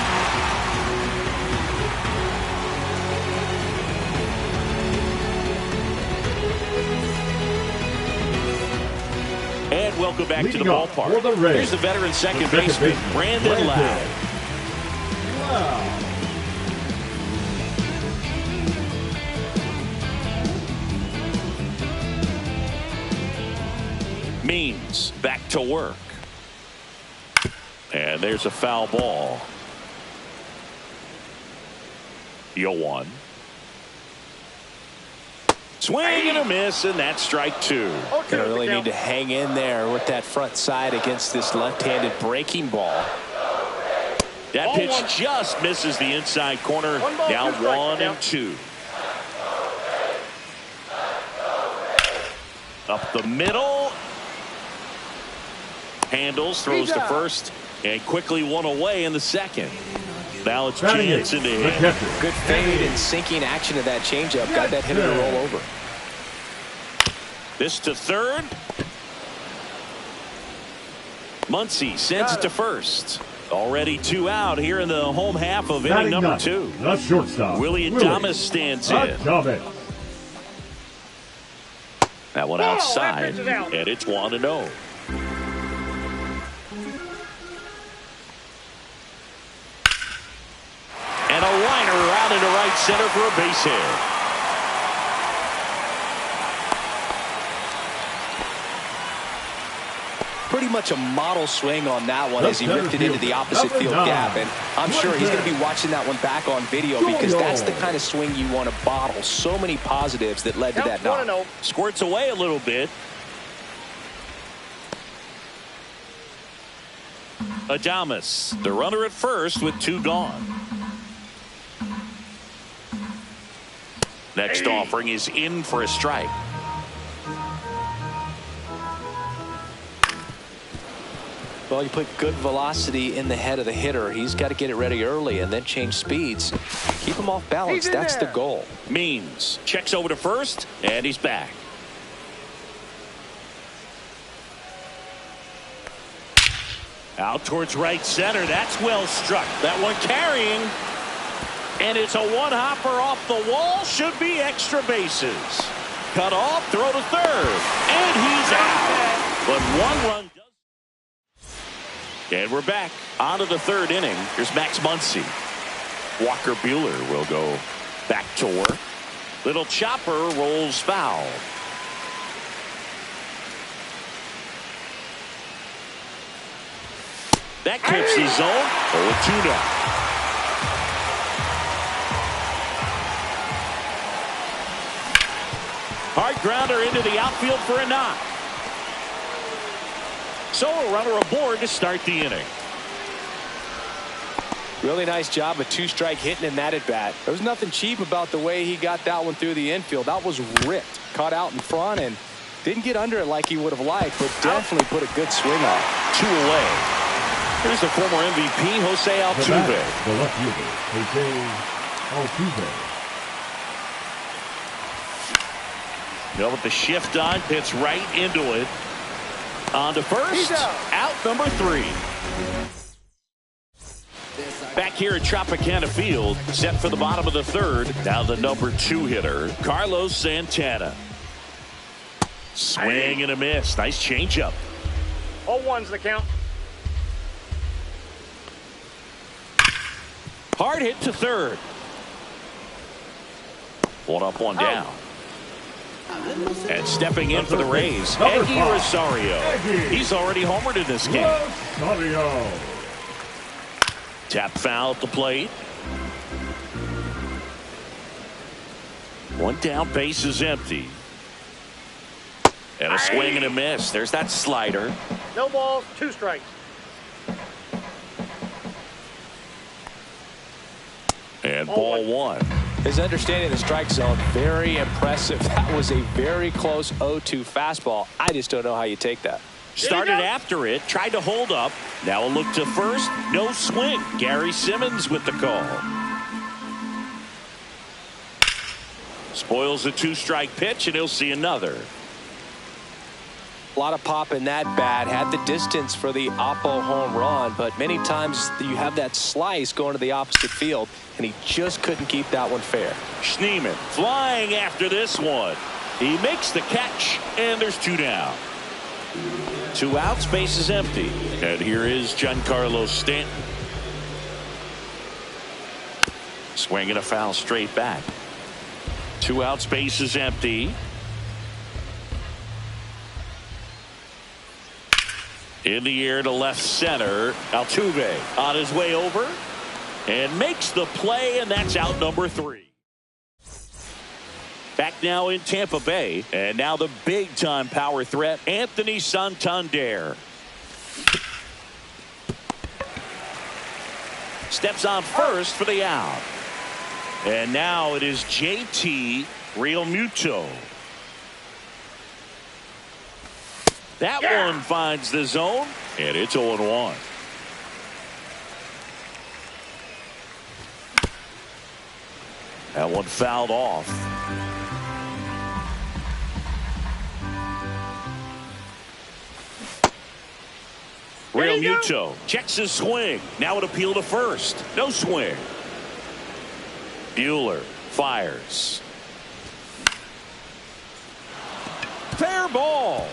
[SPEAKER 1] And welcome back to the ballpark. Here's the veteran second baseman, Brandon Lowe. Means back to work. And there's a foul ball. 0-1. Swing and a miss, and that's strike 2.
[SPEAKER 2] Gonna really need to hang in there with that front side against this left-handed breaking ball.
[SPEAKER 1] That pitch just misses the inside corner. Now 1-2. Up the middle. Handles, throws to first, and quickly one away in the second. Now it's Jansen to hit.
[SPEAKER 2] Good fade and sinking action of that changeup. Got that hitter to roll over.
[SPEAKER 1] This to third. Muncy sends it to first. Already 2 out here in the home half of inning number 2.
[SPEAKER 4] The shortstop.
[SPEAKER 1] Willie Adames stands in. That one outside, and it's 1-0. And a liner out into right center for a base hit.
[SPEAKER 2] Pretty much a model swing on that one as he ripped it into the opposite field gap. And I'm sure he's going to be watching that one back on video because that's the kind of swing you want to bottle. So many positives that led to that knock.
[SPEAKER 1] Squirts away a little bit. Adames, the runner at first with 2 gone. Next offering is in for a strike.
[SPEAKER 2] Well, you put good velocity in the head of the hitter. He's got to get it ready early and then change speeds. Keep him off balance. That's the goal.
[SPEAKER 1] Means checks over to first, and he's back. Out towards right center. That's well struck. That one carrying. And it's a one-hopper off the wall. Should be extra bases. Cut off, throw to third. And he's out. But 1 run. And we're back onto the 3rd inning. Here's Max Muncy. Walker Buehler will go back to work. Little chopper rolls foul. That clips the zone. 0-2 now. Hard grounder into the outfield for a knock. So a runner aboard to start the inning.
[SPEAKER 2] Really nice job of 2-strike hitting in that at bat. There was nothing cheap about the way he got that one through the infield. That was ripped, caught out in front, and didn't get under it like he would have liked, but definitely put a good swing on.
[SPEAKER 1] 2 away. Here's the former MVP, Jose Altuve.
[SPEAKER 4] The left fielder, Jose Altuve.
[SPEAKER 1] Now with the shift on, hits right into it. On to first, out number 3. Back here at Tropicana Field, set for the bottom of the 3rd. Now the number 2 hitter, Carlos Santana. Swing and a miss. Nice changeup.
[SPEAKER 3] 0-1's the count.
[SPEAKER 1] Hard hit to third. 1 up, 1 down. And stepping in for the Rays, Eggy Rosario. He's already homered in this game.
[SPEAKER 4] Rosario.
[SPEAKER 1] Tap foul at the plate. 1 down, base is empty. And a swing and a miss. There's that slider.
[SPEAKER 3] No balls, 2 strikes.
[SPEAKER 1] And ball 1.
[SPEAKER 2] His understanding of the strike zone, very impressive. That was a very close 0-2 fastball. I just don't know how you take that.
[SPEAKER 1] Started after it, tried to hold up. Now a look to first, no swing. Gary Simmons with the call. Spoils a 2-strike pitch, and he'll see another.
[SPEAKER 2] A lot of pop in that bat. Had the distance for the Oppo home run, but many times you have that slice going to the opposite field, and he just couldn't keep that one fair.
[SPEAKER 1] Schneemann flying after this one. He makes the catch, and there's 2 down. 2 outs, base is empty. And here is Giancarlo Stanton. Swinging a foul straight back. 2 outs, base is empty. In the air to left center. Altuve on his way over and makes the play, and that's out number 3. Back now in Tampa Bay, and now the big-time power threat, Anthony Santander. Steps on first for the out. And now it is JT Realmuto. That one finds the zone, and it's 0-1. That one fouled off. Real Muto checks his swing. Now an appeal to first. No swing. Buehler fires. Fair ball.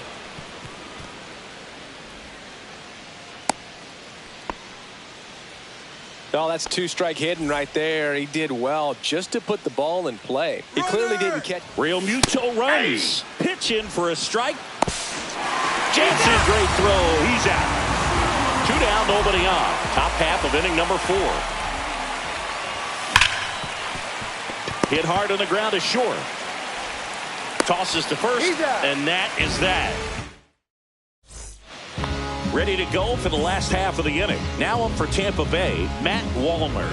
[SPEAKER 2] Oh, that's two-strike hitting right there. He did well just to put the ball in play. He clearly didn't catch.
[SPEAKER 1] Real Muto runs. Pitch in for a strike. Jansen, great throw. He's out. 2 down, nobody on. Top half of inning number 4. Hit hard on the ground is short. Tosses to first, and that is that. Ready to go for the last half of the inning. Now up for Tampa Bay, Matt Wallner.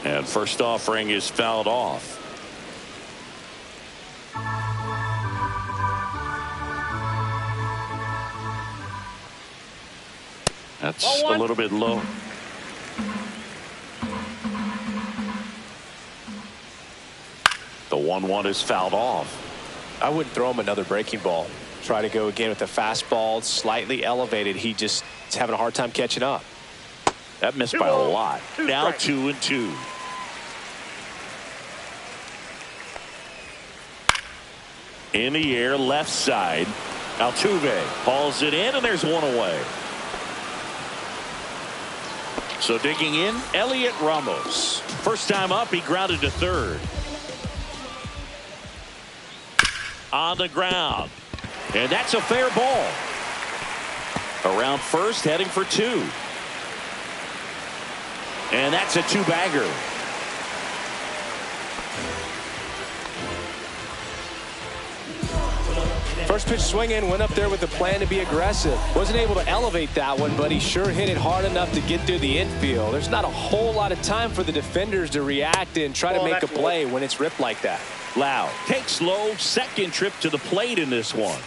[SPEAKER 1] And first offering is fouled off. That's a little bit low. The 1-1 is fouled off.
[SPEAKER 2] I wouldn't throw him another breaking ball. Try to go again with the fastball, slightly elevated. He just is having a hard time catching up.
[SPEAKER 1] That missed by a lot. Now 2-2. In the air, left side. Altuve hauls it in, and there's one away. So digging in, Elliot Ramos. First time up, he grounded to third. On the ground. And that's a fair ball. Around first, heading for 2. And that's a 2-bagger.
[SPEAKER 2] First pitch swinging, went up there with a plan to be aggressive. Wasn't able to elevate that one, but he sure hit it hard enough to get through the infield. There's not a whole lot of time for the defenders to react and try to make a play when it's ripped like that.
[SPEAKER 1] Lau takes low, second trip to the plate in this one.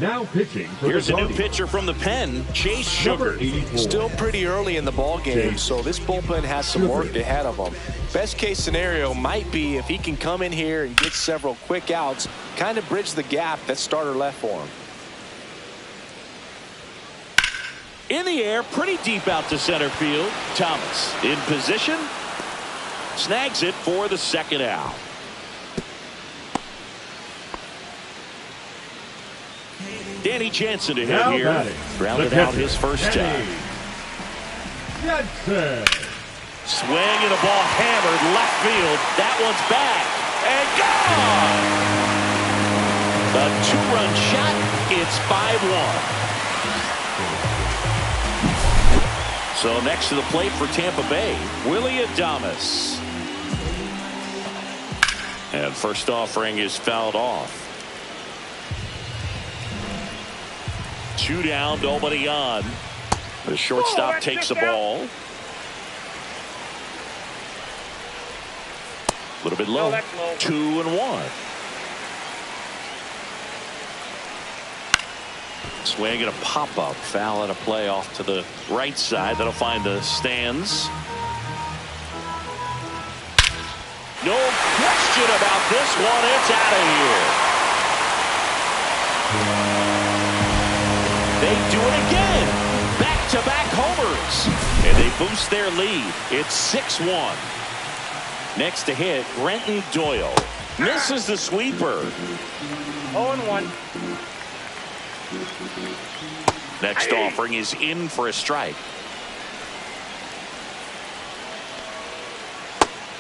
[SPEAKER 4] Now pitching for
[SPEAKER 1] Here's
[SPEAKER 4] the
[SPEAKER 1] a new pitcher from the pen, Chase Sugar.
[SPEAKER 2] Still pretty early in the ball game, so this bullpen has some work ahead of them. Best case scenario might be if he can come in here and get several quick outs, kind of bridge the gap that starter left for him.
[SPEAKER 1] In the air, pretty deep out to center field. Thomas in position. Snags it for the second out. Danny Jansen to hit here. Grounded out his first time.
[SPEAKER 4] Jansen.
[SPEAKER 1] Swing and a ball hammered left field. That one's back and gone. The 2-run shot. It's 5-1. So next to the plate for Tampa Bay, Willie Adames. And first offering is fouled off. 2 down, nobody on. The shortstop takes the ball. A little bit low. 2-1. Swing and a pop-up. Foul and a play off to the right side. That'll find the stands. No question about this one. It's out of here. They do it again. Back-to-back homers. And they boost their lead. It's 6-1. Next to hit, Brenton Doyle. Misses the sweeper.
[SPEAKER 3] 0-1.
[SPEAKER 1] Next offering is in for a strike.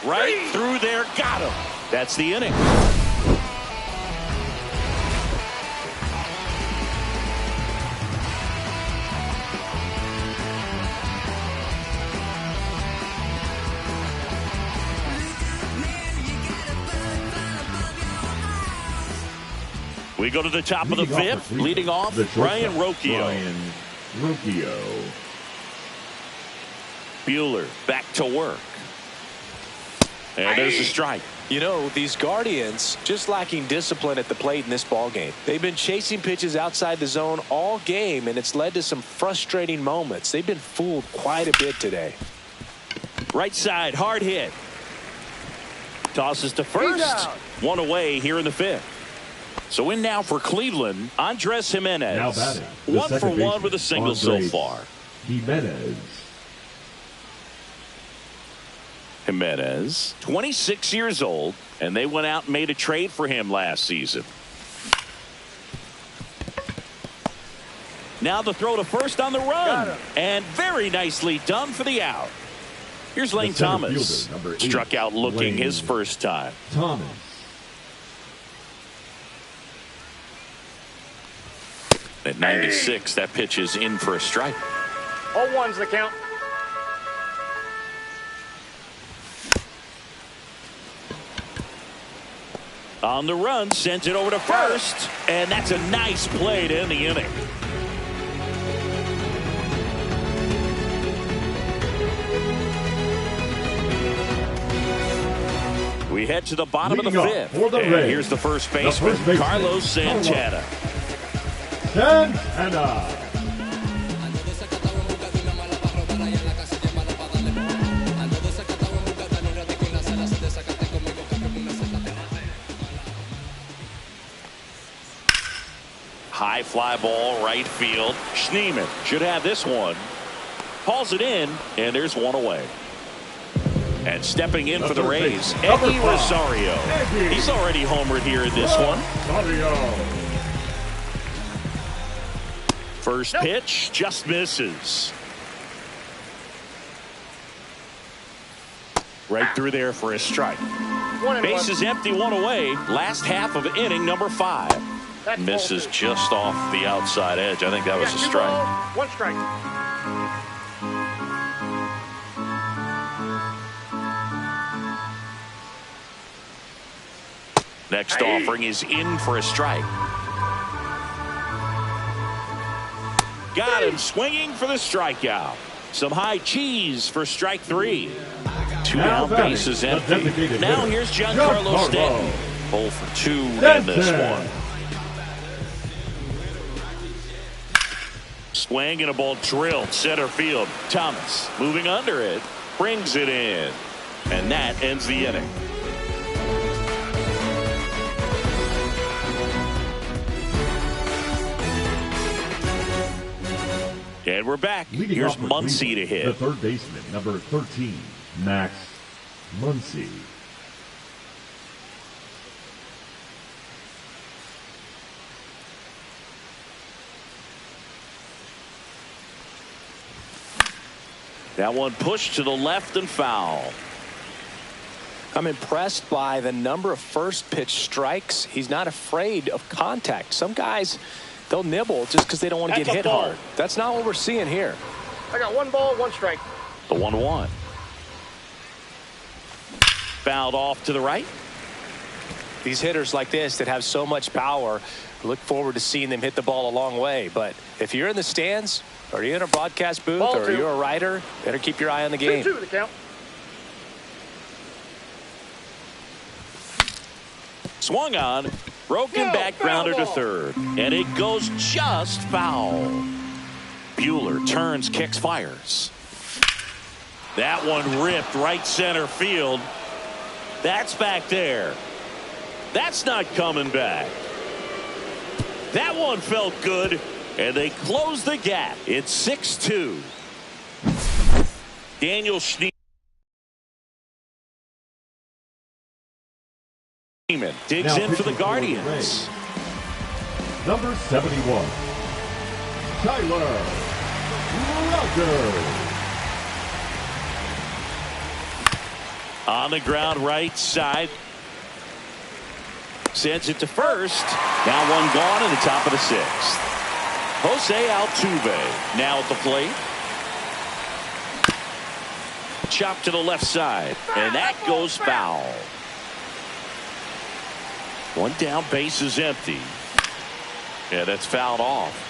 [SPEAKER 1] Right through there. Got him. That's the inning. We go to the top of the fifth. Leading off, Brian Rocchio. Buehler back to work. And there's a strike.
[SPEAKER 2] You know, these Guardians just lacking discipline at the plate in this ball game. They've been chasing pitches outside the zone all game, and it's led to some frustrating moments. They've been fooled quite a bit today.
[SPEAKER 1] Right side, hard hit. Tosses to first. One away here in the fifth. So in now for Cleveland, Andres Jimenez.
[SPEAKER 4] Now batting.
[SPEAKER 1] 1 for 1 with a single so far. Jimenez, 26 years old, and they went out and made a trade for him last season. Now the throw to first on the run, and very nicely done for the out. Here's Lane Thomas. Struck out looking his first time. At 96, that pitch is in for a strike.
[SPEAKER 3] 0-1's the count.
[SPEAKER 1] On the run, sends it over to first, and that's a nice play to end the inning. We head to the bottom of the fifth, and here's the first baseman, Carlos Santana. High fly ball, right field. Schneemann should have this one. Hauls it in, and there's one away. And stepping in for the Rays, Eddie Rosario. He's already homered here in this one. First pitch just misses. Right through there for a strike. Bases empty, one away. Last half of inning number 5. Misses just off the outside edge. I think that was a strike.
[SPEAKER 3] 1 strike.
[SPEAKER 1] Next offering is in for a strike. Got him swinging for the strikeout. Some high cheese for strike 3. 2 down, bases empty. Now here's Giancarlo Stanton. 0 for 2 in this one. Swing and a ball drilled center field. Thomas moving under it, brings it in, and that ends the inning. And we're back. Here's Muncy to hit.
[SPEAKER 4] The third baseman, number 13, Max Muncy.
[SPEAKER 1] That one pushed to the left and foul.
[SPEAKER 2] I'm impressed by the number of first pitch strikes. He's not afraid of contact. Some guys, they'll nibble just because they don't want to get hit hard. That's not what we're seeing here.
[SPEAKER 3] I got 1 ball, 1 strike.
[SPEAKER 1] The 1-1. Fouled off to the right.
[SPEAKER 2] These hitters like this that have so much power, look forward to seeing them hit the ball a long way. But if you're in the stands, or you're in a broadcast booth, or you're a writer, better keep your eye on the game.
[SPEAKER 3] 2-2 the count.
[SPEAKER 1] Swung on, broken back, grounded to third, and it goes just foul. Buehler turns, kicks, fires. That one ripped right center field. That's back there. That's not coming back. That one felt good, and they close the gap. It's 6-2. Daniel Schneemann digs in for the Guardians.
[SPEAKER 4] Number 71, Tyler Rogers.
[SPEAKER 1] On the ground, right side. Sends it to first. Now one gone in the top of the 6th. Jose Altuve now at the plate. Chop to the left side, and that goes foul. One down, base is empty. Yeah, that's fouled off.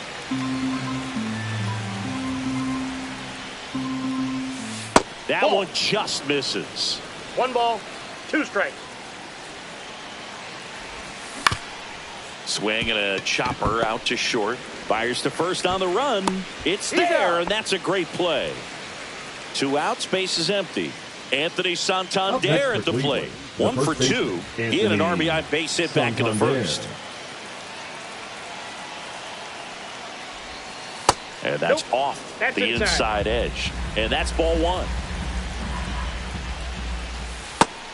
[SPEAKER 1] That one just misses.
[SPEAKER 3] 1 ball, 2 strikes.
[SPEAKER 1] Swing and a chopper out to short. Fires to first on the run. It's there, and that's a great play. 2 outs, base is empty. Anthony Santander at the plate. 1 for 2. He had an RBI base hit back in the first. And that's off the inside edge. And that's ball 1.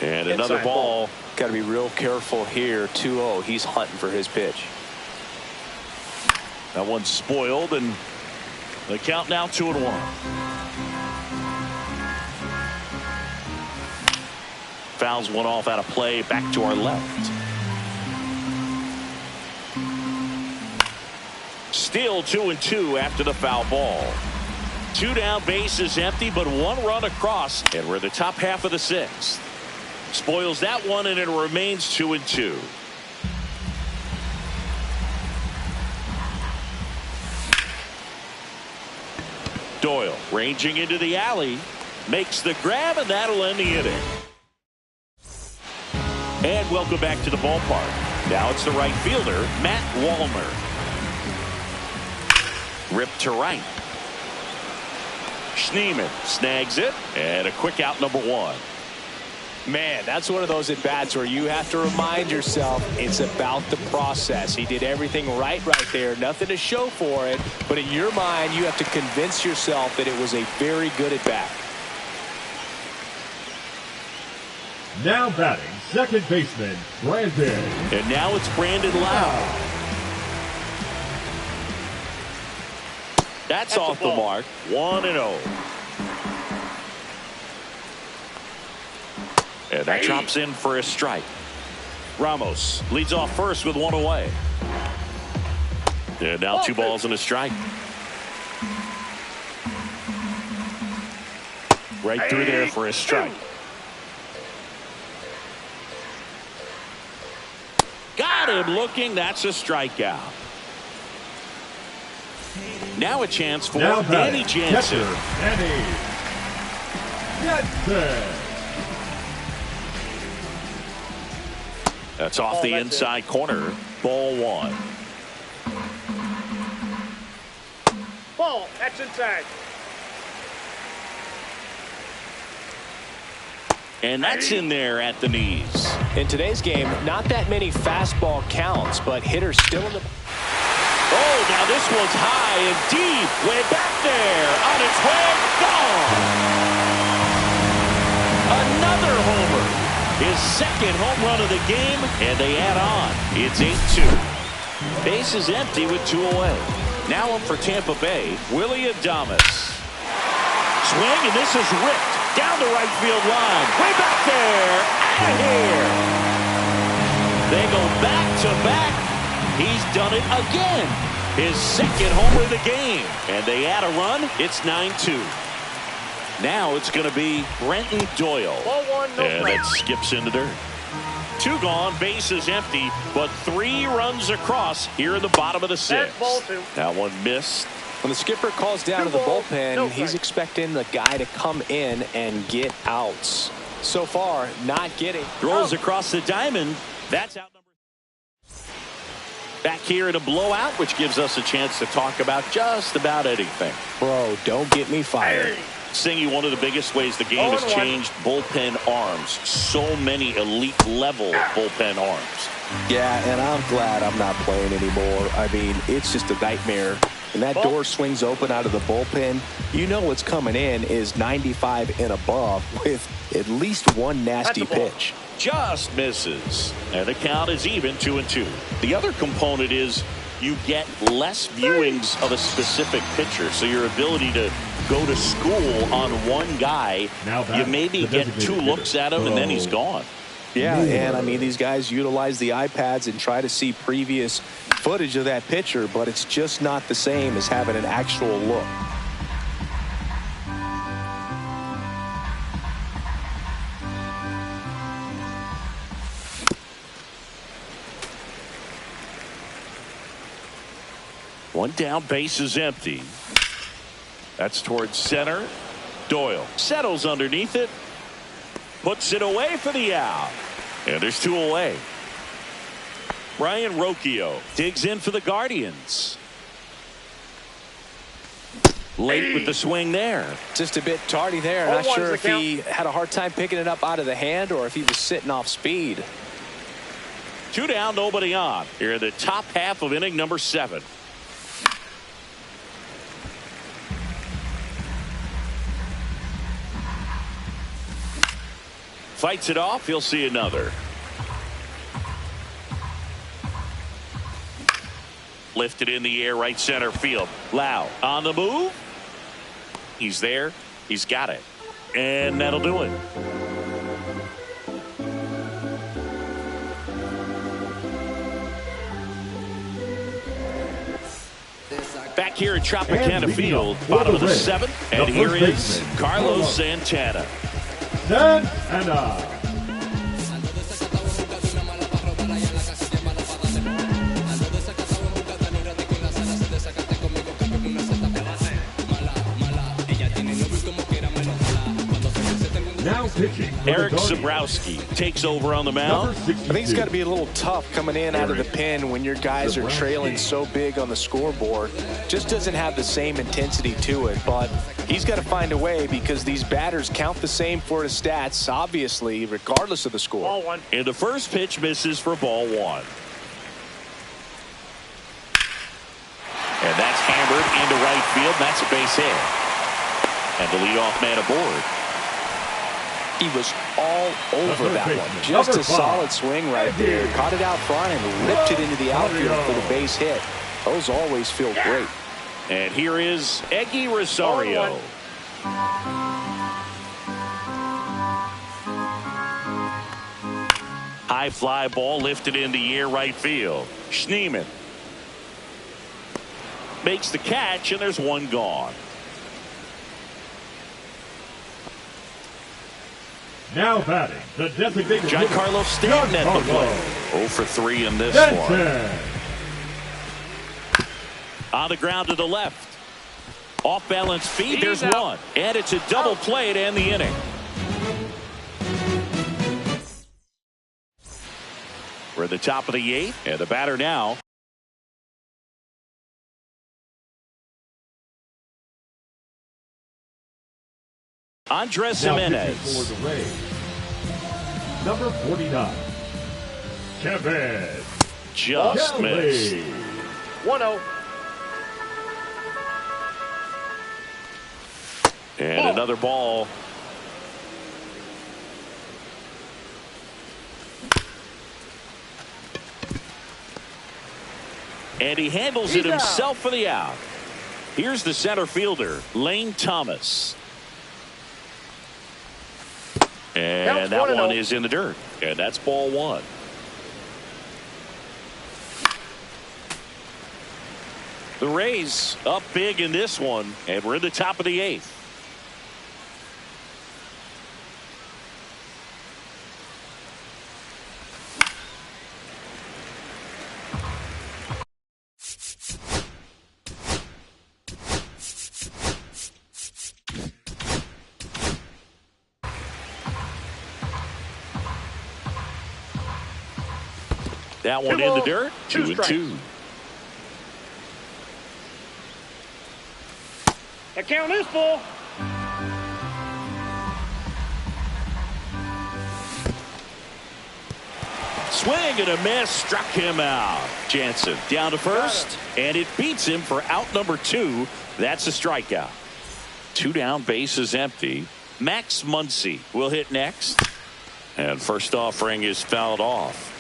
[SPEAKER 1] And another ball.
[SPEAKER 2] Got to be real careful here. 2-0. He's hunting for his pitch.
[SPEAKER 1] That one's spoiled, and the count now 2-1. Fouls one off out of play. Back to our left. Still 2-2 after the foul ball. 2 down, base is empty, but 1 run across, and we're in the top half of the 6th. Spoils that one, and it remains 2-2. Doyle ranging into the alley, makes the grab, and that'll end the inning. And welcome back to the ballpark. Now it's the right fielder, Matt Wallner. Ripped to right. Schneemann snags it, and a quick out, number 1.
[SPEAKER 2] Man, that's one of those at-bats where you have to remind yourself it's about the process. He did everything right there. Nothing to show for it. But in your mind, you have to convince yourself that it was a very good at-bat.
[SPEAKER 4] Now batting, second baseman, Brandon.
[SPEAKER 1] And now it's Brandon Lau. That's off the mark. 1-0. And that drops in for a strike. Ramos leads off first with 1 away. And now 2 balls and a strike. Right through there for a strike. Got him looking. That's a strikeout. Now a chance for Danny Jansen.
[SPEAKER 4] Danny Jansen.
[SPEAKER 1] That's off the inside corner. Ball 1.
[SPEAKER 3] Ball. That's inside.
[SPEAKER 1] And that's in there at the knees.
[SPEAKER 2] In today's game, not that many fastball counts, but hitters still in the...
[SPEAKER 1] Oh, now this one's high and deep. Way back there. On its way. Gone. Another homer. His second home run of the game, and they add on. It's 8-2. Base is empty with 2 away. Now up for Tampa Bay, Willy Adames. Swing, and this is ripped down the right field line. Way back there. Out of here. They go back to back. He's done it again. His second homer of the game. And they add a run. It's 9-2. Now it's going to be Brenton Doyle.
[SPEAKER 3] Ball 1, no
[SPEAKER 1] and it skips into dirt. 2 gone, base is empty, but 3 runs across here in the bottom of the 6th.
[SPEAKER 3] Ball 2.
[SPEAKER 1] That one missed.
[SPEAKER 2] When the skipper calls down to the bullpen, he's expecting the guy to come in and get outs. So far, not getting.
[SPEAKER 1] Throws across the diamond. That's out number. Back here in a blowout, which gives us a chance to talk about just about anything.
[SPEAKER 2] Bro, don't get me fired.
[SPEAKER 1] Singy, one of the biggest ways the game has changed, bullpen arms. So many elite level bullpen arms.
[SPEAKER 2] Yeah, and I'm glad I'm not playing anymore. I mean, it's just a nightmare. When that door swings open out of the bullpen, you know what's coming in is 95 and above with at least one nasty pitch.
[SPEAKER 1] Just misses. And the count is even, 2-2. The other component is you get less viewings of a specific pitcher. So your ability to go to school on one guy, you maybe get 2 looks at him and then he's gone.
[SPEAKER 2] Yeah, and I mean, these guys utilize the iPads and try to see previous footage of that pitcher, but it's just not the same as having an actual look.
[SPEAKER 1] One down, base is empty. That's towards center. Doyle settles underneath it. Puts it away for the out. And there's 2 away. Brian Rocchio digs in for the Guardians. Late with the swing there.
[SPEAKER 2] Just a bit tardy there. Not sure if he had a hard time picking it up out of the hand or if he was sitting off speed.
[SPEAKER 1] 2 down, nobody on. Here in the top half of inning number 7. Fights it off. He'll see another. Lifted in the air, right center field. Lau on the move. He's there. He's got it. And that'll do it. Back here at Tropicana Field, bottom of the 7th. And here is Carlos Santana.
[SPEAKER 4] Santana.
[SPEAKER 1] Eric Zabrowski takes over on the mound.
[SPEAKER 2] I think it's got to be a little tough coming in out of the pen when your guys are trailing so big on the scoreboard. Just doesn't have the same intensity to it, but he's got to find a way because these batters count the same for his stats, obviously, regardless of the score.
[SPEAKER 3] Ball 1.
[SPEAKER 1] And the first pitch misses for ball 1. And that's hammered into right field. That's a base hit. And the leadoff man aboard.
[SPEAKER 2] He was all over that one. Just a solid swing right there. Caught it out front and ripped it into the outfield for the base hit. Those always feel great.
[SPEAKER 1] And here is Eggy Rosario. High fly ball lifted in the air, right field. Schneemann makes the catch, and there's 1 gone.
[SPEAKER 4] Now batting, the designated
[SPEAKER 1] Giancarlo Stanton at the plate. 0 for 3 in this one. On the ground to the left. Off balance feed. There's 1. And it's a double play to end the inning. We're at the top of the 8th. And the batter now. Andres Jimenez.
[SPEAKER 4] Number 49. Kevin.
[SPEAKER 1] Just missed.
[SPEAKER 3] 1-0.
[SPEAKER 1] And another ball. And he handles it himself for the out. Here's the center fielder, Lane Thomas. And that one is in the dirt. And that's ball 1. The Rays up big in this one. And we're in the top of the 8th. That one in the dirt. 2-2.
[SPEAKER 3] The count is full.
[SPEAKER 1] Swing and a miss. Struck him out. Jansen down to first. And it beats him for out number 2. That's a strikeout. 2 down, base is empty. Max Muncy will hit next. And first offering is fouled off.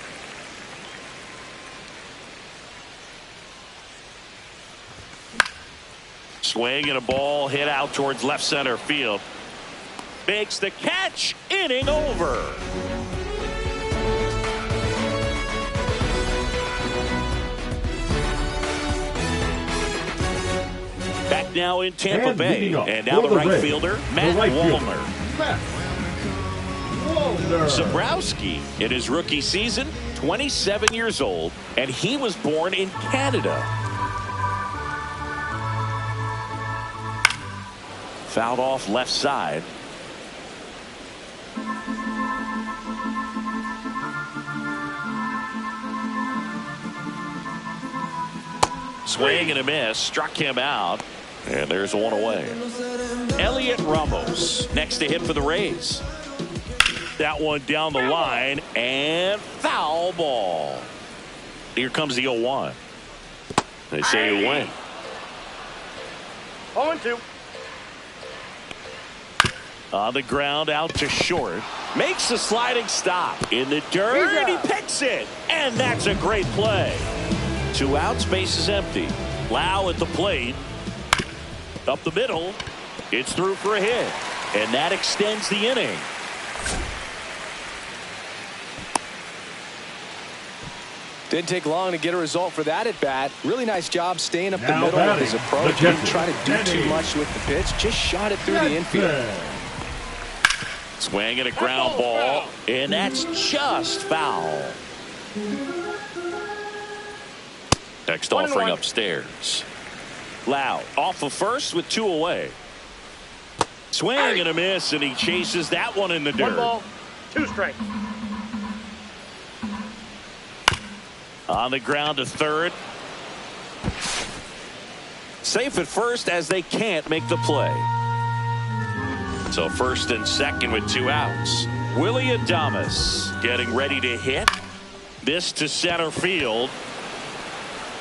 [SPEAKER 1] Swing and a ball hit out towards left center field. Makes the catch. Inning over. Back now in Tampa Bay. And now the right fielder, Matt Wallner. Zabrowski in his rookie season, 27 years old, and he was born in Canada. Fouled off left side. Swing and a miss. Struck him out. And there's one away. Elliot Ramos next to hit for the Rays. That one down the line and foul ball. Here comes the 0-1. They say you win.
[SPEAKER 3] 0-2.
[SPEAKER 1] On the ground out to short. Makes the sliding stop in the dirt. He picks it. And that's a great play. 2 outs, base is empty. Lau at the plate. Up the middle. It's through for a hit. And that extends the inning.
[SPEAKER 2] Didn't take long to get a result for that at bat. Really nice job staying up the middle of his approach. Didn't try to do too much with the pitch. Just shot it through the infield.
[SPEAKER 1] Swing and a ground ball. And that's just foul. Next offering upstairs. Lau off of first with 2 away. Swing and a miss, and he chases that one in the dirt.
[SPEAKER 3] 1 ball, 2 strikes.
[SPEAKER 1] On the ground to third. Safe at first as they can't make the play. So first and second with 2 outs. Willie Adames getting ready to hit. This to center field.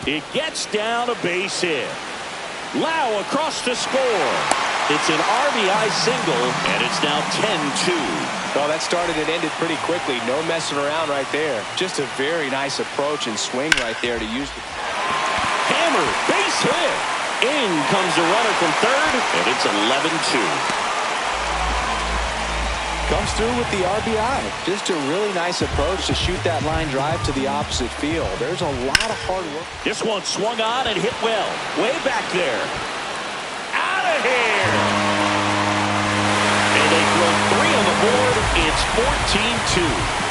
[SPEAKER 1] It gets down a base hit. Lau across to score. It's an RBI single, and it's now 10-2.
[SPEAKER 2] Well, that started and ended pretty quickly. No messing around right there. Just a very nice approach and swing right there to use the
[SPEAKER 1] hammer, base hit. In comes the runner from third, and it's 11-2.
[SPEAKER 2] Comes through with the RBI. Just a really nice approach to shoot that line drive to the opposite field. There's a lot of hard work.
[SPEAKER 1] This one swung on and hit well. Way back there. Out of here. And they throw 3 on the board. It's 14-2.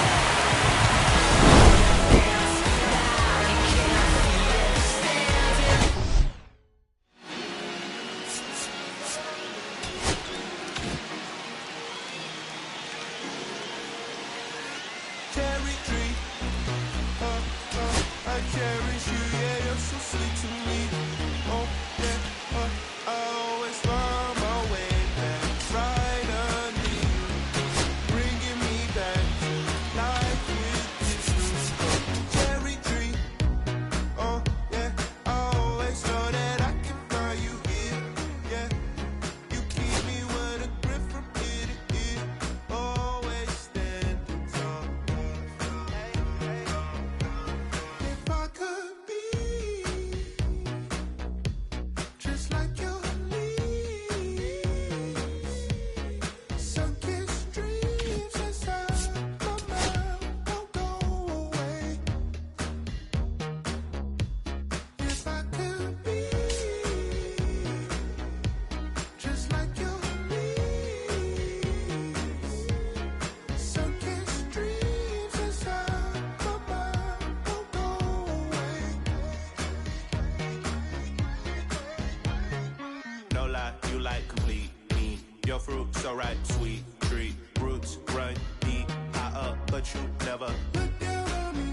[SPEAKER 17] Your fruit so ripe, sweet treat, roots run deep, high up, but you never look down on me.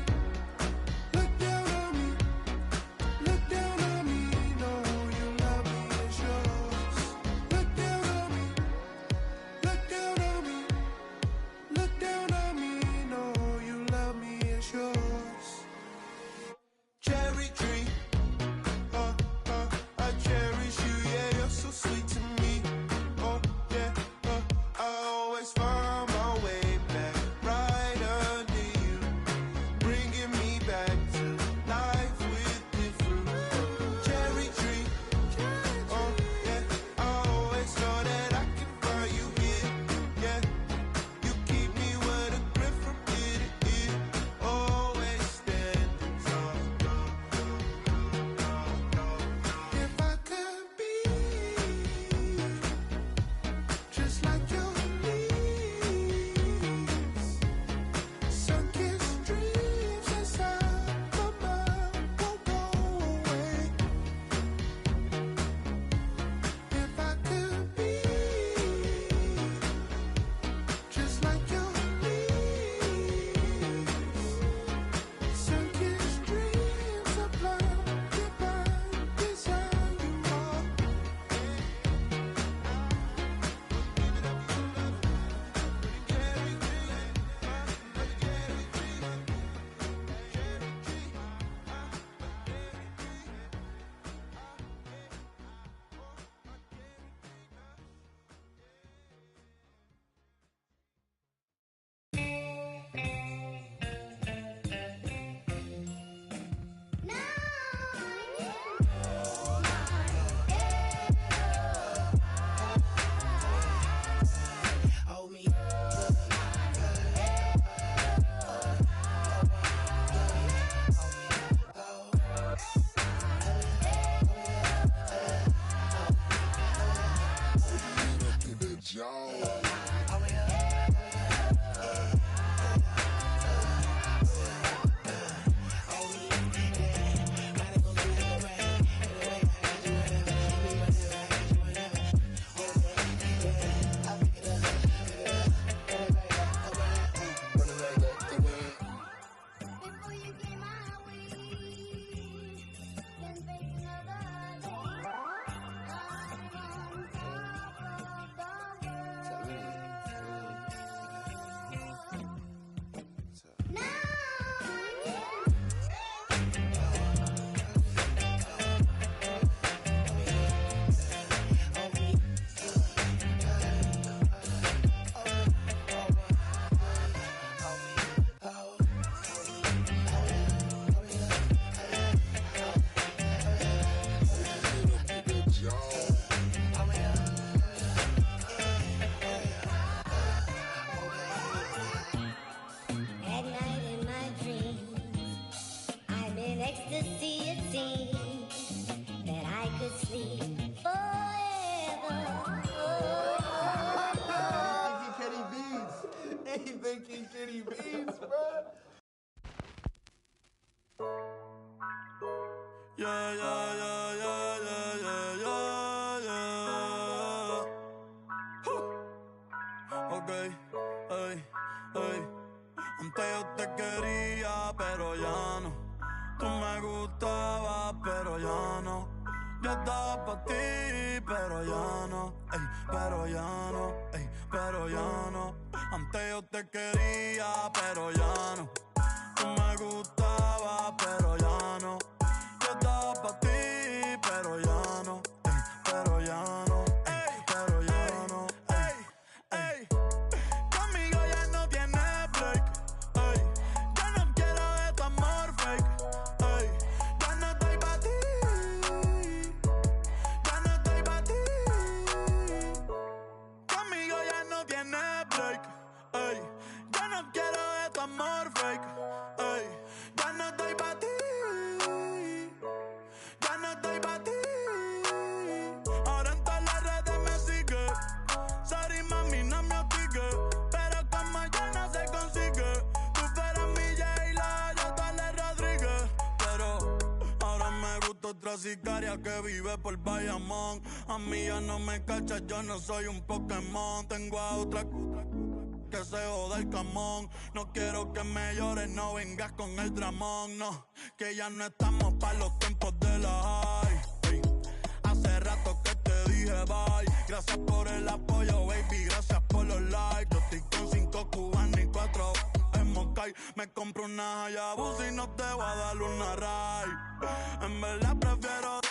[SPEAKER 17] Look down on me. Look down on me. No, you love me, it's yours. Look down on me. Look down on me. Look down on me. No, you love me, it's yours. Cherry tree, I cherish you, yeah, you're so sweet to me.
[SPEAKER 18] ey, ey. Antes yo te quería, pero ya no. Tú me gustabas, pero ya no. Yo estaba pa' ti, pero ya no. Ey, pero ya no, ey, pero ya no. Antes yo te quería, pero ya no. Tú me gustabas, pero ya no. Yo estaba pa' ti, pero ya no. Ey, pero ya no, ey, pero ya no. Ey, ey. Conmigo ya no tienes break. Ey, yo no quiero de tu amor fake. Ey, ya no estoy pa' ti. Ya no estoy pa' ti. Conmigo ya no tienes break. Ey, yo no quiero de tu amor fake. Ey, ya no estoy pa' ti. Ya no estoy pa' ti. Ahora en todas las redes me sigue. Sorry mami, no me hostigue. Pero como ya no se consigue. Tú fueras mi J-Lo, yo Dale Rodríguez. Pero ahora me gusta otra sicaria que vive por Bayamón. A mí ya no me cachas, yo no soy un Pokémon. Tengo a otra que se joda el camón. No quiero que me llores, no vengas con el dramón. No, que ya no estamos pa' los tiempos de la high. Ey, hace rato que te dije bye. Gracias por el apoyo, baby, gracias por los likes. Yo estoy con 5 cubanos y 4 en Moscay. Me compro una Hayabusa y no te voy a dar una ride. En verdad prefiero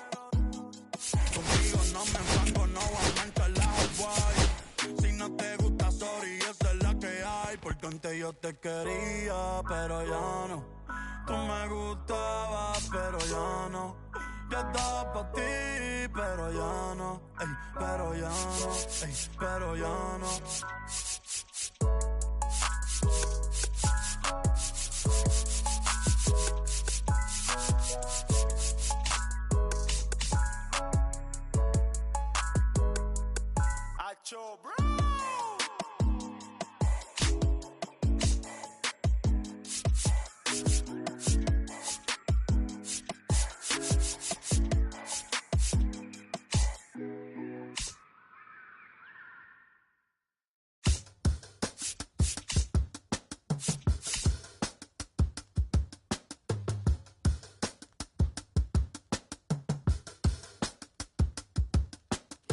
[SPEAKER 18] contigo, no me enfango, no voy a manchar la Hawaii. Si no te gusta, sorry, esa es la que hay. Porque antes yo te quería, pero ya no. Tú me gustabas, pero ya no. Yo estaba pa' ti, pero ya no. Ey, pero ya no, ey, pero ya no.
[SPEAKER 17] Acho, bro.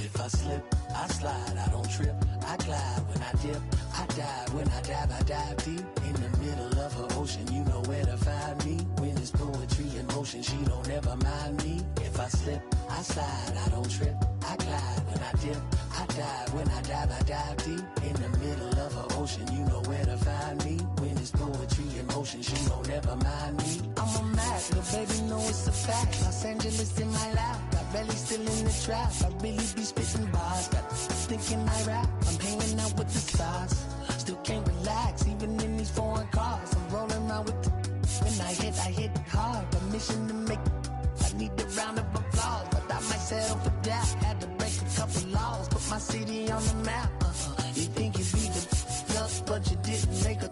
[SPEAKER 6] If I slip, I slide, I don't trip, I glide when I dip, I dive, when I dive deep, in the middle of her ocean, you know where to find me, when it's poetry in motion, she don't ever mind me, if I slip, I slide, I don't trip, I glide, when I dip, I dive, when I dive deep, in the middle of her ocean, you know where to find me, when it's poetry in motion, she don't ever mind me, I'm a Mac, but baby know it's a fact, Los Angeles in my lap, got belly still in the trap, I really be spitting bars, got thinking I rap, I'm hanging out with the stars, still can't relax, even in these foreign cars, I'm rolling around with the, when I hit hard, the mission to make, I need a round of applause, but I might settle for that, had to break a couple laws, put my city on the map, you think you beat the luck, but you didn't make a,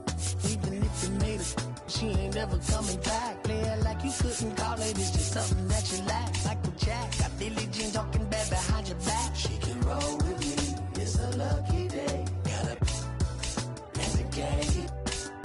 [SPEAKER 6] even if you made it, she ain't ever coming back, play it like you couldn't call it, it's just something that you lack, Michael Jack, got Billie Jean talking bad behind your back, she can roll with me, it's a lucky day, got a and the game.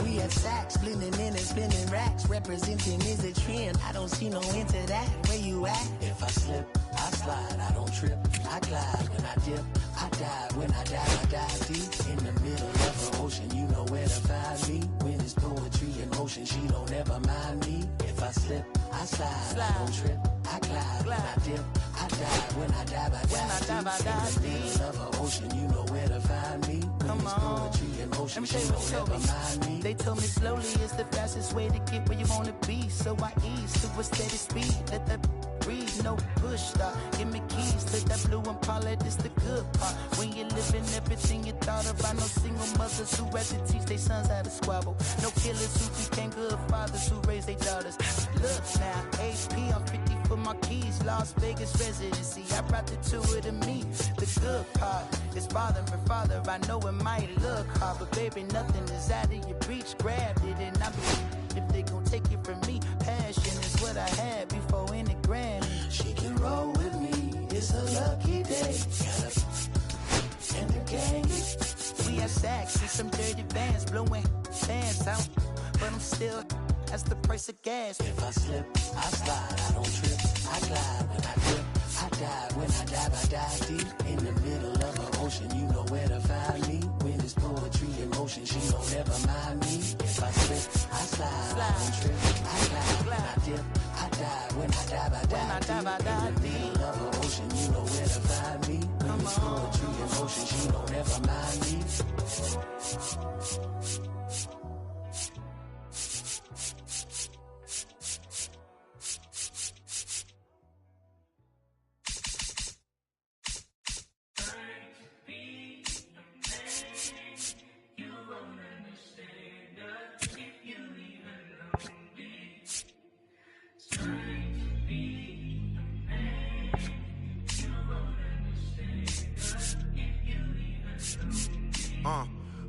[SPEAKER 6] We had sacks, blending in and spinning racks. Representing is a trend. I don't see no end to that. Where you at? If I slip, I slide. I don't trip. I glide when I dip. I dive when I dive deep. In the middle of the ocean, you know where to find me. When it's poetry in motion, she don't ever mind me. If I slip, I slide. I don't trip. I glide when I dip. I dive when I dive deep. In the middle of the ocean, you know where to find me. When it's poetry in motion, she don't ever mind me.
[SPEAKER 19] They told me slowly is the fastest way to get where you wanna be. So I ease to a steady speed. Let that breathe, no push stop. Give me keys to that blue Impala, this the good part. When you're living everything you thought about. No single mothers who had to teach their sons how to squabble. No killers who became good fathers who raised their daughters. Look now, AP, I'm 50 for my keys. Las Vegas residency, I brought the two of to me. The good part is father and father. I know it might look hard, but baby, nothing is out of your reach. Grabbed it and I be if they gon' take it from me. Passion is what I had before any Grammy.
[SPEAKER 6] She can roll with me, it's a lucky day. And the game, we
[SPEAKER 19] got sacks and some dirty vans, blowing fans out, but I'm still. That's the price of gas.
[SPEAKER 6] If I slip, I slide, I don't trip, I glide. When I dip, I dive. When I dive, I dive deep. In the middle of an ocean, you know where to find me. When it's poetry in motion, she don't ever mind me. If I slip, I slide, I don't trip, I glide. When I dip, I dive. When I dive, I dive deep. In the middle of an ocean, you know where to find me. When it's poetry in motion, she don't ever mind me.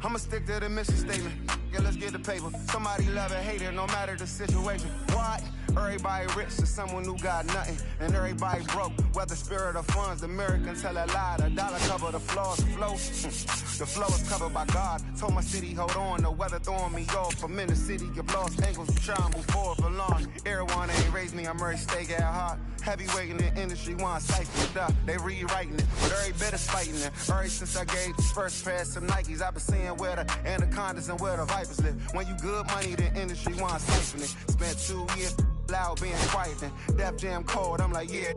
[SPEAKER 20] I'ma stick to the mission statement. Yeah, let's get the paper. Somebody love it, hate it, no matter the situation. What? Everybody rich to someone who got nothing, and everybody broke. Whether spirit or funds, the Americans tell a lie. The dollar cover the flaws, the flow. The flow is covered by God. Told my city, hold on, the weather throwing me off. I'm in the city, you've lost angles, I'm trying to move forward for long. Everyone ain't raised me, I'm ready to stay at heart. Heavyweight in the industry, want to siphon it up. They rewriting it, but every bit is fighting it. Ever since I gave the first pair of some Nikes, I've been seeing where the anacondas and where the vipers live. When you good money, the industry want to siphon it. Spent 2 years loud being quiet, then Def Jam cold, I'm like, yeah.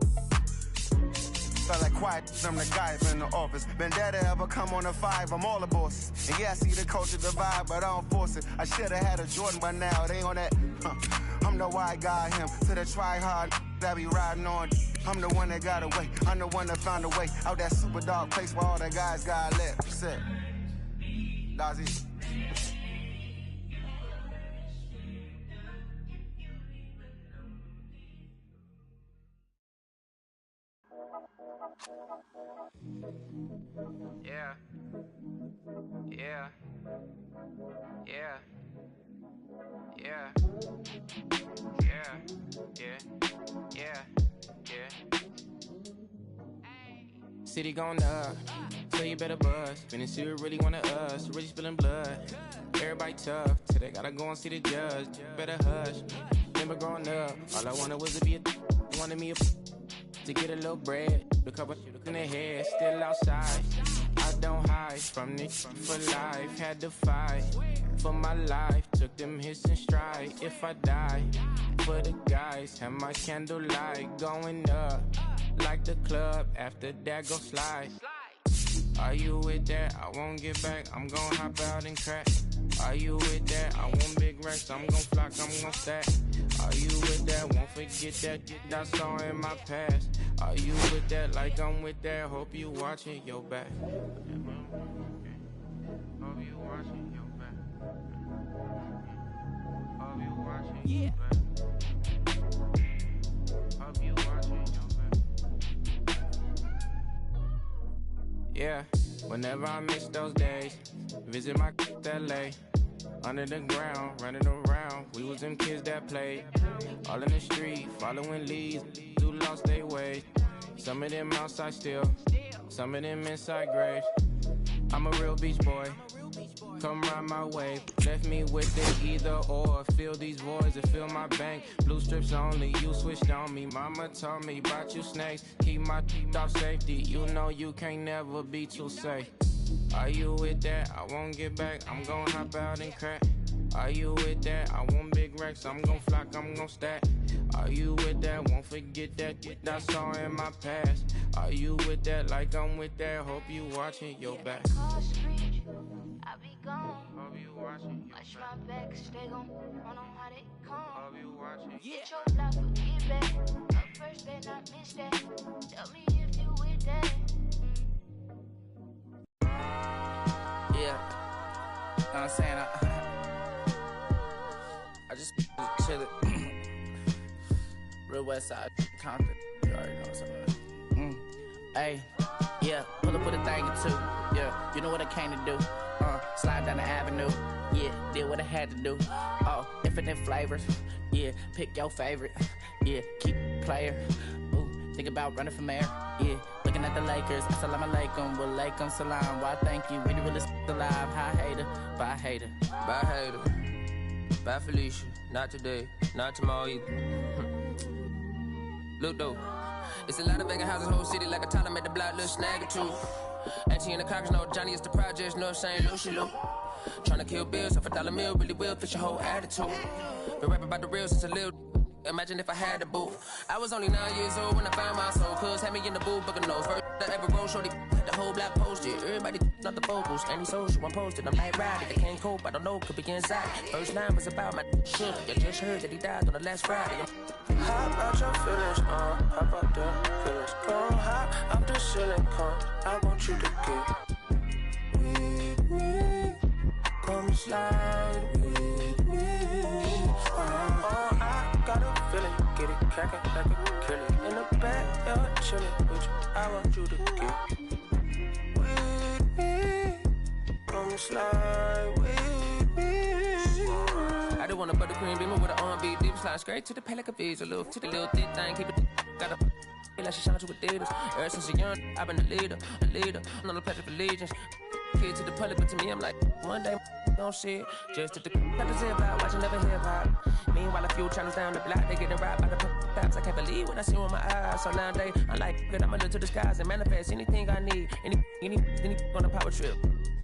[SPEAKER 20] Felt like quiet, I'm the guy in the office. Vendetta ever come on a 5, I'm all the bosses. And yeah, I see the culture divide, but I don't force it. I should've had a Jordan by now, it ain't on that. I'm the white guy, him, to the try hard that be riding on. I'm the one that got away, I'm the one that found a way out that super dark place where all the guys got left. Said, that's it.
[SPEAKER 21] Yeah. Yeah. Yeah. Yeah. Yeah. Yeah. Yeah. Yeah. City going up, so you better buzz. Finna see who really wanna us, really spilling blood. Everybody tough, till they gotta go and see the judge. Better hush. Remember growing up, all I wanted was to be wanted me to get a little bread. The couple in their head, still outside. I don't hide from it for life. Had to fight for my life. Took them hits in stride. If I die for the guys, have my candlelight going up like the club. After that, go slide. Are you with that? I won't get back. I'm gon' hop out and crack. Are you with that? I want big racks. I'm gon' flock. I'm gon' stack. Are you with that? Won't forget that I saw in my past. Are you with that? Like I'm with that. Hope you watching your back. Hope you watching your back. Hope you watching your back. Hope you watching your back. Yeah, whenever I miss those days, visit my LA. Under the ground, running around, we was them kids that played. All in the street, following leads, who lost their way. Some of them outside still, some of them inside graves. I'm a real beach boy, come ride my wave. Left me with the either or, fill these voids and fill my bank. Blue strips only, you switched on me. Mama told me about you snakes, keep my teeth off safety. You know you can't never be too safe. Are you with that? I won't get back, I'm gon' hop out and crack. Are you with that? I want big racks, I'm gon' flock, I'm gon' stack. Are you with that? Won't forget that I saw in my past. Are you with that? Like I'm with that. Hope you watching your back.
[SPEAKER 22] I be gone.
[SPEAKER 21] Hope you watching your
[SPEAKER 22] Watch my back, stay gon' run on how they come.
[SPEAKER 21] Hope you watching.
[SPEAKER 22] Get your life, get back. Up first, better not miss that. Tell me if you with that.
[SPEAKER 23] Yeah, you know what I'm saying? I just chillin'. Real West Side, Compton. You already know what I'm saying. Hey, yeah, pull up with a thing or two. Yeah, you know what I came to do. Slide down the avenue. Yeah, did what I had to do. Oh, infinite flavors. Yeah, pick your favorite. Yeah, keep it player. Ooh, think about running for mayor. Yeah, look looking at the Lakers. Assalamu alaikum, wa alaikum salam. Why thank you, we the realest alive. Hi hater, bye hater.
[SPEAKER 7] Bye hater, bye Felicia. Not today, not tomorrow either. Look though, it's a lot of vacant houses, whole city like a Tyler made the block, little snag or two. Auntie in the Cockers, no Johnny is the projects, no St. Lucia. Tryna kill bills off $1 meal, really will fix your whole attitude. Been rapping about the real since a little. Imagine if I had the booth. I was only 9 years old when I found my soul. Cuz had me in the booth, booking nose. First I ever wrote, shorty, the whole block posted. Everybody not the vocals, any social, I'm posted. I'm like riding, they can't cope, I don't know, could be inside. First line was about my shit. You just heard that he died on the last Friday.
[SPEAKER 9] How about your feelings, how about the feelings? Go high, I'm the ceiling, I want you to get with me. Come slide with me. I got a feeling, get it crackin' like a kill it. In the backyard, chillin' with you, I want you to get with me. Come slide with me.
[SPEAKER 7] I just want a buttercream beamer with an R&B deep slide straight to the pelican visa, little to the little thick thing, keep it got a feel like she shines with Adidas. Ever since a young, I've been a leader, I'm on the pledge of allegiance. Kid to the public, but to me, I'm like, one day, don't see it. Just to the zip out, watching never hip hop. Meanwhile, a few channels down the block, they getting robbed by the pops. I can't believe what I see with my eyes. So nowadays, I like good, I'm into the skies and manifest anything I need. Any on a power trip.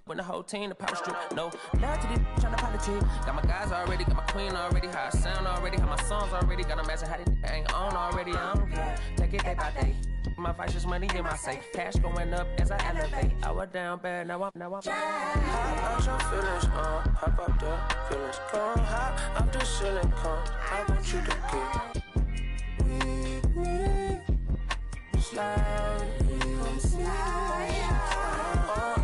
[SPEAKER 7] When the whole team, the power strip. No, love to this trying to politic. Got my guys already, got my queen already, how I sound already, how my songs already. Got them asking how they ain't on already. I don't care. Take it day by day. My vice is money in my safe. Cash going up as I elevate. I was down bad, now I'm
[SPEAKER 9] How about your feelings, how about the feelings? Go high, I'm the ceiling, I want you to get with me. Slide with me.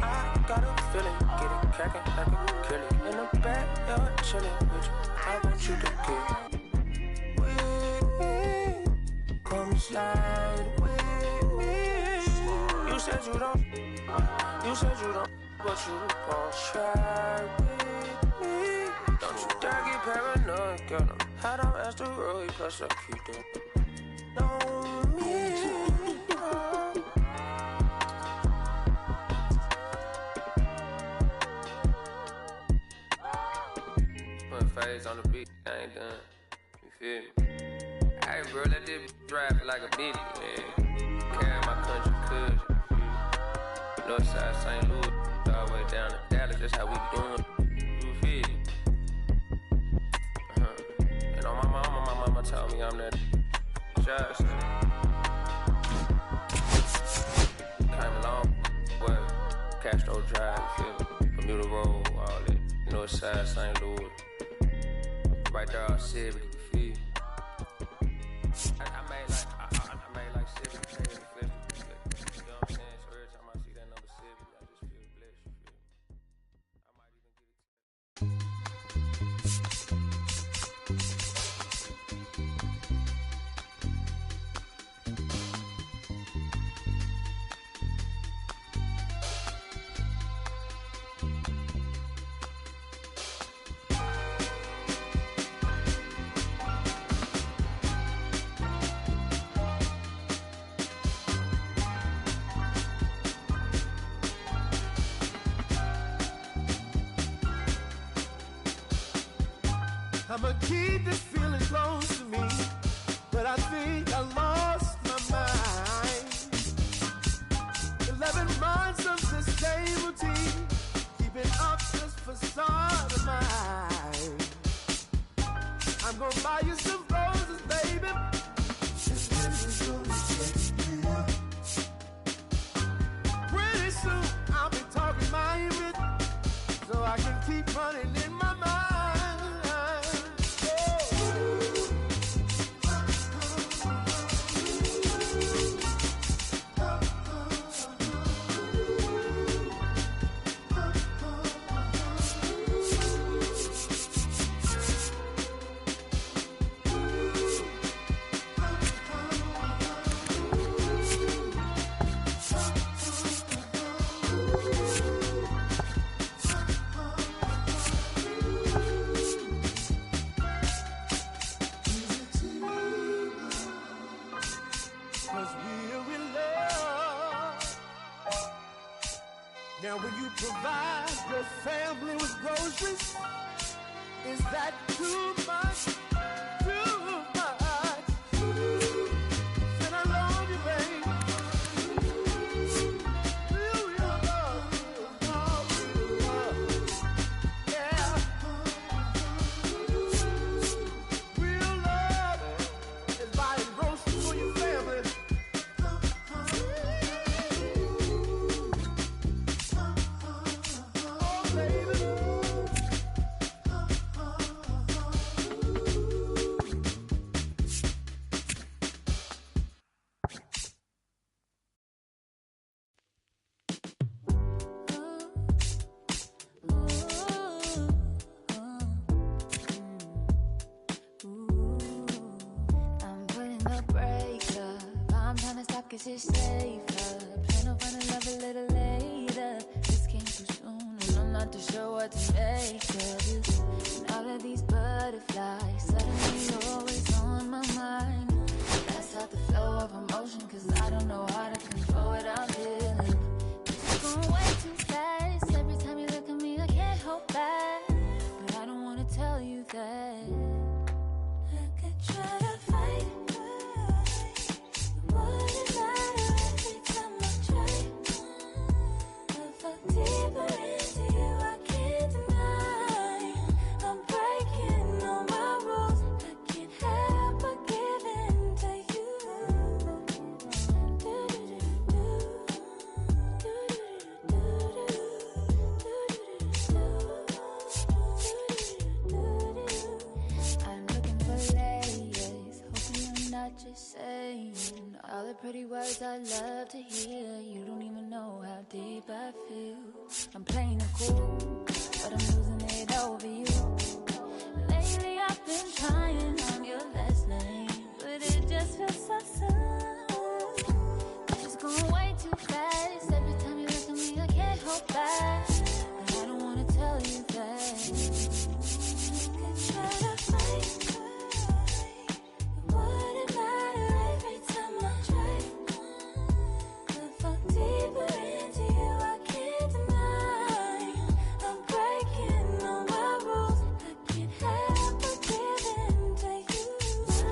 [SPEAKER 9] I got a feeling, get it crackin' like a kill it. In the backyard, chillin' with you, I want you to get with me. Come slide with me. You said you don't, but you gon' try with me. Don't you dare get paranoid, girl. I'm hot on asteroid, plus I keep them on me.
[SPEAKER 7] Put phase on the beat, I ain't done. You feel me? Hey, bro, let this drive like a bitty, man. Carry my country cousin. Northside St. Louis, all the way down to Dallas, that's how we doing. You feel me? And on my mama told me I'm that shot. Came along, what? Castro Drive, you feel me? Bermuda Road, all that. Northside St. Louis. Right there, all 70, you feel me? I made like 70K in the festival. You know what I'm saying? So every time I see that number 70, I just feel blessed. You feel me? I might even get
[SPEAKER 18] I'ma keep this feeling close to me, but I think I lost my mind. 11 months of the same routine, keeping up this facade of mine. I'm gonna buy you some roses, baby. Pretty soon I'll be talking my rhythm, so I can keep running in my mind.
[SPEAKER 14] Now will you provide your family with groceries? Is that too much? Too much? Said I love you, baby. Real love. Yeah. Real love is buying groceries for your family.
[SPEAKER 22] I'm putting the brake up. I'm trying to stop 'cause it's safer. Plan on finding love a little later. This came too soon and I'm not too sure what to make of you. And all of these butterflies suddenly always on my mind. That's not the flow of emotion 'cause I don't know how to control what I'm feeling. It's going way too fast. Every time you look at me I can't hold back. But I don't wanna tell you that I could try to fight. Wouldn't matter every time I try. I fall deeper into you, I can't deny. I'm breaking all my rules. I can't help but give in to you. I'm looking for layers, hoping you're not just saying all the pretty words I love to hear. You don't even know how deep I feel. I'm playing it cool, but I'm losing it over you. Lately I've been trying on your last name, but it just feels so soon. It's going way too fast. Every time you look at me I can't hold back. But I don't wanna tell you that I could try to fight. It wouldn't matter every time I try. I fall deeper into you, I can't deny. I'm breaking all my rules. I can't help but give in to you. I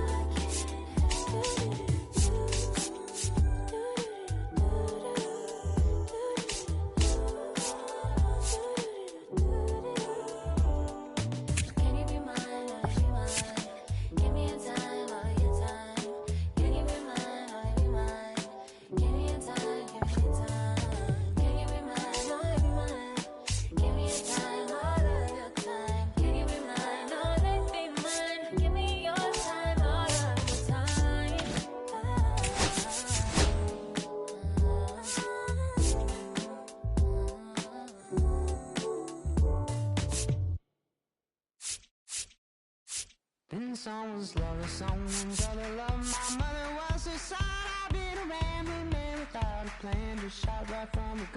[SPEAKER 22] Can you be mine, will you be mine? Give me a time, all of your time. Can you be mine, will you be mine? Give me a time, give me a time. Can you be mine, will you be mine? Give me a time, all of your time. Can you be mine, will you be mine? Give me your time, all of your time.
[SPEAKER 14] Been someone's lover, someone's other love. My mother was a son. I've been a rambling man without a plan, just shot right from a gun.